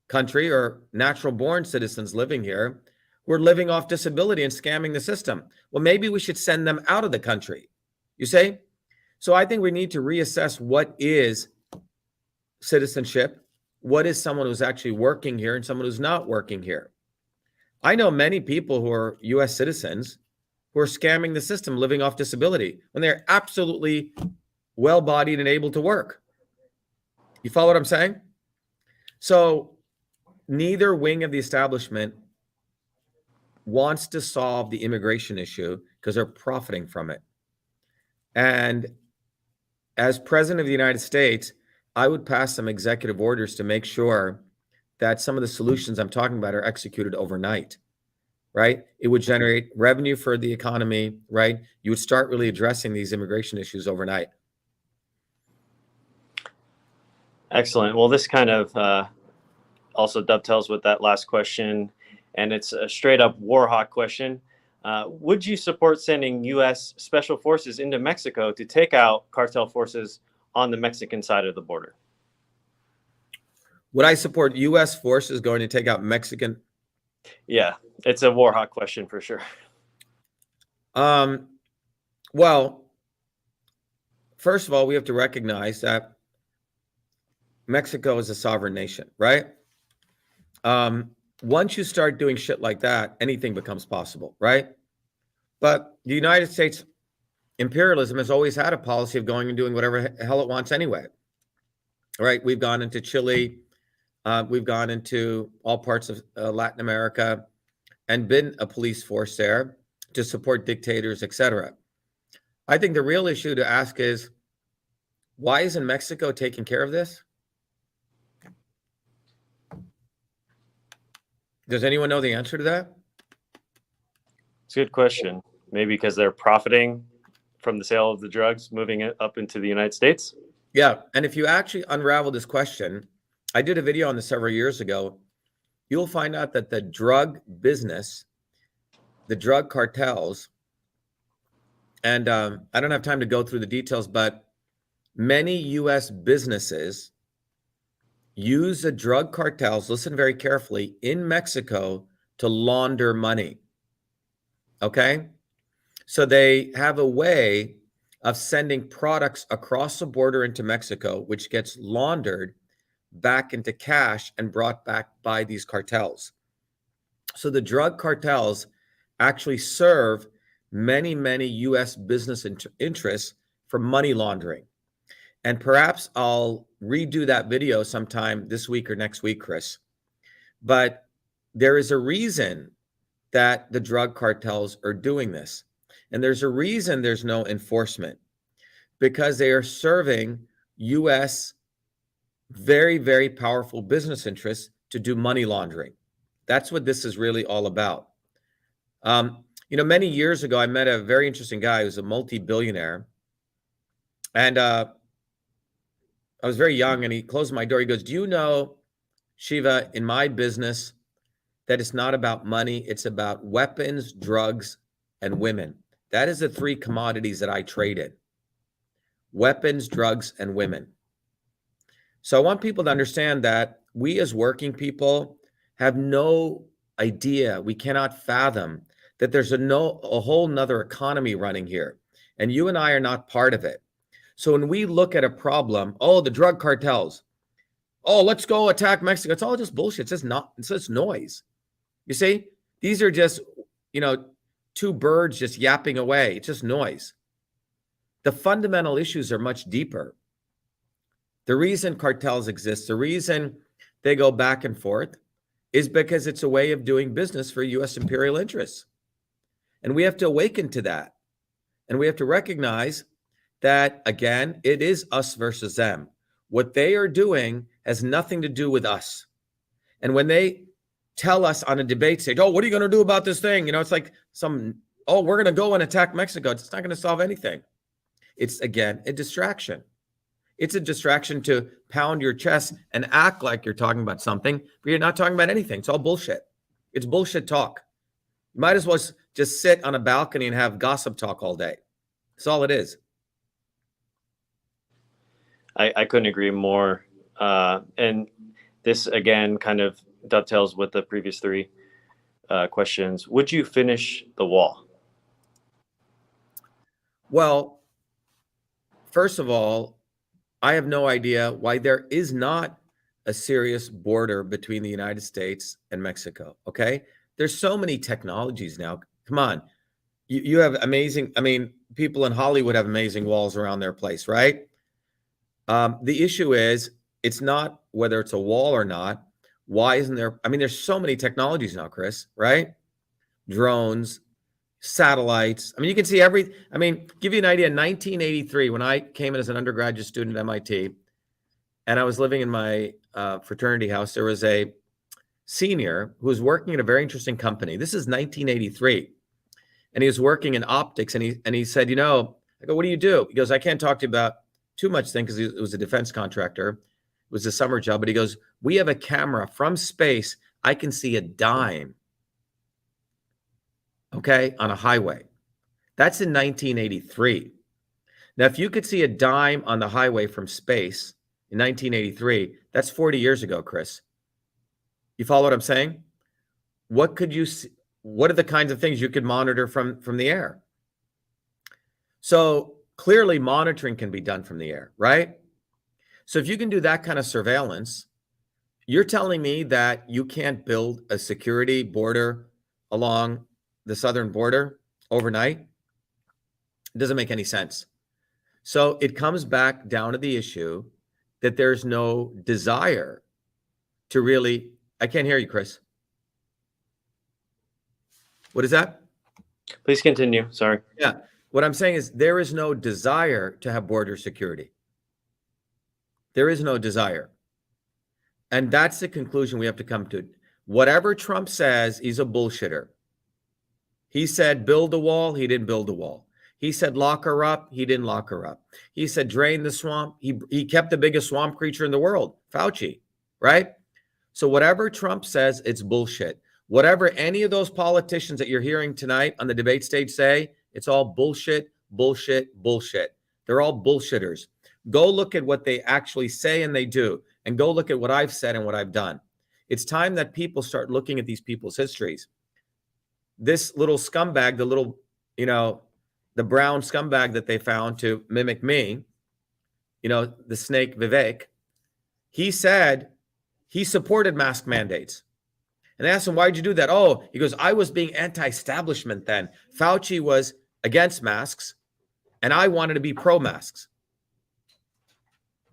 country or natural born citizens living here who are living off disability and scamming the system. Well, maybe we should send them out of the country, you say? So I think we need to reassess what is citizenship, what is someone who's actually working here and someone who's not working here. I know many people who are US citizens who are scamming the system, living off disability, when they're absolutely well-bodied and able to work. You follow what I'm saying? So neither wing of the establishment wants to solve the immigration issue because they're profiting from it. And as president of the United States, I would pass some executive orders to make sure that some of the solutions I'm talking about are executed overnight, right? It would generate revenue for the economy, right? You would start really addressing these immigration issues overnight. Excellent. Well, this kind of also dovetails with that last question, and it's a straight up war hawk question. Would you support sending U.S. special forces into Mexico to take out cartel forces on the Mexican side of the border? Would I support U.S. forces going to take out Mexican? Yeah, it's a war hawk question for sure. Well, first of all, we have to recognize that Mexico is a sovereign nation, right? Once you start doing shit like that, anything becomes possible, right? But the United States imperialism has always had a policy of going and doing whatever the hell it wants anyway, right? We've gone into Chile, we've gone into all parts of Latin America and been a police force there to support dictators, etc. I think the real issue to ask is, why isn't Mexico taking care of this? Does anyone know the answer to that? It's a good question. Maybe because they're profiting from the sale of the drugs, moving it up into the United States? Yeah, and if you actually unravel this question, I did a video on this several years ago, you'll find out that the drug business, the drug cartels, and I don't have time to go through the details, but many US businesses use the drug cartels, listen very carefully, in Mexico to launder money. Okay? So they have a way of sending products across the border into Mexico, which gets laundered back into cash and brought back by these cartels. So the drug cartels actually serve many, many US business interests for money laundering. And perhaps I'll redo that video sometime this week or next week, Chris. But there is a reason that the drug cartels are doing this. And there's a reason there's no enforcement, because they are serving US very, very powerful business interests to do money laundering. That's what this is really all about. Many years ago, I met a very interesting guy who's a multi-billionaire. And I was very young, and he closed my door. He goes, "Do you know, Shiva, in my business, that it's not about money, it's about weapons, drugs, and women. That is the three commodities that I trade in. Weapons, drugs, and women." So I want people to understand that we as working people have no idea, we cannot fathom that there's a whole nother economy running here. And you and I are not part of it. So when we look at a problem, oh, the drug cartels, oh, let's go attack Mexico. It's all just bullshit. It's just noise. You see, these are just, two birds just yapping away. It's just noise. The fundamental issues are much deeper. The reason cartels exist, the reason they go back and forth, is because it's a way of doing business for US imperial interests. And we have to awaken to that. And we have to recognize that, again, it is us versus them. What they are doing has nothing to do with us. And when they tell us on a debate stage, oh, what are you going to do about this thing? It's like we're going to go and attack Mexico. It's not going to solve anything. It's, again, a distraction. It's a distraction to pound your chest and act like you're talking about something, but you're not talking about anything. It's all bullshit. It's bullshit talk. You might as well just sit on a balcony and have gossip talk all day. That's all it is. I couldn't agree more. And this, again, kind of dovetails with the previous three questions. Would you finish the wall? Well, first of all, I have no idea why there is not a serious border between the United States and Mexico. Okay. There's so many technologies now. Come on. You have amazing, I mean, people in Hollywood have amazing walls around their place, right? The issue is, it's not whether it's a wall or not. Why isn't there? I mean, there's so many technologies now, Chris, right? Drones, satellites. I mean, you can see I mean, give you an idea, in 1983, when I came in as an undergraduate student at MIT, and I was living in my fraternity house, there was a senior who was working at a very interesting company. This is 1983. And he was working in optics, and he said, I go, what do you do? He goes, I can't talk to you about too much thing because it was a defense contractor. It was a summer job, but he goes, we have a camera from space. I can see a dime, okay, on a highway. That's in 1983. Now, if you could see a dime on the highway from space in 1983, that's 40 years ago, Chris. You follow what I'm saying? What could you see? What are the kinds of things you could monitor from the air? So clearly monitoring can be done from the air, right? So if you can do that kind of surveillance, you're telling me that you can't build a security border along the southern border overnight? It doesn't make any sense. So it comes back down to the issue that there's no desire to really, I can't hear you, Chris. What is that? Please continue. Sorry. Yeah. What I'm saying is there is no desire to have border security. There is no desire. And that's the conclusion we have to come to. Whatever Trump says, he's a bullshitter. He said, build a wall. He didn't build a wall. He said, lock her up. He didn't lock her up. He said, drain the swamp. He kept the biggest swamp creature in the world, Fauci, right? So whatever Trump says, it's bullshit. Whatever any of those politicians that you're hearing tonight on the debate stage say, it's all bullshit, bullshit, bullshit. They're all bullshitters. Go look at what they actually say and they do, and go look at what I've said and what I've done. It's time that people start looking at these people's histories. This little scumbag, the little, the brown scumbag that they found to mimic me, the snake Vivek, he said he supported mask mandates. And they asked him, why'd you do that? Oh, he goes, I was being anti-establishment then. Fauci was against masks, and I wanted to be pro-masks.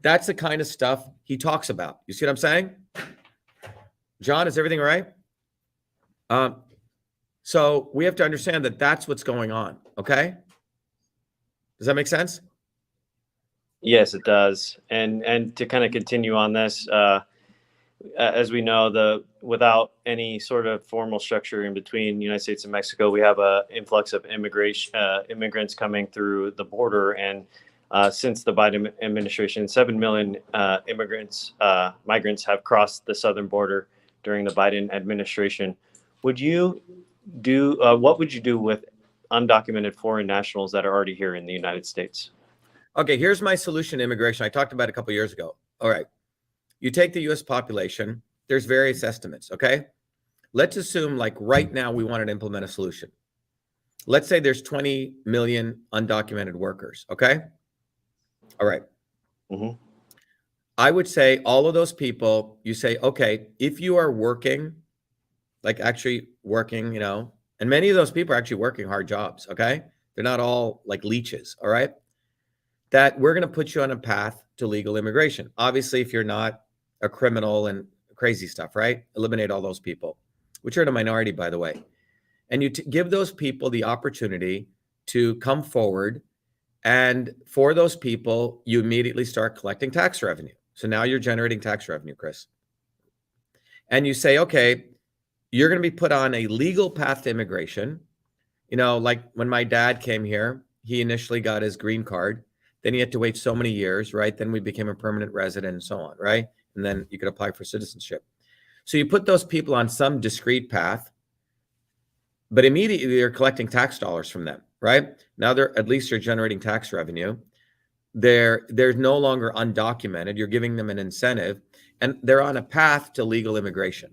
That's the kind of stuff he talks about. You see what I'm saying? John, is everything all right? So we have to understand that that's what's going on, okay? Does that make sense? Yes, it does. And to kind of continue on this, as we know, without any sort of formal structure in between the United States and Mexico, we have an influx of immigrants coming through the border. And since the Biden administration, 7 million migrants have crossed the southern border during the Biden administration. What would you do with undocumented foreign nationals that are already here in the United States? Okay, here's my solution to immigration. I talked about it a couple of years ago. All right. You take the US population, there's various estimates, okay? Let's assume like right now we wanted to implement a solution. Let's say there's 20 million undocumented workers, okay? All right. Mm-hmm. I would say all of those people, you say, okay, if you are working, like actually working, and many of those people are actually working hard jobs, okay? They're not all like leeches, all right? That we're going to put you on a path to legal immigration. Obviously, if you're not a criminal and crazy stuff, right? Eliminate all those people, which are the minority, by the way. And you give those people the opportunity to come forward. And for those people, you immediately start collecting tax revenue. So now you're generating tax revenue, Chris. And you say, okay, you're going to be put on a legal path to immigration. Like when my dad came here, he initially got his green card. Then he had to wait so many years, right? Then we became a permanent resident and so on, right? And then you could apply for citizenship. So you put those people on some discrete path, but immediately you're collecting tax dollars from them, right? Now at least you're generating tax revenue. They're no longer undocumented. You're giving them an incentive, and they're on a path to legal immigration.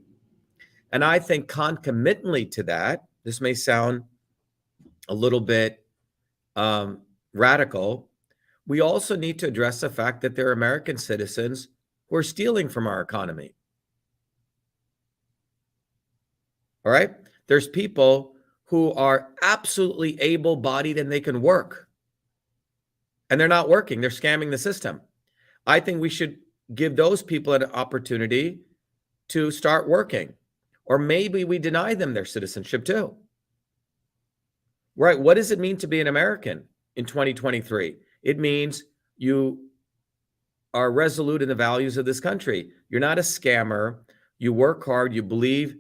And I think concomitantly to that, this may sound a little bit radical, we also need to address the fact that they're American citizens who are stealing from our economy. All right? There's people who are absolutely able-bodied and they can work. And they're not working. They're scamming the system. I think we should give those people an opportunity to start working. Or maybe we deny them their citizenship too. Right? What does it mean to be an American in 2023? It means you are resolute in the values of this country. You're not a scammer. You work hard. You believe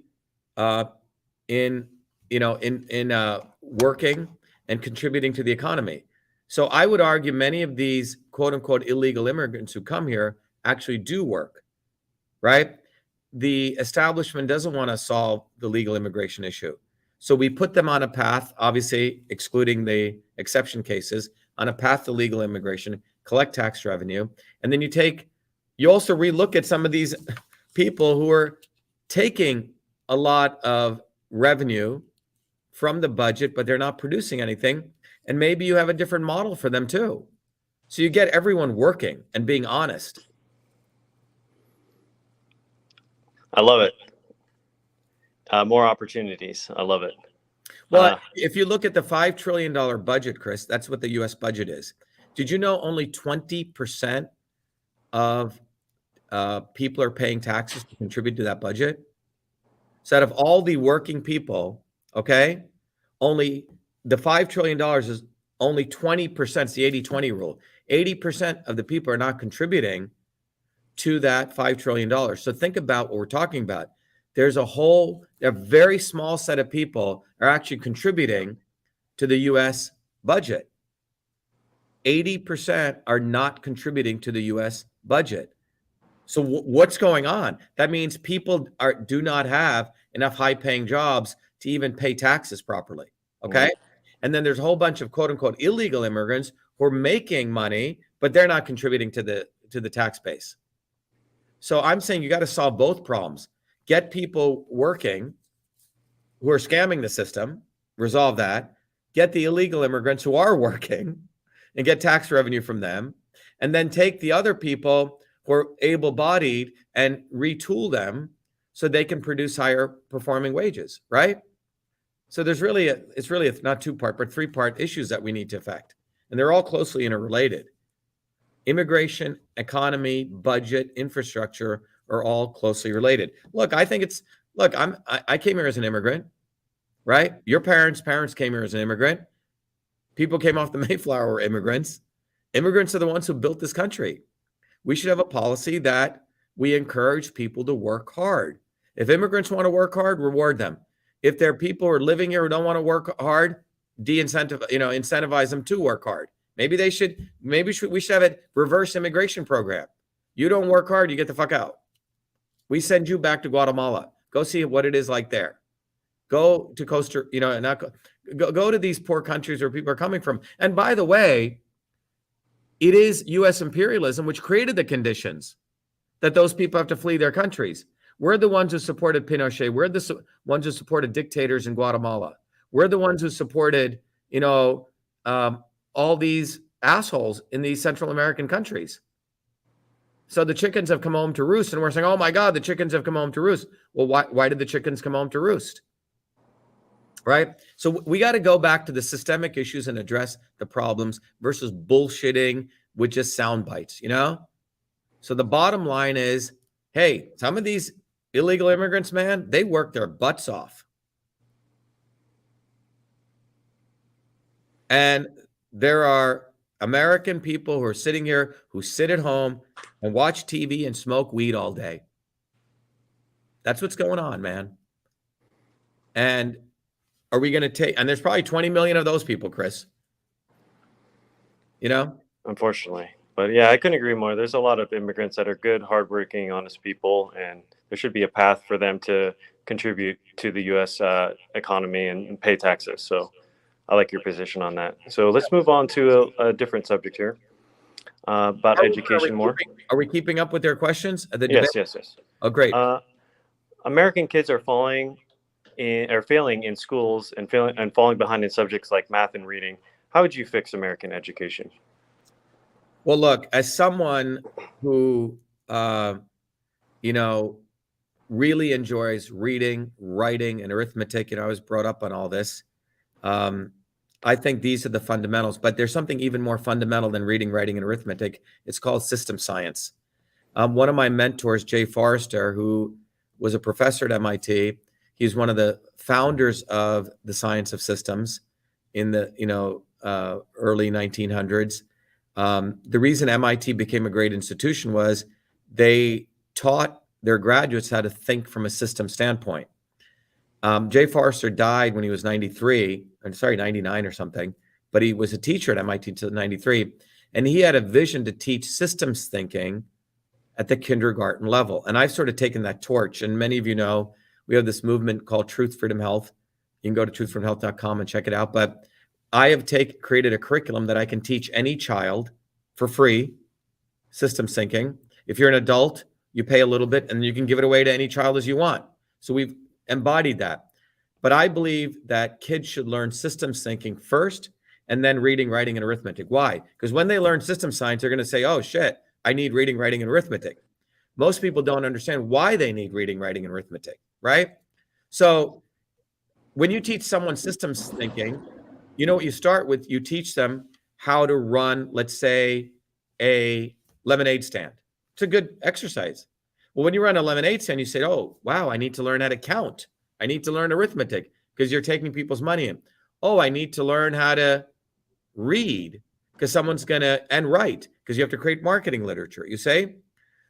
in working and contributing to the economy. So I would argue many of these quote unquote illegal immigrants who come here actually do work, right? The establishment doesn't want to solve the legal immigration issue. So we put them on a path, obviously excluding the exception cases, on a path to legal immigration, collect tax revenue. And then you also relook at some of these people who are taking a lot of revenue from the budget, but they're not producing anything. And maybe you have a different model for them too. So you get everyone working and being honest. I love it. More opportunities. I love it. Well, if you look at the $5 trillion budget, Chris, that's what the US budget is. Did you know only 20% of people are paying taxes to contribute to that budget? So out of all the working people, okay, only the $5 trillion is only 20%. It's the 80-20 rule. 80% of the people are not contributing to that $5 trillion. So think about what we're talking about. There's a very small set of people are actually contributing to the US budget. 80% are not contributing to the US budget. So what's going on? That means people do not have enough high-paying jobs to even pay taxes properly, okay? Mm-hmm. And then there's a whole bunch of quote-unquote illegal immigrants who are making money, but they're not contributing to the tax base. So I'm saying you got to solve both problems. Get people working who are scamming the system, resolve that. Get the illegal immigrants who are working and get tax revenue from them. And then take the other people who are able-bodied and retool them so they can produce higher performing wages, right? So it's really not two-part, but three-part issues that we need to affect. And they're all closely interrelated. Immigration, economy, budget, infrastructure are all closely related. Look, I think I came here as an immigrant, right? Your parents came here as an immigrant. People came off the Mayflower were immigrants. Immigrants are the ones who built this country. We should have a policy that we encourage people to work hard. If immigrants want to work hard, reward them. If there are people who are living here who don't want to work hard, incentivize them to work hard. Maybe we should have a reverse immigration program. You don't work hard, you get the fuck out. We send you back to Guatemala. Go see what it is like there. Go to go to these poor countries where people are coming from. And by the way, it is US imperialism which created the conditions that those people have to flee their countries. We're the ones who supported Pinochet. We're the ones who supported dictators in Guatemala. We're the ones who supported, all these assholes in these Central American countries. So the chickens have come home to roost, and we're saying, oh my God, the chickens have come home to roost. Well, why did the chickens come home to roost? Right? So we got to go back to the systemic issues and address the problems versus bullshitting with just sound bites, So the bottom line is, hey, some of these illegal immigrants, man, they work their butts off. And there are American people who are sitting here who sit at home and watch TV and smoke weed all day. That's what's going on, man. And are we going to and there's probably 20 million of those people, Chris. Unfortunately. But yeah, I couldn't agree more. There's a lot of immigrants that are good, hardworking, honest people, and there should be a path for them to contribute to the U.S. economy and pay taxes. So I like your position on that. So let's move on to a different subject here about education more. Are we keeping up with their questions? Yes. Oh, great. American kids are failing in schools and falling behind in subjects like math and reading. How would you fix American education? Well, look, as someone who you know, really enjoys reading, writing, and arithmetic. I was brought up on all this. I think these are the fundamentals, but there's something even more fundamental than reading, writing, and arithmetic. It's called system science. One of my mentors, Jay Forrester, who was a professor at MIT, he's one of the founders of the science of systems in the early 1900s. The reason MIT became a great institution was they taught their graduates how to think from a system standpoint. Jay Forrester died when he was 99 or something, but he was a teacher at MIT until 93. And he had a vision to teach systems thinking at the kindergarten level. And I've sort of taken that torch. And many of you know, we have this movement called Truth, Freedom, Health. You can go to truthfreedomhealth.com and check it out. But I have created a curriculum that I can teach any child for free, systems thinking. If you're an adult, you pay a little bit and you can give it away to any child as you want. So we've embodied that. But I believe that kids should learn systems thinking first and then reading, writing, and arithmetic. Why? Because when they learn system science, they're going to say, oh, shit, I need reading, writing, and arithmetic. Most people don't understand why they need reading, writing, and arithmetic, right? So when you teach someone systems thinking, you know what you start with? You teach them how to run, let's say, a lemonade stand. It's a good exercise. Well, when you run a lemonade stand, you say, oh, wow, I need to learn how to count. I need to learn arithmetic because you're taking people's money in. Oh, I need to learn how to read because someone's going to, and write because you have to create marketing literature, you say?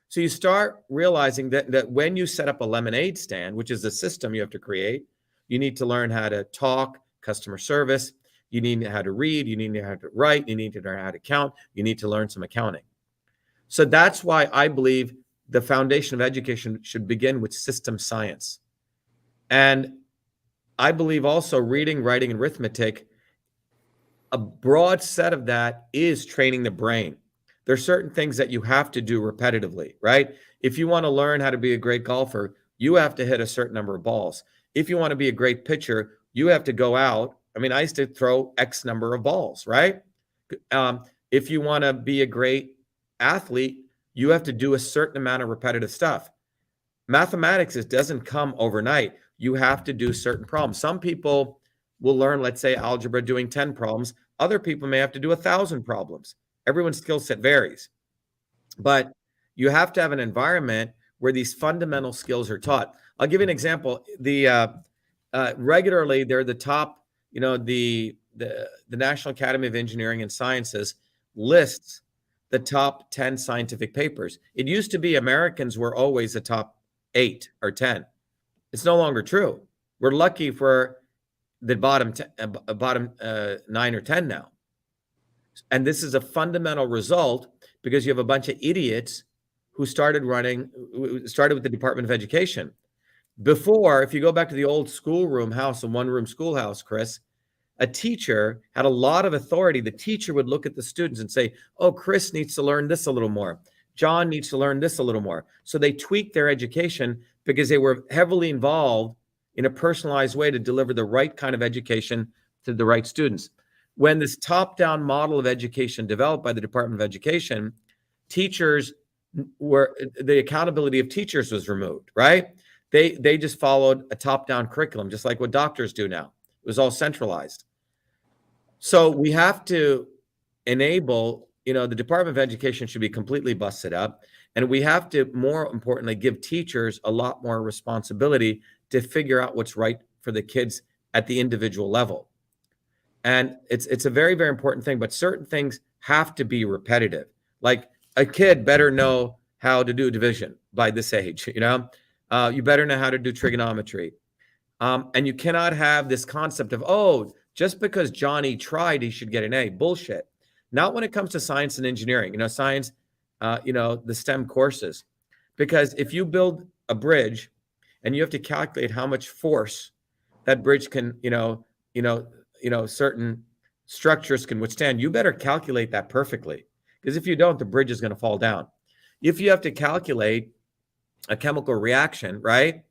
So you start realizing that when you set up a lemonade stand, which is a system you have to create, you need to learn how to talk, customer service, you need to know how to read, you need to know how to write, you need to learn how to count, you need to learn some accounting. So that's why I believe the foundation of education should begin with system science. And I believe also reading, writing, and arithmetic, a broad set of that is training the brain. There are certain things that you have to do repetitively, right? If you want to learn how to be a great golfer, you have to hit a certain number of balls. If you want to be a great pitcher, you have to go out. I mean, I used to throw X number of balls, right? If you want to be a great athlete, you have to do a certain amount of repetitive stuff. Mathematics, it doesn't come overnight. You have to do certain problems. Some people will learn, let's say, algebra doing 10 problems. Other people may have to do 1,000 problems. Everyone's skill set varies. But you have to have an environment where these fundamental skills are taught. I'll give you an example. Regularly, they're the top, the National Academy of Engineering and Sciences lists the top 10 scientific papers. It used to be Americans were always the top 8 or 10. It's no longer true. We're lucky for the bottom 9 or 10 now. And this is a fundamental result because you have a bunch of idiots who started with the Department of Education. Before, if you go back to the old schoolroom house, a one-room schoolhouse, Chris, a teacher had a lot of authority. The teacher would look at the students and say, oh, Chris needs to learn this a little more. John needs to learn this a little more. So they tweaked their education because they were heavily involved in a personalized way to deliver the right kind of education to the right students. When this top-down model of education developed by the Department of Education, the accountability of teachers was removed, right? They just followed a top-down curriculum, just like what doctors do now. It was all centralized. So we have to enable, the Department of Education should be completely busted up. And we have to, more importantly, give teachers a lot more responsibility to figure out what's right for the kids at the individual level. And it's a very, very important thing, but certain things have to be repetitive. Like a kid better know how to do division by this age, you better know how to do trigonometry. And you cannot have this concept of, oh, just because Johnny tried, he should get an A. Bullshit. Not when it comes to science and engineering, science, the STEM courses. Because if you build a bridge and you have to calculate how much force that bridge can, certain structures can withstand, you better calculate that perfectly. Because if you don't, the bridge is going to fall down. If you have to calculate a chemical reaction, right,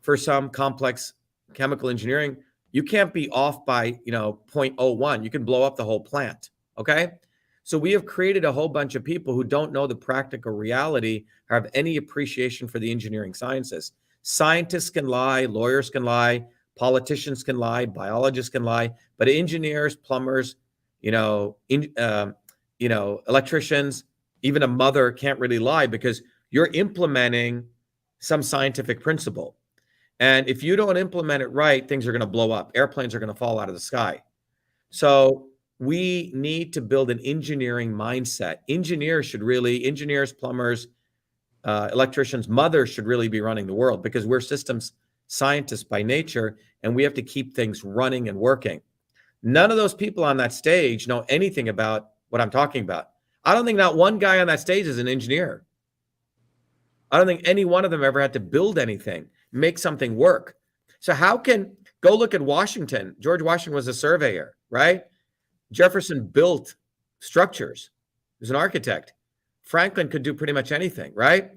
for some complex chemical engineering, you can't be off by, 0.01. You can blow up the whole plant, okay? So we have created a whole bunch of people who don't know the practical reality or have any appreciation for the engineering sciences. Scientists can lie, lawyers can lie, politicians can lie, biologists can lie, but engineers, plumbers, electricians, even a mother can't really lie because you're implementing some scientific principle. And if you don't implement it right, things are going to blow up. Airplanes are going to fall out of the sky. So we need to build an engineering mindset. Engineers, plumbers, electricians, mothers should really be running the world because we're systems scientists by nature, and we have to keep things running and working. None of those people on that stage know anything about what I'm talking about. I don't think not one guy on that stage is an engineer. I don't think any one of them ever had to build anything, make something work. So go look at Washington. George Washington was a surveyor, right? Jefferson built structures. He was an architect. Franklin could do pretty much anything, right?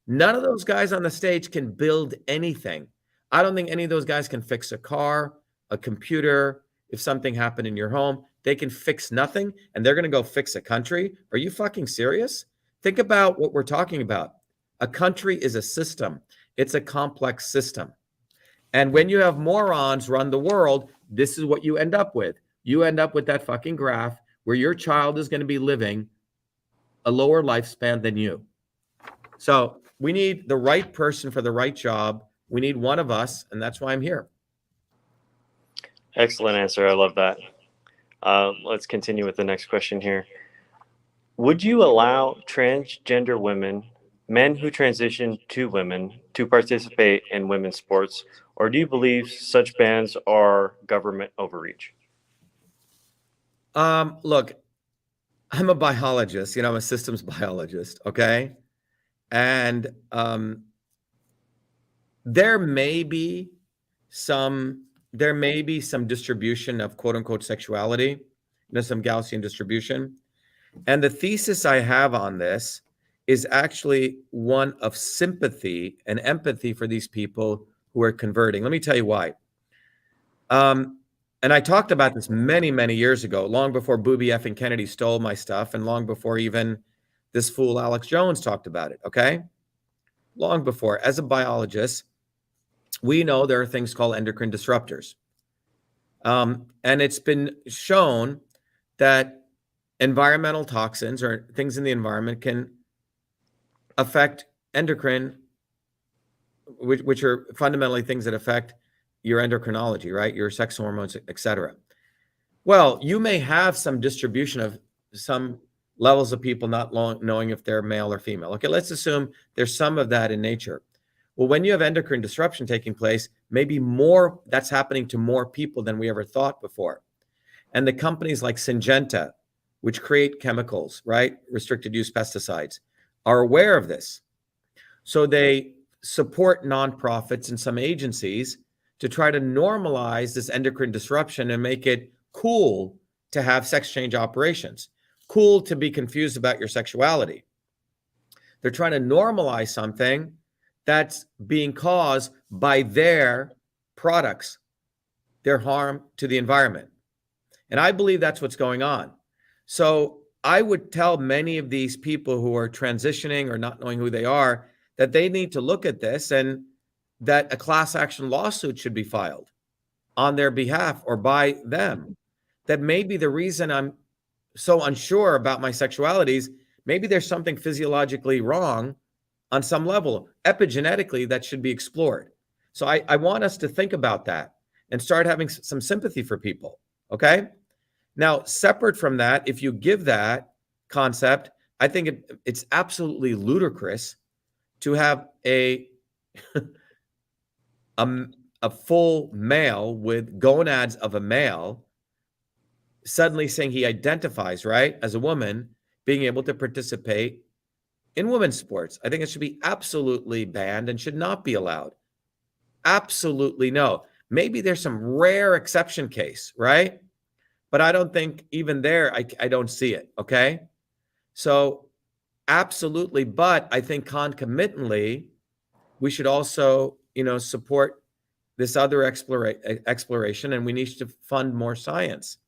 None of those guys on the stage can build anything. I don't think any of those guys can fix a car, a computer. If something happened in your home, they can fix nothing, and they're going to go fix a country. Are you fucking serious? Think about what we're talking about. A country is a system. It's a complex system. And when you have morons run the world, this is what you end up with. You end up with that fucking graph where your child is going to be living a lower lifespan than you. So we need the right person for the right job. We need one of us, and that's why I'm here. Excellent answer. I love that. Let's continue with the next question here. Would you allow transgender women, men who transition to women, to participate in women's sports, or do you believe such bans are government overreach? Look, I'm a biologist, I'm a systems biologist, okay? And there may be some distribution of quote unquote sexuality, some Gaussian distribution. And the thesis I have on this is actually one of sympathy and empathy for these people who are converting. Let me tell you why. And I talked about this many, many years ago, long before Booby effing Kennedy stole my stuff and long before even this fool Alex Jones talked about it, okay? Long before. As a biologist, we know there are things called endocrine disruptors. And it's been shown that environmental toxins or things in the environment can affect endocrine, which are fundamentally things that affect your endocrinology, right? Your sex hormones, et cetera. Well, you may have some distribution of some levels of people not knowing if they're male or female. Okay, let's assume there's some of that in nature. Well, when you have endocrine disruption taking place, maybe that's happening to more people than we ever thought before. And the companies like Syngenta, which create chemicals, right? Restricted use pesticides, are aware of this. So they support nonprofits and some agencies to try to normalize this endocrine disruption and make it cool to have sex change operations, cool to be confused about your sexuality. They're trying to normalize something that's being caused by their products, their harm to the environment. And I believe that's what's going on. So I would tell many of these people who are transitioning or not knowing who they are that they need to look at this and that a class action lawsuit should be filed on their behalf or by them. That maybe the reason I'm so unsure about my sexuality is maybe there's something physiologically wrong on some level, epigenetically, that should be explored. So I want us to think about that and start having some sympathy for people, okay? Now, separate from that, if you give that concept, I think it's absolutely ludicrous to have a full male with gonads of a male suddenly saying he identifies, right, as a woman, being able to participate in women's sports. I think it should be absolutely banned and should not be allowed. Absolutely no. Maybe there's some rare exception case, right? But I don't think even there, I don't see it, okay? So absolutely, but I think concomitantly, we should also, support this other exploration, and we need to fund more science.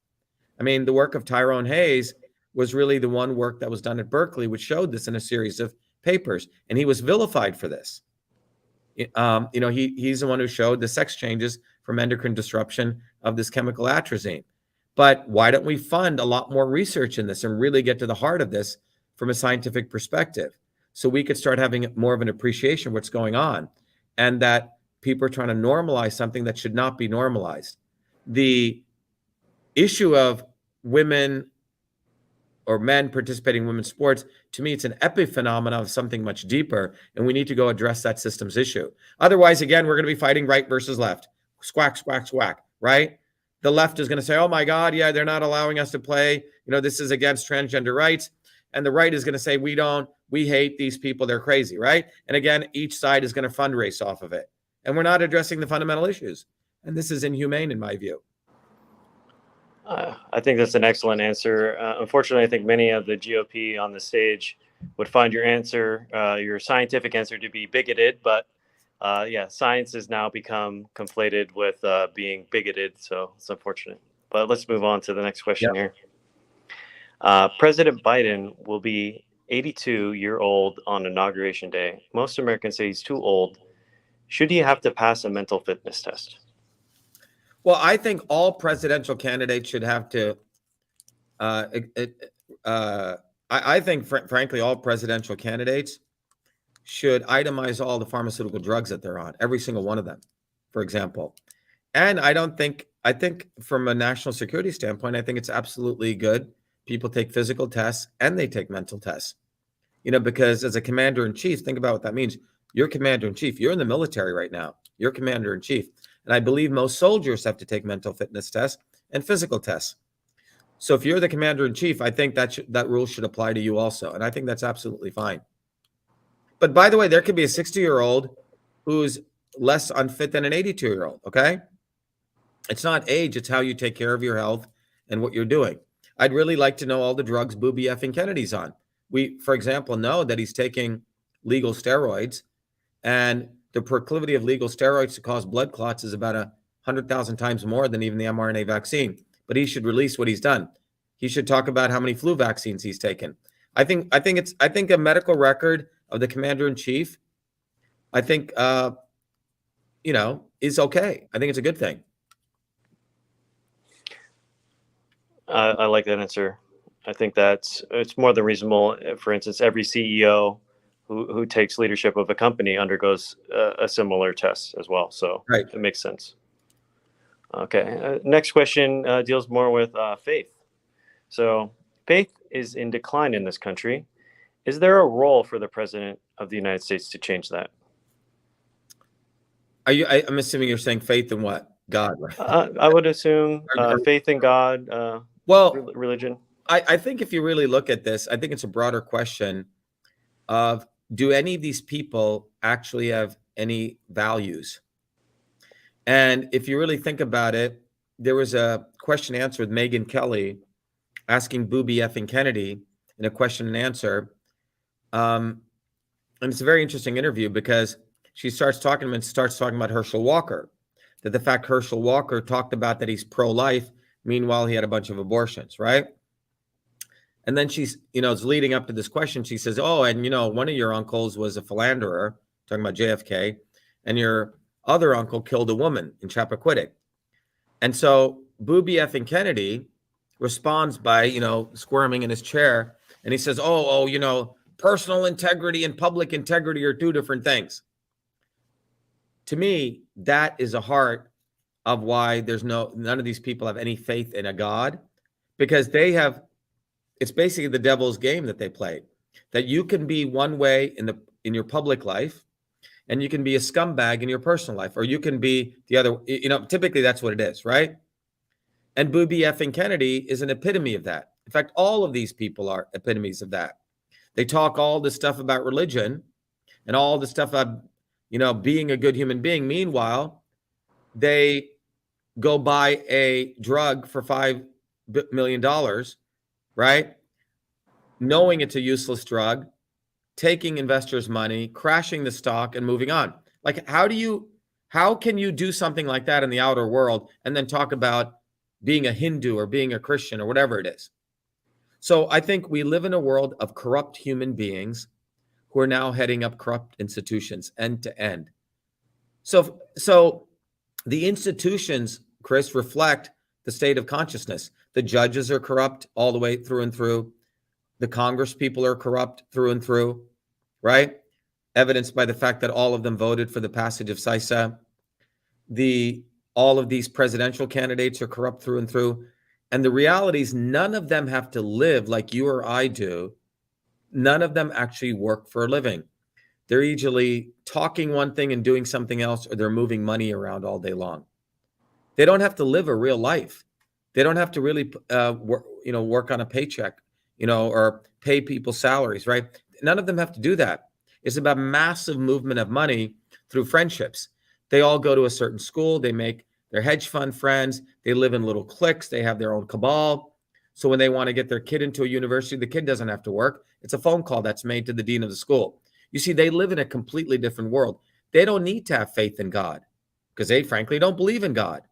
I mean, the work of Tyrone Hayes was really the one work that was done at Berkeley, which showed this in a series of papers. And he was vilified for this. He's the one who showed the sex changes from endocrine disruption of this chemical atrazine. But why don't we fund a lot more research in this and really get to the heart of this from a scientific perspective, so we could start having more of an appreciation of what's going on, and that people are trying to normalize something that should not be normalized. The issue of women or men participating in women's sports, to me, it's an epiphenomenon of something much deeper, and we need to go address that systems issue. Otherwise, again, we're going to be fighting right versus left. Squack, squack, squack, right? The left is going to say, oh my God, yeah, they're not allowing us to play. This is against transgender rights. And the right is going to say, we hate these people. They're crazy, right? And again, each side is going to fundraise off of it. And we're not addressing the fundamental issues. And this is inhumane in my view. I think that's an excellent answer. Unfortunately, I think many of the GOP on the stage would find your answer, your scientific answer, to be bigoted. But science has now become conflated with being bigoted. So it's unfortunate. But let's move on to the next question here. President Biden will be 82-year-old on Inauguration Day. Most Americans say he's too old. Should he have to pass a mental fitness test? Well, I think all presidential candidates should have to. I think, frankly, all presidential candidates should itemize all the pharmaceutical drugs that they're on, every single one of them, for example. And I think from a national security standpoint, I think it's absolutely good. People take physical tests and they take mental tests, because as a commander in chief, think about what that means. You're commander in chief. You're in the military right now. You're commander in chief. And I believe most soldiers have to take mental fitness tests and physical tests. So if you're the commander in chief, I think that rule should apply to you also. And I think that's absolutely fine. But by the way, there could be a 60-year-old who's less unfit than an 82-year-old, okay? It's not age, it's how you take care of your health and what you're doing. I'd really like to know all the drugs Booby effing Kennedy's on. We, for example, know that he's taking legal steroids, and the proclivity of legal steroids to cause blood clots is about 100,000 times more than even the mRNA vaccine. But he should release what he's done. He should talk about how many flu vaccines he's taken. I think a medical record of the commander in chief, I think, is okay. I think it's a good thing. I like that answer. I think it's more than reasonable. For instance, every CEO who takes leadership of a company undergoes a similar test as well. So right. It makes sense. Okay. Next question deals more with faith. So faith is in decline in this country. Is there a role for the president of the United States to change that? I'm assuming you're saying faith in what? God, right? I would assume faith in God, religion. I think if you really look at this, I think it's a broader question of, do any of these people actually have any values? And if you really think about it, there was a question and answer with Megyn Kelly asking Booby effing Kennedy in a question and answer. And it's a very interesting interview because she starts talking about Herschel Walker, that the fact Herschel Walker talked about that he's pro-life, meanwhile he had a bunch of abortions, right? And then she's, it's leading up to this question. She says, oh, and one of your uncles was a philanderer, talking about JFK, and your other uncle killed a woman in Chappaquiddick. And so Booby effing Kennedy responds by, squirming in his chair. And he says, personal integrity and public integrity are two different things. To me, that is the heart of why none of these people have any faith in a God, because it's basically the devil's game that they play, that you can be one way in your public life and you can be a scumbag in your personal life, or you can be the other, typically that's what it is, right? And Booby effing Kennedy is an epitome of that. In fact, all of these people are epitomes of that. They talk all this stuff about religion and all the stuff about, being a good human being. Meanwhile, they go buy a drug for $5 million, right? Knowing it's a useless drug, taking investors' money, crashing the stock, and moving on. Like, how can you do something like that in the outer world and then talk about being a Hindu or being a Christian or whatever it is? So I think we live in a world of corrupt human beings who are now heading up corrupt institutions end to end. So the institutions, Chris, reflect the state of consciousness. The judges are corrupt all the way through and through. The Congress people are corrupt through and through, right? Evidenced by the fact that all of them voted for the passage of CISA. All of these presidential candidates are corrupt through and through. And the reality is none of them have to live like you or I do. None of them actually work for a living. They're usually talking one thing and doing something else, or they're moving money around all day long. They don't have to live a real life. They don't have to really, work on a paycheck, or pay people salaries, right? None of them have to do that. It's about massive movement of money through friendships. They all go to a certain school. They make their hedge fund friends. They live in little cliques. They have their own cabal. So when they want to get their kid into a university, the kid doesn't have to work. It's a phone call that's made to the dean of the school. You see, they live in a completely different world. They don't need to have faith in God because they frankly don't believe in God.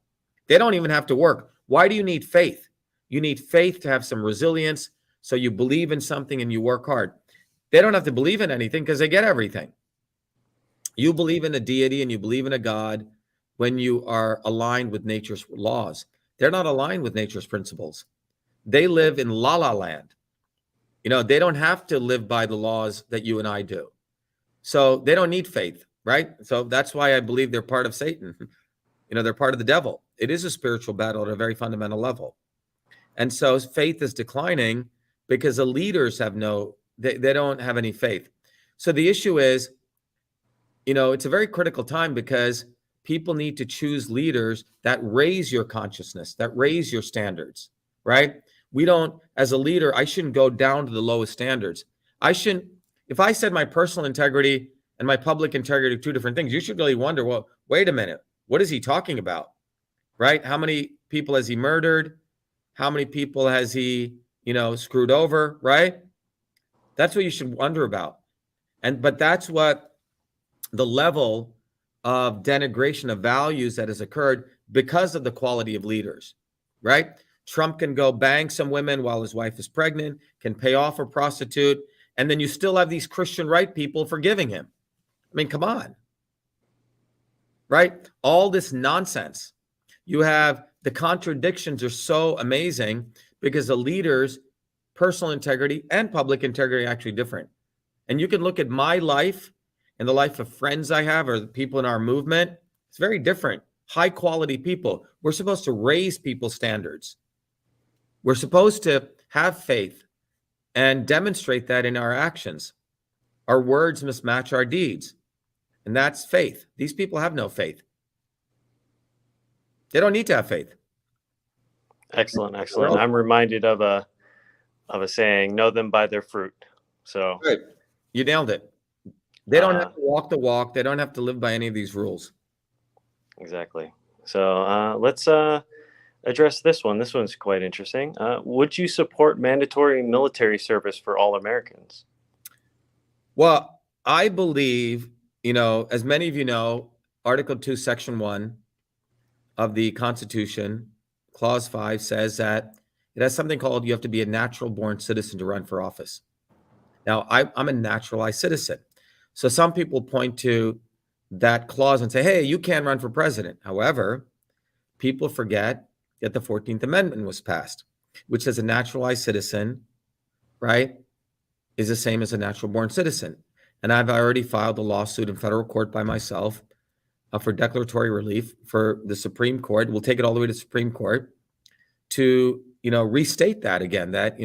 They don't even have to work. Why do you need faith? You need faith to have some resilience. So you believe in something and you work hard. They don't have to believe in anything because they get everything. You believe in a deity and you believe in a God when you are aligned with nature's laws. They're not aligned with nature's principles. They live in la la land. They don't have to live by the laws that you and I do. So they don't need faith, right? So that's why I believe they're part of Satan. They're part of the devil. It is a spiritual battle at a very fundamental level. And so faith is declining because the leaders have they don't have any faith. So the issue is, it's a very critical time because people need to choose leaders that raise your consciousness, that raise your standards, right? As a leader, I shouldn't go down to the lowest standards. If I said my personal integrity and my public integrity are two different things, you should really wonder, well, wait a minute, what is he talking about, right? How many people has he murdered? How many people has he, screwed over, right? That's what you should wonder about. But that's what the level of denigration of values that has occurred because of the quality of leaders, right? Trump can go bang some women while his wife is pregnant, can pay off a prostitute, and then you still have these Christian right people forgiving him. I mean, come on, right? All this nonsense. You have the contradictions are so amazing because the leaders' personal integrity and public integrity are actually different. And you can look at my life and the life of friends I have or the people in our movement. It's very different. High quality people. We're supposed to raise people's standards. We're supposed to have faith and demonstrate that in our actions. Our words must match our deeds. And that's faith. These people have no faith. They don't need to have faith. Excellent. I'm reminded of a saying, know them by their fruit. So good. You nailed it. They don't have to walk the walk. They don't have to live by any of these rules. Exactly. So let's address this one. This one's quite interesting. Would you support mandatory military service for all Americans? Well, I believe, as many of you know, Article 2, Section 1 of the Constitution, Clause 5 says that it has something called you have to be a natural born citizen to run for office. Now, I'm a naturalized citizen. So some people point to that clause and say, hey, you can run for president. However, people forget that the 14th Amendment was passed, which says a naturalized citizen, right, is the same as a natural born citizen. And I've already filed a lawsuit in federal court by myself for declaratory relief for the Supreme Court. We'll take it all the way to Supreme Court to, restate that again, that,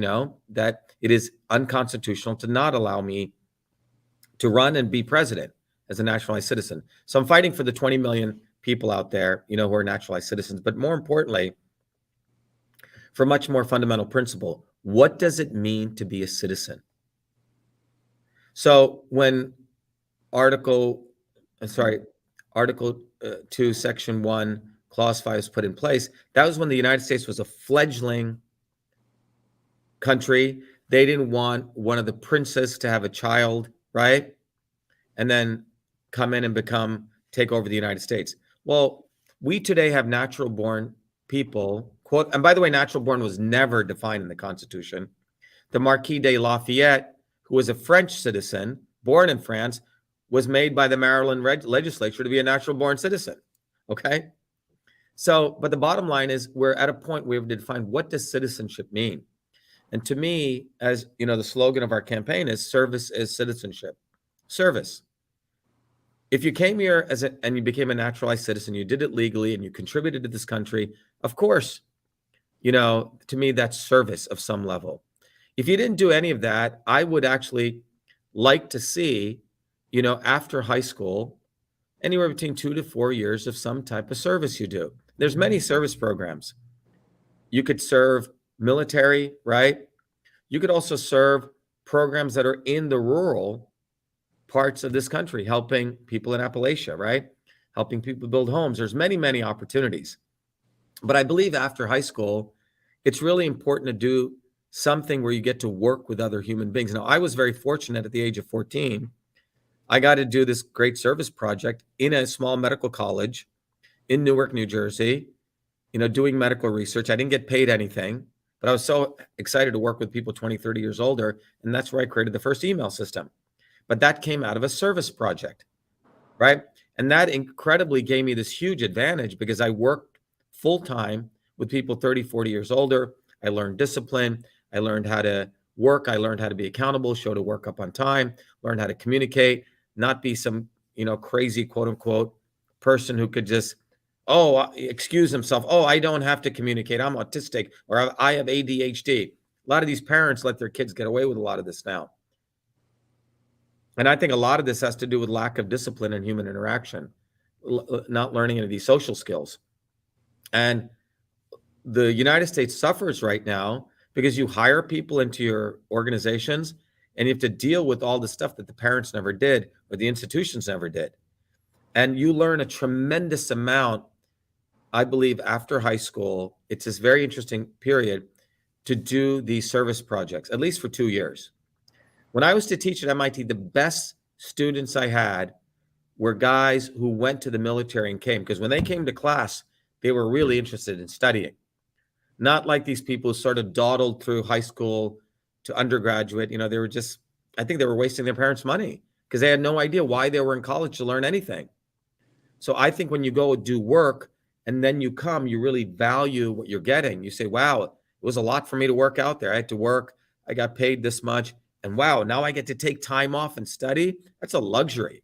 that it is unconstitutional to not allow me to run and be president as a naturalized citizen. So I'm fighting for the 20 million people out there, who are naturalized citizens. But more importantly, for a much more fundamental principle, what does it mean to be a citizen? So when Article 2, Section 1, Clause 5 was put in place, that was when the United States was a fledgling country. They didn't want one of the princes to have a child, right? And then come in and take over the United States. Well, we today have natural born people, quote, and by the way, natural born was never defined in the Constitution. The Marquis de Lafayette, who was a French citizen, born in France, was made by the Maryland legislature to be a natural born citizen. Okay. So, but the bottom line is we're at a point where we have to define, what does citizenship mean? And to me, as you know, the slogan of our campaign is service is citizenship. Service. If you came here and you became a naturalized citizen, you did it legally and you contributed to this country, of course, you know, to me, that's service of some level. If you didn't do any of that, I would actually like to see, you know, after high school, anywhere between 2 to 4 years of some type of service you do. There's many service programs. You could serve military, right? You could also serve programs that are in the rural parts of this country, helping people in Appalachia, right? Helping people build homes. There's many, many opportunities. But I believe after high school, it's really important to do something where you get to work with other human beings. Now, I was very fortunate at the age of 14. I got to do this great service project in a small medical college in Newark, New Jersey, you know, doing medical research. I didn't get paid anything, but I was so excited to work with people 20, 30 years older. And that's where I created the first email system. But that came out of a service project, right? And that incredibly gave me this huge advantage because I worked full time with people 30, 40 years older. I learned discipline. I learned how to work. I learned how to be accountable, show to work up on time, learned how to communicate, not be some, you know, crazy quote unquote person who could just, excuse himself. Oh, I don't have to communicate. I'm autistic or I have ADHD. A lot of these parents let their kids get away with a lot of this now. And I think a lot of this has to do with lack of discipline and human interaction, not learning any of these social skills. And the United States suffers right now because you hire people into your organizations and you have to deal with all the stuff that the parents never did or the institutions never did. And you learn a tremendous amount, I believe, after high school. It's this very interesting period to do these service projects, at least for 2 years. When I was to teach at MIT, the best students I had were guys who went to the military and came, because when they came to class, they were really interested in studying. Not like these people who sort of dawdled through high school to undergraduate. You know, they were just, I think they were wasting their parents' money because they had no idea why they were in college to learn anything. So I think when you go do work and then you come, you really value what you're getting. You say, wow, it was a lot for me to work out there. I had to work. I got paid this much. And wow, now I get to take time off and study. That's a luxury.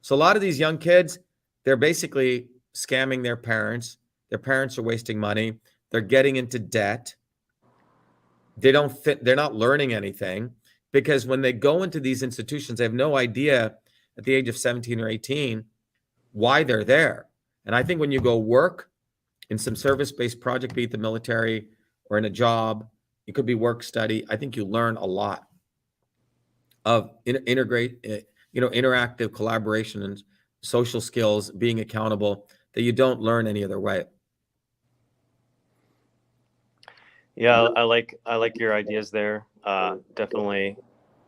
So a lot of these young kids, they're basically scamming their parents. Their parents are wasting money. They're getting into debt. They don't fit. They're not learning anything because when they go into these institutions, they have no idea at the age of 17 or 18 why they're there. And I think when you go work in some service-based project, be it the military or in a job, it could be work study. I think you learn a lot of interactive collaboration and social skills, being accountable that you don't learn any other way. Yeah, I like your ideas there. Definitely,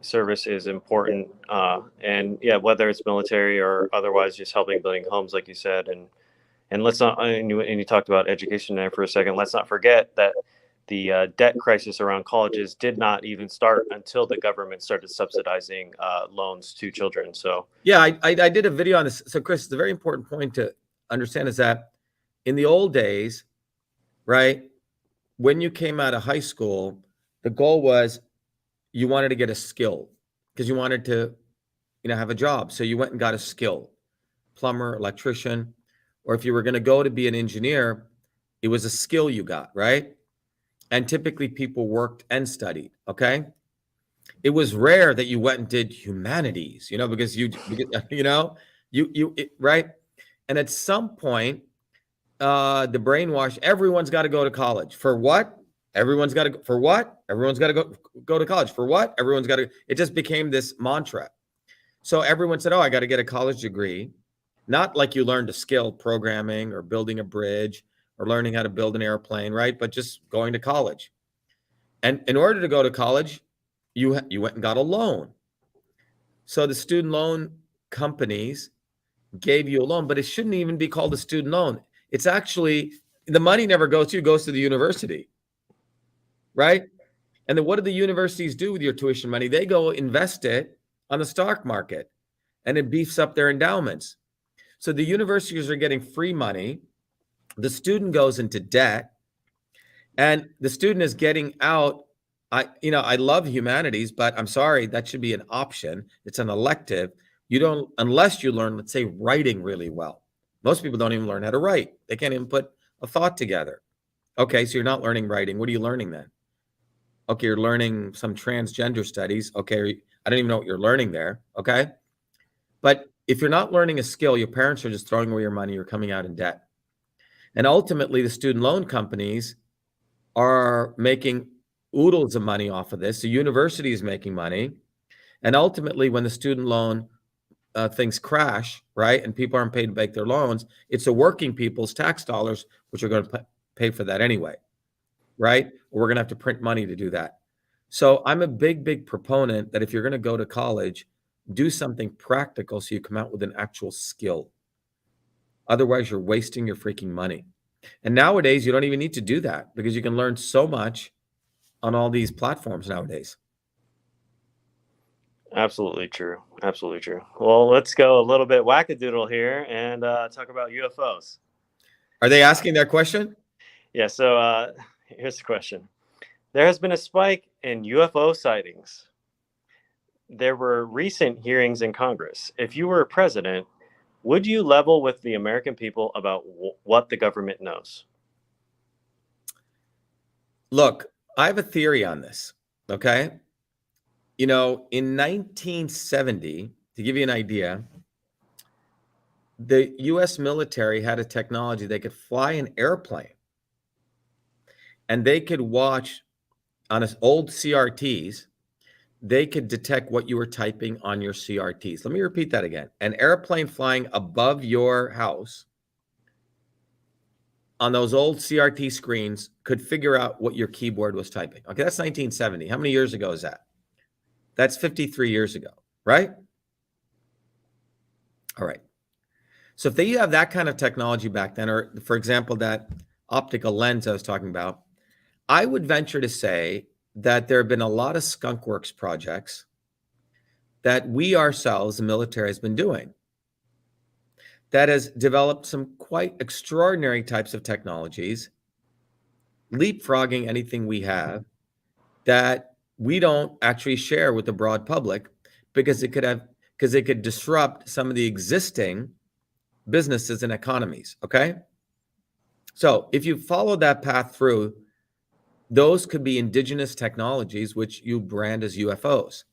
service is important, and yeah, whether it's military or otherwise, just helping building homes, like you said, and let's not. And you talked about education there for a second. Let's not forget that the debt crisis around colleges did not even start until the government started subsidizing loans to children. So yeah, I did a video on this. So Chris, the very important point to understand is that in the old days, right, when you came out of high school, the goal was you wanted to get a skill because you wanted to, have a job. So you went and got a skill, plumber, electrician, or if you were going to go to be an engineer, it was a skill you got, right? And typically people worked and studied, okay? It was rare that you went and did humanities, because right? And at some point, the brainwash, everyone's got to go to college. For what? Everyone's got to go. For what? Everyone's got to go to college. For what? Everyone's got to. It just became this mantra. So everyone said, oh, I got to get a college degree. Not like you learned a skill, programming or building a bridge or learning how to build an airplane, right? But just going to college. And in order to go to college, you went and got a loan. So the student loan companies gave you a loan, but it shouldn't even be called a student loan. It's actually, the money never goes to you, it goes to the university, right? And then what do the universities do with your tuition money? They go invest it on the stock market, and it beefs up their endowments. So the universities are getting free money. The student goes into debt, and the student is getting out. I love humanities, but I'm sorry, that should be an option. It's an elective. You don't, unless you learn, let's say, writing really well. Most people don't even learn how to write. They can't even put a thought together. Okay, so you're not learning writing. What are you learning then? Okay, you're learning some transgender studies. Okay, I don't even know what you're learning there. Okay, but if you're not learning a skill, your parents are just throwing away your money. You're coming out in debt. And ultimately, the student loan companies are making oodles of money off of this. The university is making money. And ultimately, when the student loan things crash, right, and people aren't paid to make their loans, it's the working people's tax dollars which are going to pay for that anyway, right? Or we're going to have to print money to do that. So I'm a big proponent that if you're going to go to college, do something practical so you come out with an actual skill. Otherwise, you're wasting your freaking money. And nowadays, you don't even need to do that because you can learn so much on all these platforms nowadays. Absolutely true. Absolutely true. Well, let's go a little bit wackadoodle here and talk about UFOs. Are they asking that question? Yeah. So here's the question. There has been a spike in UFO sightings. There were recent hearings in Congress. If you were president, would you level with the American people about what the government knows? Look, I have a theory on this, okay? In 1970, to give you an idea, the US military had a technology they could fly an airplane and they could watch on old CRTs, they could detect what you were typing on your CRTs. Let me repeat that again. An airplane flying above your house on those old CRT screens could figure out what your keyboard was typing. Okay, that's 1970. How many years ago is that? That's 53 years ago, right? All right. So if they have that kind of technology back then, or for example, that optical lens I was talking about, I would venture to say that there have been a lot of skunkworks projects that we ourselves, the military, has been doing that has developed some quite extraordinary types of technologies, leapfrogging anything we have that we don't actually share with the broad public because it could disrupt some of the existing businesses and economies. Okay. So if you follow that path through, those could be indigenous technologies, which you brand as UFOs.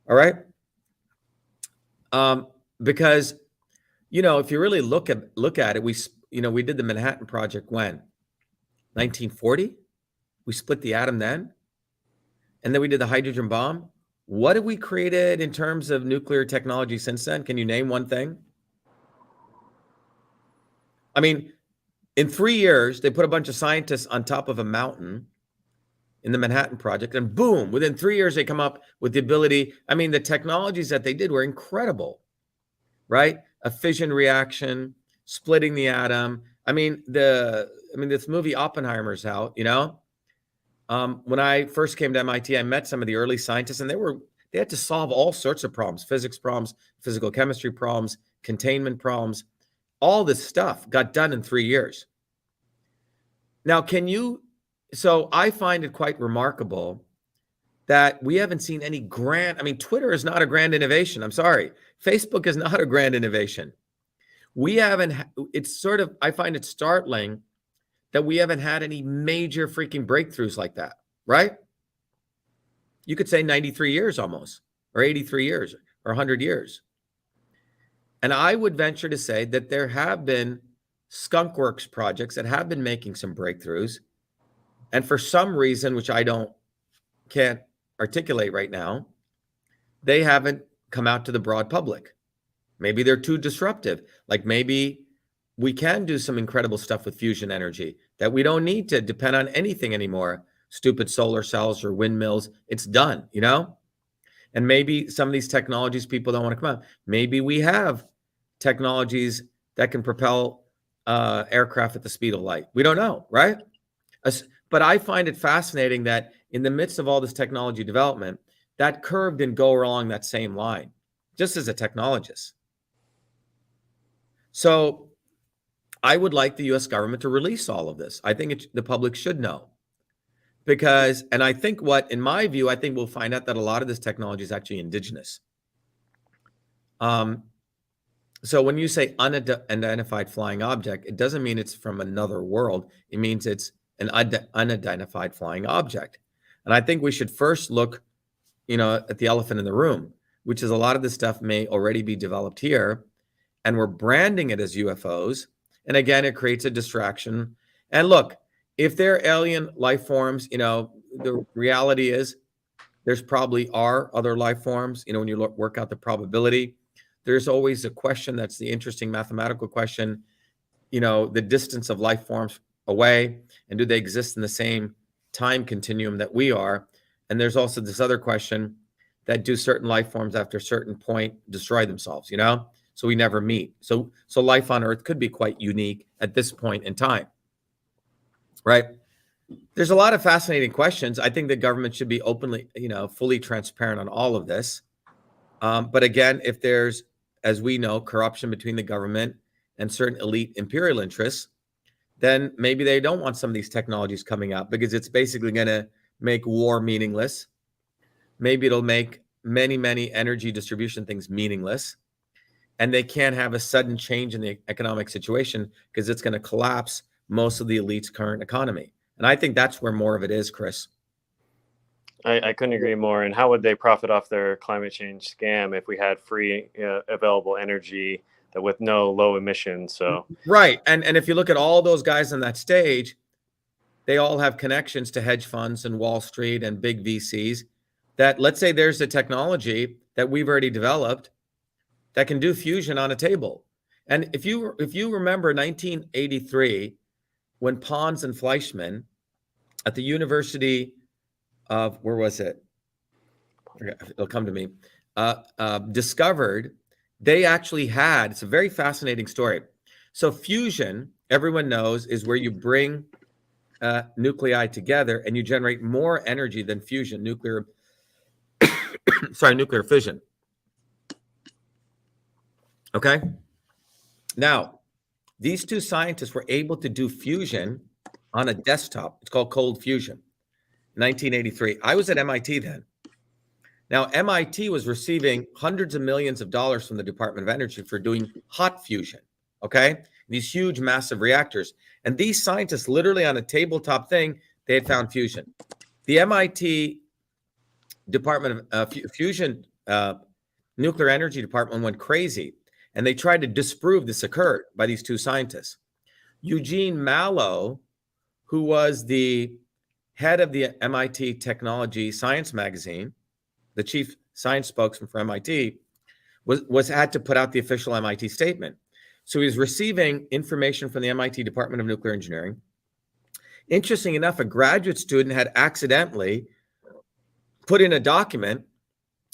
All right. Because, if you really look at it, we did the Manhattan Project when? 1940? We split the atom then. And then we did the hydrogen bomb. What have we created in terms of nuclear technology since then? Can you name one thing? I mean, in 3 years, they put a bunch of scientists on top of a mountain in the Manhattan Project, and boom, within 3 years, they come up with the ability. I mean, the technologies that they did were incredible, right? A fission reaction, splitting the atom. I mean, this movie Oppenheimer's out, when I first came to MIT, I met some of the early scientists, and they had to solve all sorts of problems, physics problems, physical chemistry problems, containment problems. All this stuff got done in 3 years. Now, so I find it quite remarkable that we haven't seen any Twitter is not a grand innovation. I'm sorry. Facebook is not a grand innovation. I find it startling that we haven't had any major freaking breakthroughs like that, right? You could say 93 years almost, or 83 years, or 100 years. And I would venture to say that there have been skunkworks projects that have been making some breakthroughs. And for some reason, which can't articulate right now, they haven't come out to the broad public. Maybe they're too disruptive. Like maybe we can do some incredible stuff with fusion energy that we don't need to depend on anything anymore. Stupid solar cells or windmills. It's done, And maybe some of these technologies people don't want to come out. Maybe we have technologies that can propel aircraft at the speed of light. We don't know, right? But I find it fascinating that in the midst of all this technology development, that curve didn't go along that same line, just as a technologist. So I would like the US government to release all of this. I think the public should know. Because, and I think in my view, I think we'll find out that a lot of this technology is actually indigenous. So when you say unidentified flying object, it doesn't mean it's from another world. It means it's an unidentified flying object. And I think we should first look, at the elephant in the room, which is a lot of this stuff may already be developed here, and we're branding it as UFOs. And again, it creates a distraction. And look, if they're alien life forms, the reality is there's probably are other life forms. When you work out the probability, there's always a question that's the interesting mathematical question, the distance of life forms away, and do they exist in the same time continuum that we are? And there's also this other question that do certain life forms after a certain point destroy themselves, so we never meet. So life on Earth could be quite unique at this point in time, right? There's a lot of fascinating questions. I think the government should be openly, fully transparent on all of this. But again, if there's, as we know, corruption between the government and certain elite imperial interests, then maybe they don't want some of these technologies coming out because it's basically going to make war meaningless. Maybe it'll make many, many energy distribution things meaningless. And they can't have a sudden change in the economic situation because it's going to collapse most of the elite's current economy. And I think that's where more of it is, Chris. I couldn't agree more. And how would they profit off their climate change scam if we had free available energy with no low emissions? So right. And if you look at all those guys on that stage, they all have connections to hedge funds and Wall Street and big VCs that, let's say there's a technology that we've already developed that can do fusion on a table. And if you remember 1983, when Pons and Fleischmann at the University of, where was it? It'll come to me. Discovered, they actually had, it's a very fascinating story. So fusion, everyone knows, is where you bring nuclei together and you generate more energy than fusion, nuclear fission. Okay. Now, these two scientists were able to do fusion on a desktop. It's called cold fusion. 1983. I was at MIT then. Now, MIT was receiving hundreds of millions of dollars from the Department of Energy for doing hot fusion. Okay. These huge, massive reactors. And these scientists, literally on a tabletop thing, they had found fusion. The MIT Department of Fusion, Nuclear Energy Department went crazy. And they tried to disprove this occurred by these two scientists. Eugene Mallow, who was the head of the MIT Technology Science magazine, the chief science spokesman for MIT, had to put out the official MIT statement. So he was receiving information from the MIT Department of Nuclear Engineering. Interesting enough, a graduate student had accidentally put in a document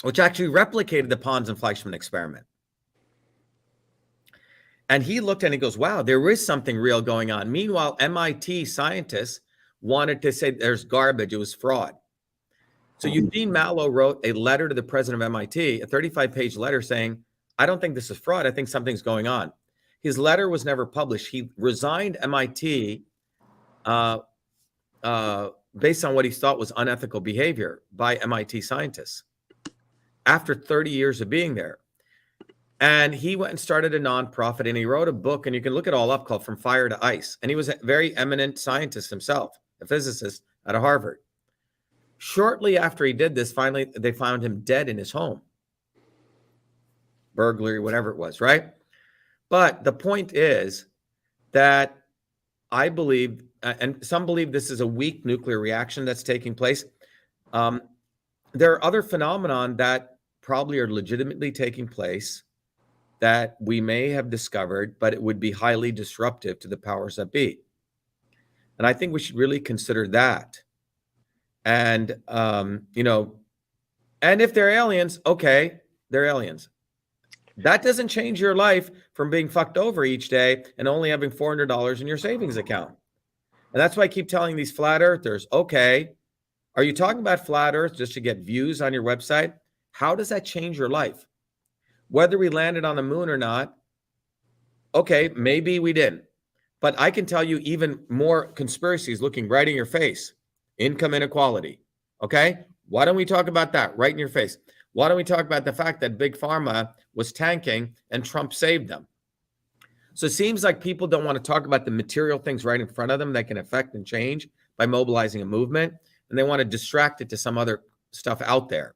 which actually replicated the Pons and Fleischmann experiment. And he looked and he goes, wow, there is something real going on. Meanwhile, MIT scientists wanted to say there's garbage, it was fraud. So Eugene Mallow wrote a letter to the president of MIT, a 35-page letter saying, I don't think this is fraud. I think something's going on. His letter was never published. He resigned MIT based on what he thought was unethical behavior by MIT scientists after 30 years of being there. And he went and started a nonprofit and he wrote a book, and you can look it all up, called From Fire to Ice. And he was a very eminent scientist himself, a physicist at Harvard. Shortly after he did this, finally, they found him dead in his home. Burglary, whatever it was, right? But the point is that I believe, and some believe this is a weak nuclear reaction that's taking place. There are other phenomenon that probably are legitimately taking place that we may have discovered, but it would be highly disruptive to the powers that be. And I think we should really consider that. And, and if they're aliens, okay, they're aliens. That doesn't change your life from being fucked over each day and only having $400 in your savings account. And that's why I keep telling these flat earthers, okay, Are you talking about flat Earth just to get views on your website? How does that change your life? Whether we landed on the moon or not, okay, maybe we didn't. But I can tell you even more conspiracies looking right in your face. Income inequality. Okay? Why don't we talk about that right in your face? Why don't we talk about the fact that Big Pharma was tanking and Trump saved them? So it seems like people don't want to talk about the material things right in front of them that can affect and change by mobilizing a movement, and they want to distract it to some other stuff out there.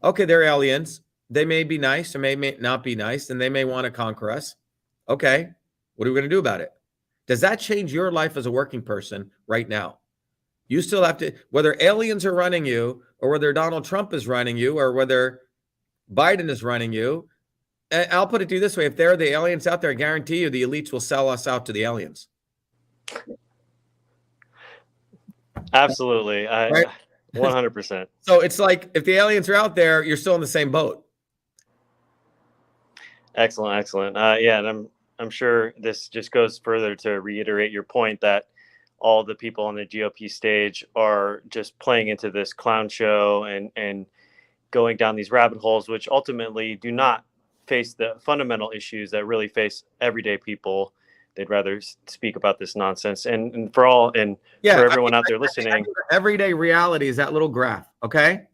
Okay, they're aliens. They may be nice or may not be nice, and they may want to conquer us. Okay, what are we going to do about it? Does that change your life as a working person right now? You still have to, whether aliens are running you or whether Donald Trump is running you or whether Biden is running you, I'll put it to you this way. If there are the aliens out there, I guarantee you the elites will sell us out to the aliens. Absolutely. Right? 100%. So it's like if the aliens are out there, you're still in the same boat. Excellent, excellent. Yeah, and I'm sure this just goes further to reiterate your point that all the people on the GOP stage are just playing into this clown show and going down these rabbit holes, which ultimately do not face the fundamental issues that really face everyday people. They'd rather speak about this nonsense. And for all and for everyone out there listening, everyday reality is that little graph. Okay,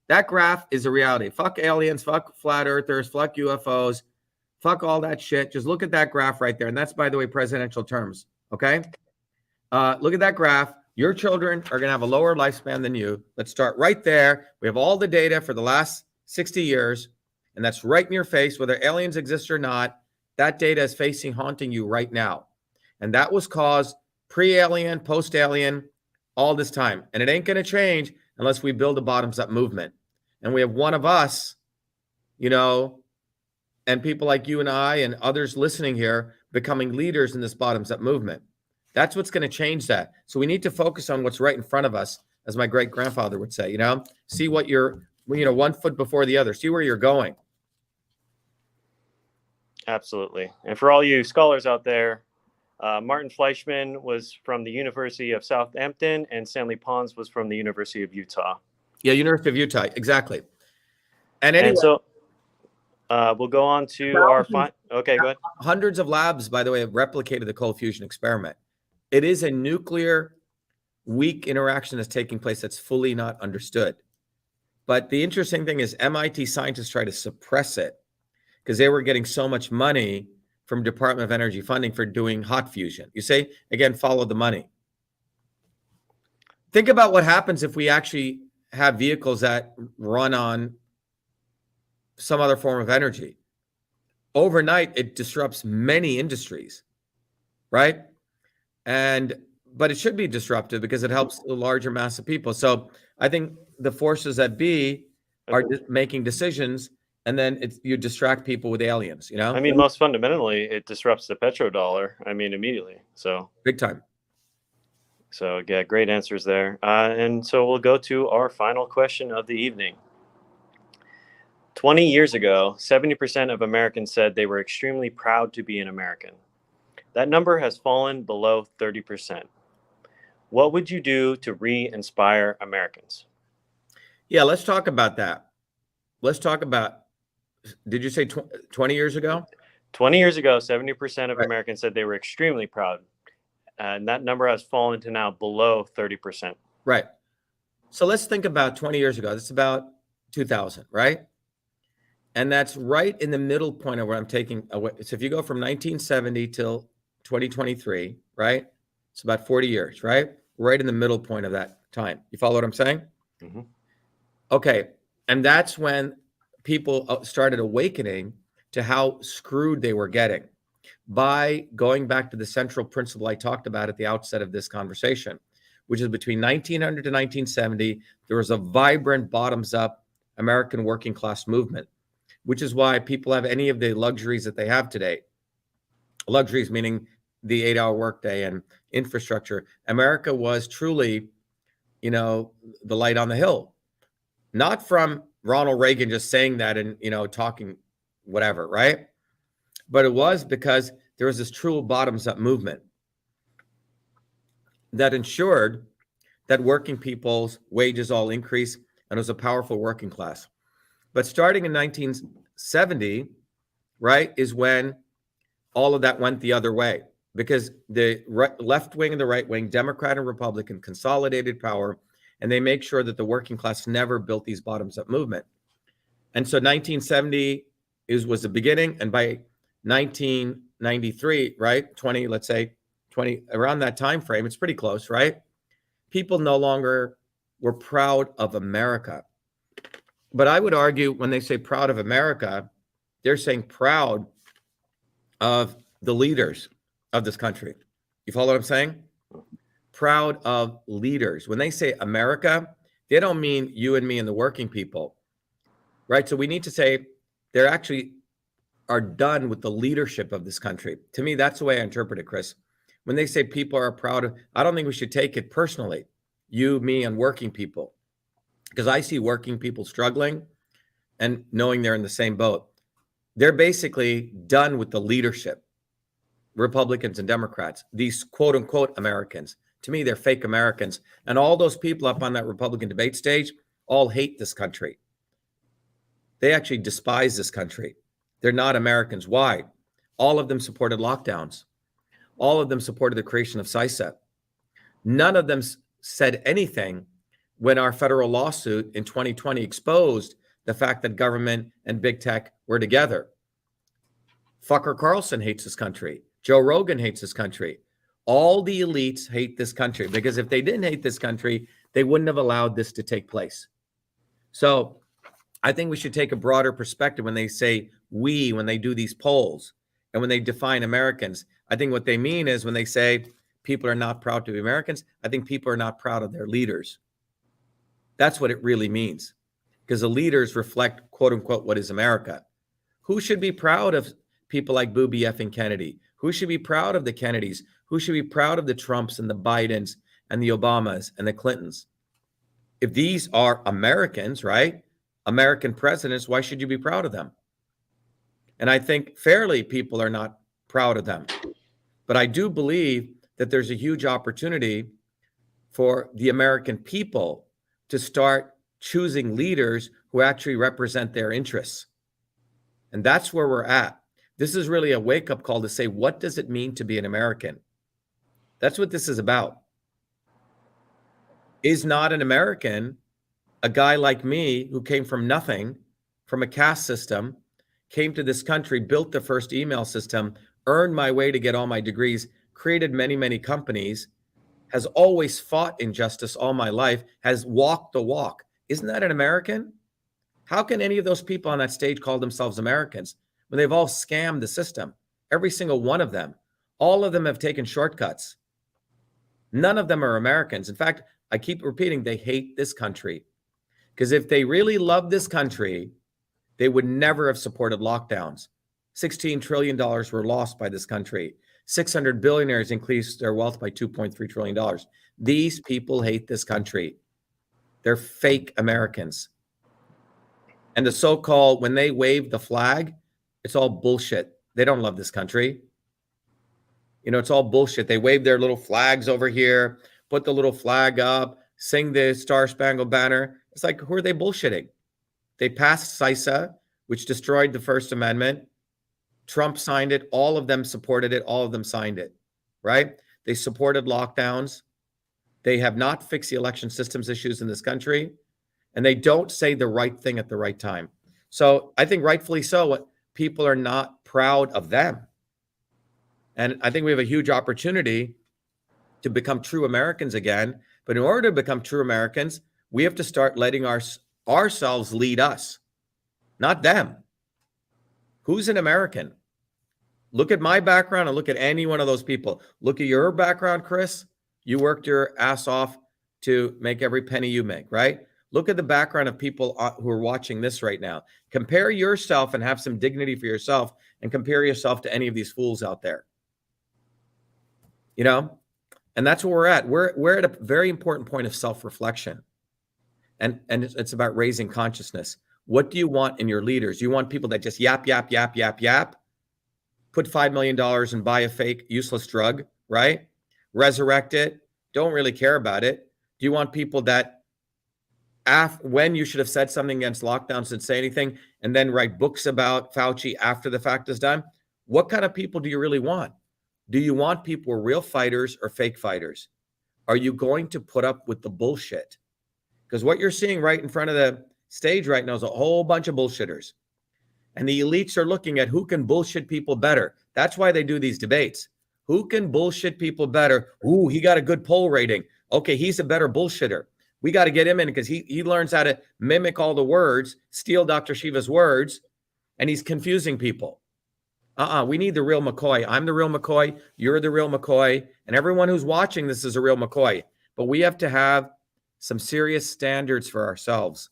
that graph is a reality. Fuck aliens. Fuck flat earthers. Fuck UFOs. Fuck all that shit. Just look at that graph right there. And that's, by the way, presidential terms. Okay. Look at that graph. Your children are going to have a lower lifespan than you. Let's start right there. We have all the data for the last 60 years, and that's right in your face, whether aliens exist or not. That data is haunting you right now. And that was caused pre-alien, post-alien, all this time. And it ain't going to change unless we build a bottoms-up movement. And we have one of us, and people like you and I and others listening here becoming leaders in this bottoms-up movement. That's what's going to change that. So we need to focus on what's right in front of us, as my great-grandfather would say, see what you're, 1 foot before the other, see where you're going. Absolutely. And for all you scholars out there, Martin Fleischman was from the University of Southampton and Stanley Pons was from the University of Utah. Yeah, University of Utah. Exactly. And anyway, so we'll go on to our okay, go ahead. Hundreds of labs, by the way, have replicated the cold fusion experiment. It is a nuclear weak interaction that's taking place that's fully not understood. But the interesting thing is MIT scientists try to suppress it because they were getting so much money from Department of Energy funding for doing hot fusion. You say, again, follow the money. Think about what happens if we actually have vehicles that run on some other form of energy. Overnight, it disrupts many industries, right? But it should be disruptive because it helps a larger mass of people. So I think the forces that be are making decisions, and then you distract people with aliens, I mean, most fundamentally, it disrupts the petrodollar, immediately. So big time. So yeah, great answers there. And so we'll go to our final question of the evening. 20 years ago, 70% of Americans said they were extremely proud to be an American. That number has fallen below 30%. What would you do to re-inspire Americans? Yeah, let's talk about that. Let's talk about, did you say 20 years ago? 20 years ago, 70% of Americans said they were extremely proud. And that number has fallen to now below 30%. Right. So let's think about 20 years ago. That's about 2000, right? And that's right in the middle point of where I'm taking away. So if you go from 1970 till 2023, right? It's about 40 years, right? Right in the middle point of that time. You follow what I'm saying? Mm-hmm. Okay. And that's when people started awakening to how screwed they were getting by going back to the central principle I talked about at the outset of this conversation, which is between 1900 to 1970, there was a vibrant bottoms-up American working class movement, which is why people have any of the luxuries that they have today. Luxuries meaning the 8-hour workday and infrastructure. America was truly, the light on the hill. Not from Ronald Reagan just saying that and, talking whatever, right? But it was because there was this true bottoms-up movement that ensured that working people's wages all increase, and it was a powerful working class. But starting in 1970, right, is when all of that went the other way, because the left wing and the right wing, Democrat and Republican, consolidated power, and they make sure that the working class never built these bottoms-up movement. And so 1970 was the beginning, and by 1993, right, 20, let's say 20, around that time frame, it's pretty close, right? People no longer were proud of America. But I would argue when they say proud of America, they're saying proud of the leaders of this country. You follow what I'm saying? Proud of leaders. When they say America, they don't mean you and me and the working people, right? So we need to say they're actually are done with the leadership of this country. To me, that's the way I interpret it, Chris. When they say people are proud of, I don't think we should take it personally, you, me, and working people, because I see working people struggling and knowing they're in the same boat. They're basically done with the leadership, Republicans and Democrats, these quote unquote Americans. To me, they're fake Americans. And all those people up on that Republican debate stage all hate this country. They actually despise this country. They're not Americans. Why? All of them supported lockdowns. All of them supported the creation of CISA. None of them said anything when our federal lawsuit in 2020 exposed the fact that government and big tech were together. Fucker Carlson hates this country. Joe Rogan hates this country. All the elites hate this country, because if they didn't hate this country, they wouldn't have allowed this to take place. So I think we should take a broader perspective when they say we, when they do these polls and when they define Americans. I think what they mean is when they say people are not proud to be Americans, I think people are not proud of their leaders. That's what it really means, because the leaders reflect, quote unquote, what is America. Who should be proud of people like Booby effing Kennedy? Who should be proud of the Kennedys? Who should be proud of the Trumps and the Bidens and the Obamas and the Clintons? If these are Americans, right? American presidents, why should you be proud of them? And I think fairly people are not proud of them. But I do believe that there's a huge opportunity for the American people to start choosing leaders who actually represent their interests. And that's where we're at. This is really a wake-up call to say, what does it mean to be an American? That's what this is about. Is not an American a guy like me who came from nothing, from a caste system, came to this country, built the first email system, earned my way to get all my degrees, created many, many companies, has always fought injustice all my life, has walked the walk. Isn't that an American? How can any of those people on that stage call themselves Americans when they've all scammed the system? Every single one of them. All of them have taken shortcuts. None of them are Americans. In fact, I keep repeating, they hate this country. Because if they really loved this country, they would never have supported lockdowns. $16 trillion were lost by this country. 600 billionaires increased their wealth by $2.3 trillion. These people hate this country. They're fake Americans. And the so-called, when they wave the flag, it's all bullshit. They don't love this country. You know, it's all bullshit. They wave their little flags over here, put the little flag up, sing the Star Spangled Banner. It's like, who are they bullshitting? They passed CISA, which destroyed the First Amendment. Trump signed it. All of them supported it. All of them signed it, right? They supported lockdowns. They have not fixed the election systems issues in this country. And they don't say the right thing at the right time. So I think rightfully so, people are not proud of them. And I think we have a huge opportunity to become true Americans again. But in order to become true Americans, we have to start letting ourselves lead us, not them. Who's an American? Look at my background and look at any one of those people. Look at your background, Chris. You worked your ass off to make every penny you make, right? Look at the background of people who are watching this right now. Compare yourself and have some dignity for yourself, and compare yourself to any of these fools out there. You know? And that's where we're at. We're at a very important point of self-reflection. And it's about raising consciousness. What do you want in your leaders? You want people that just yap, yap, yap, yap, yap, put $5 million and buy a fake useless drug, right? Resurrect it. Don't really care about it. Do you want people that when you should have said something against lockdowns and say anything and then write books about Fauci after the fact is done? What kind of people do you really want? Do you want people who are real fighters or fake fighters? Are you going to put up with the bullshit? Because what you're seeing right in front of the stage right now is a whole bunch of bullshitters. And the elites are looking at who can bullshit people better. That's why they do these debates. Who can bullshit people better? Ooh, he got a good poll rating. Okay, he's a better bullshitter. We got to get him in because he learns how to mimic all the words, steal Dr. Shiva's words, and he's confusing people. We need the real McCoy. I'm the real McCoy. You're the real McCoy. And everyone who's watching this is a real McCoy. But we have to have some serious standards for ourselves.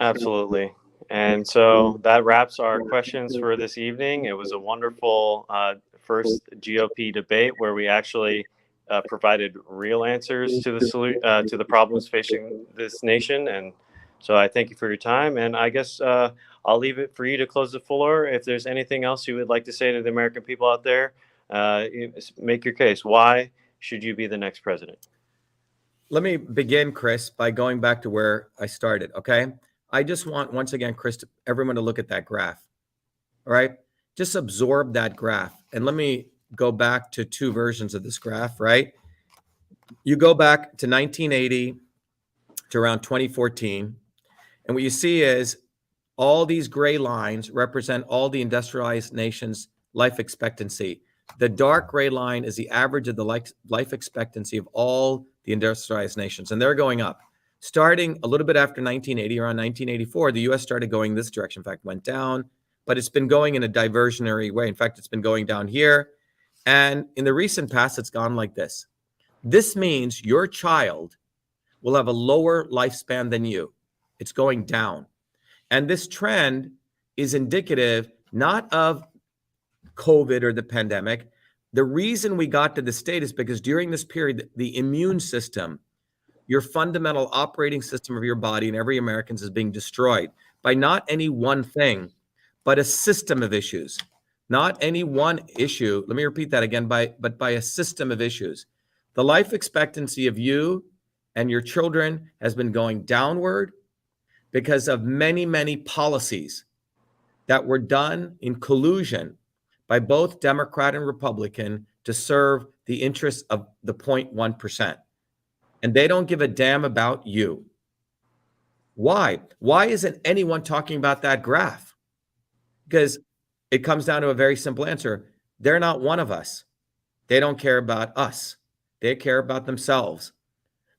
Absolutely. And so that wraps our questions for this evening. It was a wonderful first GOP debate where we actually provided real answers to the problems facing this nation. And so I thank you for your time. And I guess I'll leave it for you to close the floor. If there's anything else you would like to say to the American people out there, make your case. Why should you be the next president? Let me begin, Chris, by going back to where I started, okay? I just want, once again, Chris, everyone to look at that graph, all right? Just absorb that graph. And let me go back to two versions of this graph, right? You go back to 1980 to around 2014, and what you see is all these gray lines represent all the industrialized nations' life expectancy. The dark gray line is the average of the life expectancy of all the industrialized nations, and they're going up. Starting a little bit after 1980, around 1984, the U.S. started going this direction. In fact, went down, but it's been going in a diversionary way. In fact, it's been going down here. And in the recent past, it's gone like this. This means your child will have a lower lifespan than you. It's going down. And this trend is indicative not of COVID or the pandemic. The reason we got to this state is because during this period, the immune system, your fundamental operating system of your body and every American's is being destroyed by not any one thing, but a system of issues. Not any one issue. Let me repeat that again, but by a system of issues. The life expectancy of you and your children has been going downward because of many, many policies that were done in collusion by both Democrat and Republican to serve the interests of the 0.1%. And they don't give a damn about you. Why? Why isn't anyone talking about that graph? Because it comes down to a very simple answer. They're not one of us. They don't care about us. They care about themselves.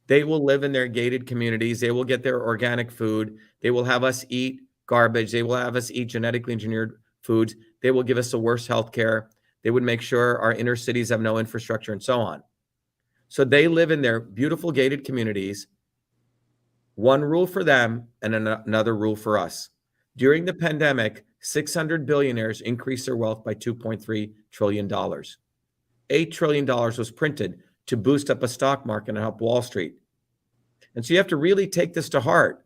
They will live in their gated communities. They will get their organic food. They will have us eat garbage. They will have us eat genetically engineered foods. They will give us the worst health care. They would make sure our inner cities have no infrastructure and so on. So they live in their beautiful gated communities. One rule for them and another rule for us. During the pandemic, 600 billionaires increased their wealth by $2.3 trillion. $8 trillion was printed to boost up a stock market and help Wall Street. And so you have to really take this to heart.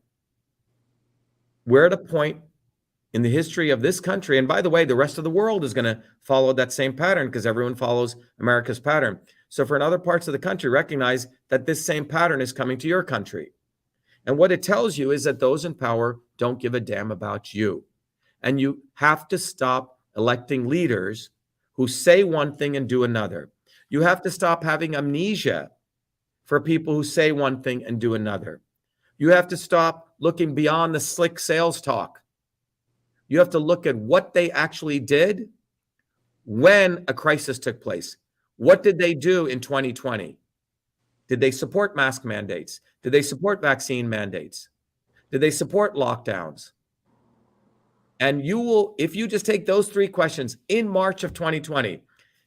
We're at a point in the history of this country, and by the way, the rest of the world is going to follow that same pattern because everyone follows America's pattern. So for in other parts of the country, recognize that this same pattern is coming to your country. And what it tells you is that those in power don't give a damn about you. And you have to stop electing leaders who say one thing and do another. You have to stop having amnesia for people who say one thing and do another. You have to stop looking beyond the slick sales talk. You have to look at what they actually did when a crisis took place. What did they do in 2020? Did they support mask mandates? Did they support vaccine mandates? Did they support lockdowns? And you will, if you just take those three questions in March of 2020,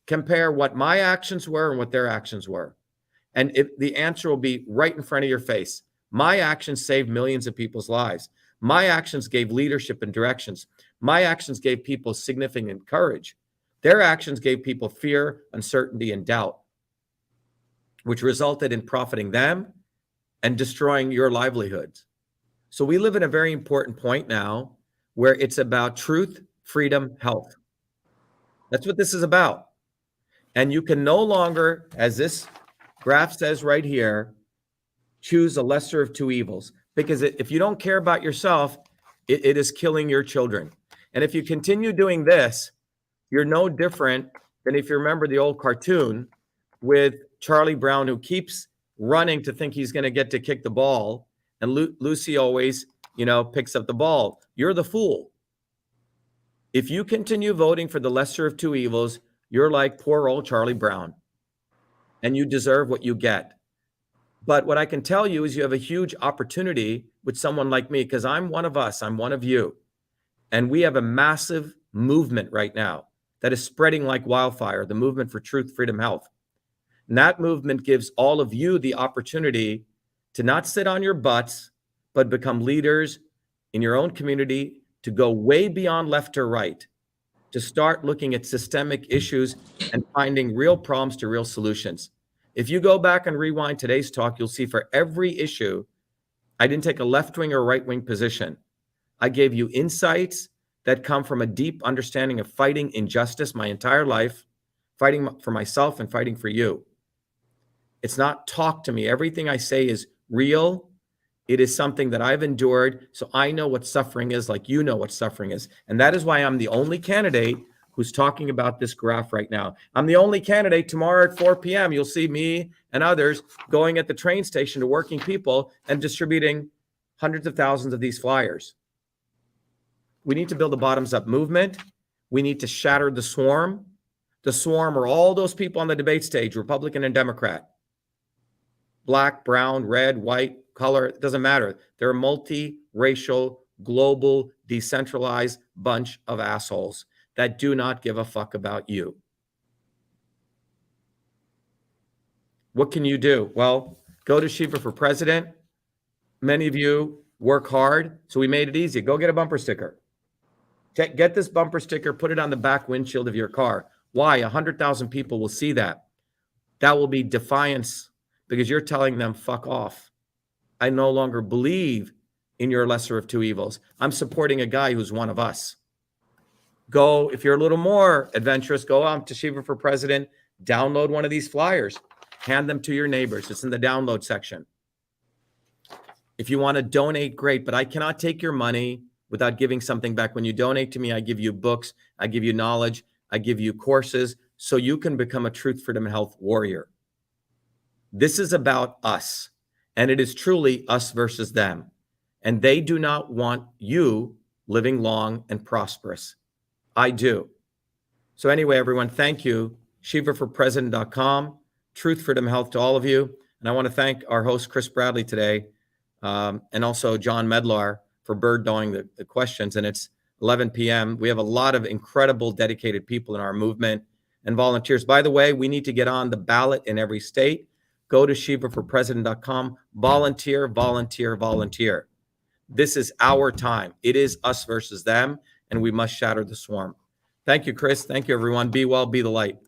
compare what my actions were and what their actions were. And the answer will be right in front of your face. My actions saved millions of people's lives. My actions gave leadership and directions. My actions gave people significant courage. Their actions gave people fear, uncertainty, and doubt, which resulted in profiting them and destroying your livelihoods. So we live at a very important point now where it's about truth, freedom, health. That's what this is about. And you can no longer, as this graph says right here, choose a lesser of two evils. Because if you don't care about yourself, it is killing your children. And if you continue doing this, you're no different than if you remember the old cartoon with Charlie Brown, who keeps running to think he's going to get to kick the ball. And Lucy always, picks up the ball. You're the fool. If you continue voting for the lesser of two evils, you're like poor old Charlie Brown, and you deserve what you get. But what I can tell you is you have a huge opportunity with someone like me, because I'm one of us, I'm one of you. And we have a massive movement right now that is spreading like wildfire, the movement for truth, freedom, health. And that movement gives all of you the opportunity to not sit on your butts, but become leaders in your own community, to go way beyond left or right, to start looking at systemic issues and finding real problems to real solutions. If you go back and rewind today's talk, you'll see for every issue, I didn't take a left-wing or right-wing position. I gave you insights that come from a deep understanding of fighting injustice my entire life, fighting for myself and fighting for you. It's not talk to me. Everything I say is real. It is something that I've endured, so I know what suffering is, like you know what suffering is. And that is why I'm the only candidate who's talking about this graph right now. I'm the only candidate. Tomorrow at 4 p.m., you'll see me and others going at the train station to working people and distributing hundreds of thousands of these flyers. We need to build a bottoms-up movement. We need to shatter the swarm. The swarm are all those people on the debate stage, Republican and Democrat. Black, brown, red, white, color, it doesn't matter. They're a multi-racial, global, decentralized bunch of assholes that do not give a fuck about you. What can you do? Well, go to Shiva for President. Many of you work hard, so we made it easy. Go get a bumper sticker. Get this bumper sticker, put it on the back windshield of your car. Why? 100,000 people will see that. That will be defiance, because you're telling them, fuck off. I no longer believe in your lesser of two evils. I'm supporting a guy who's one of us. Go, if you're a little more adventurous, go out to Shiva for President, download one of these flyers, hand them to your neighbors. It's in the download section. If you want to donate, great, but I cannot take your money without giving something back. When you donate to me, I give you books, I give you knowledge, I give you courses, so you can become a truth, freedom, and health warrior. This is about us, and it is truly us versus them. And they do not want you living long and prosperous. I do. So anyway, everyone, thank you. ShivaForPresident.com, truth, freedom, health to all of you. And I want to thank our host, Chris Bradley, today, and also John Medlar for bird doing the questions. And it's 11 p.m. We have a lot of incredible, dedicated people in our movement and volunteers. By the way, we need to get on the ballot in every state. Go to ShivaForPresident.com. Volunteer, volunteer, volunteer. This is our time. It is us versus them, and we must shatter the swarm. Thank you, Chris. Thank you, everyone. Be well, be the light.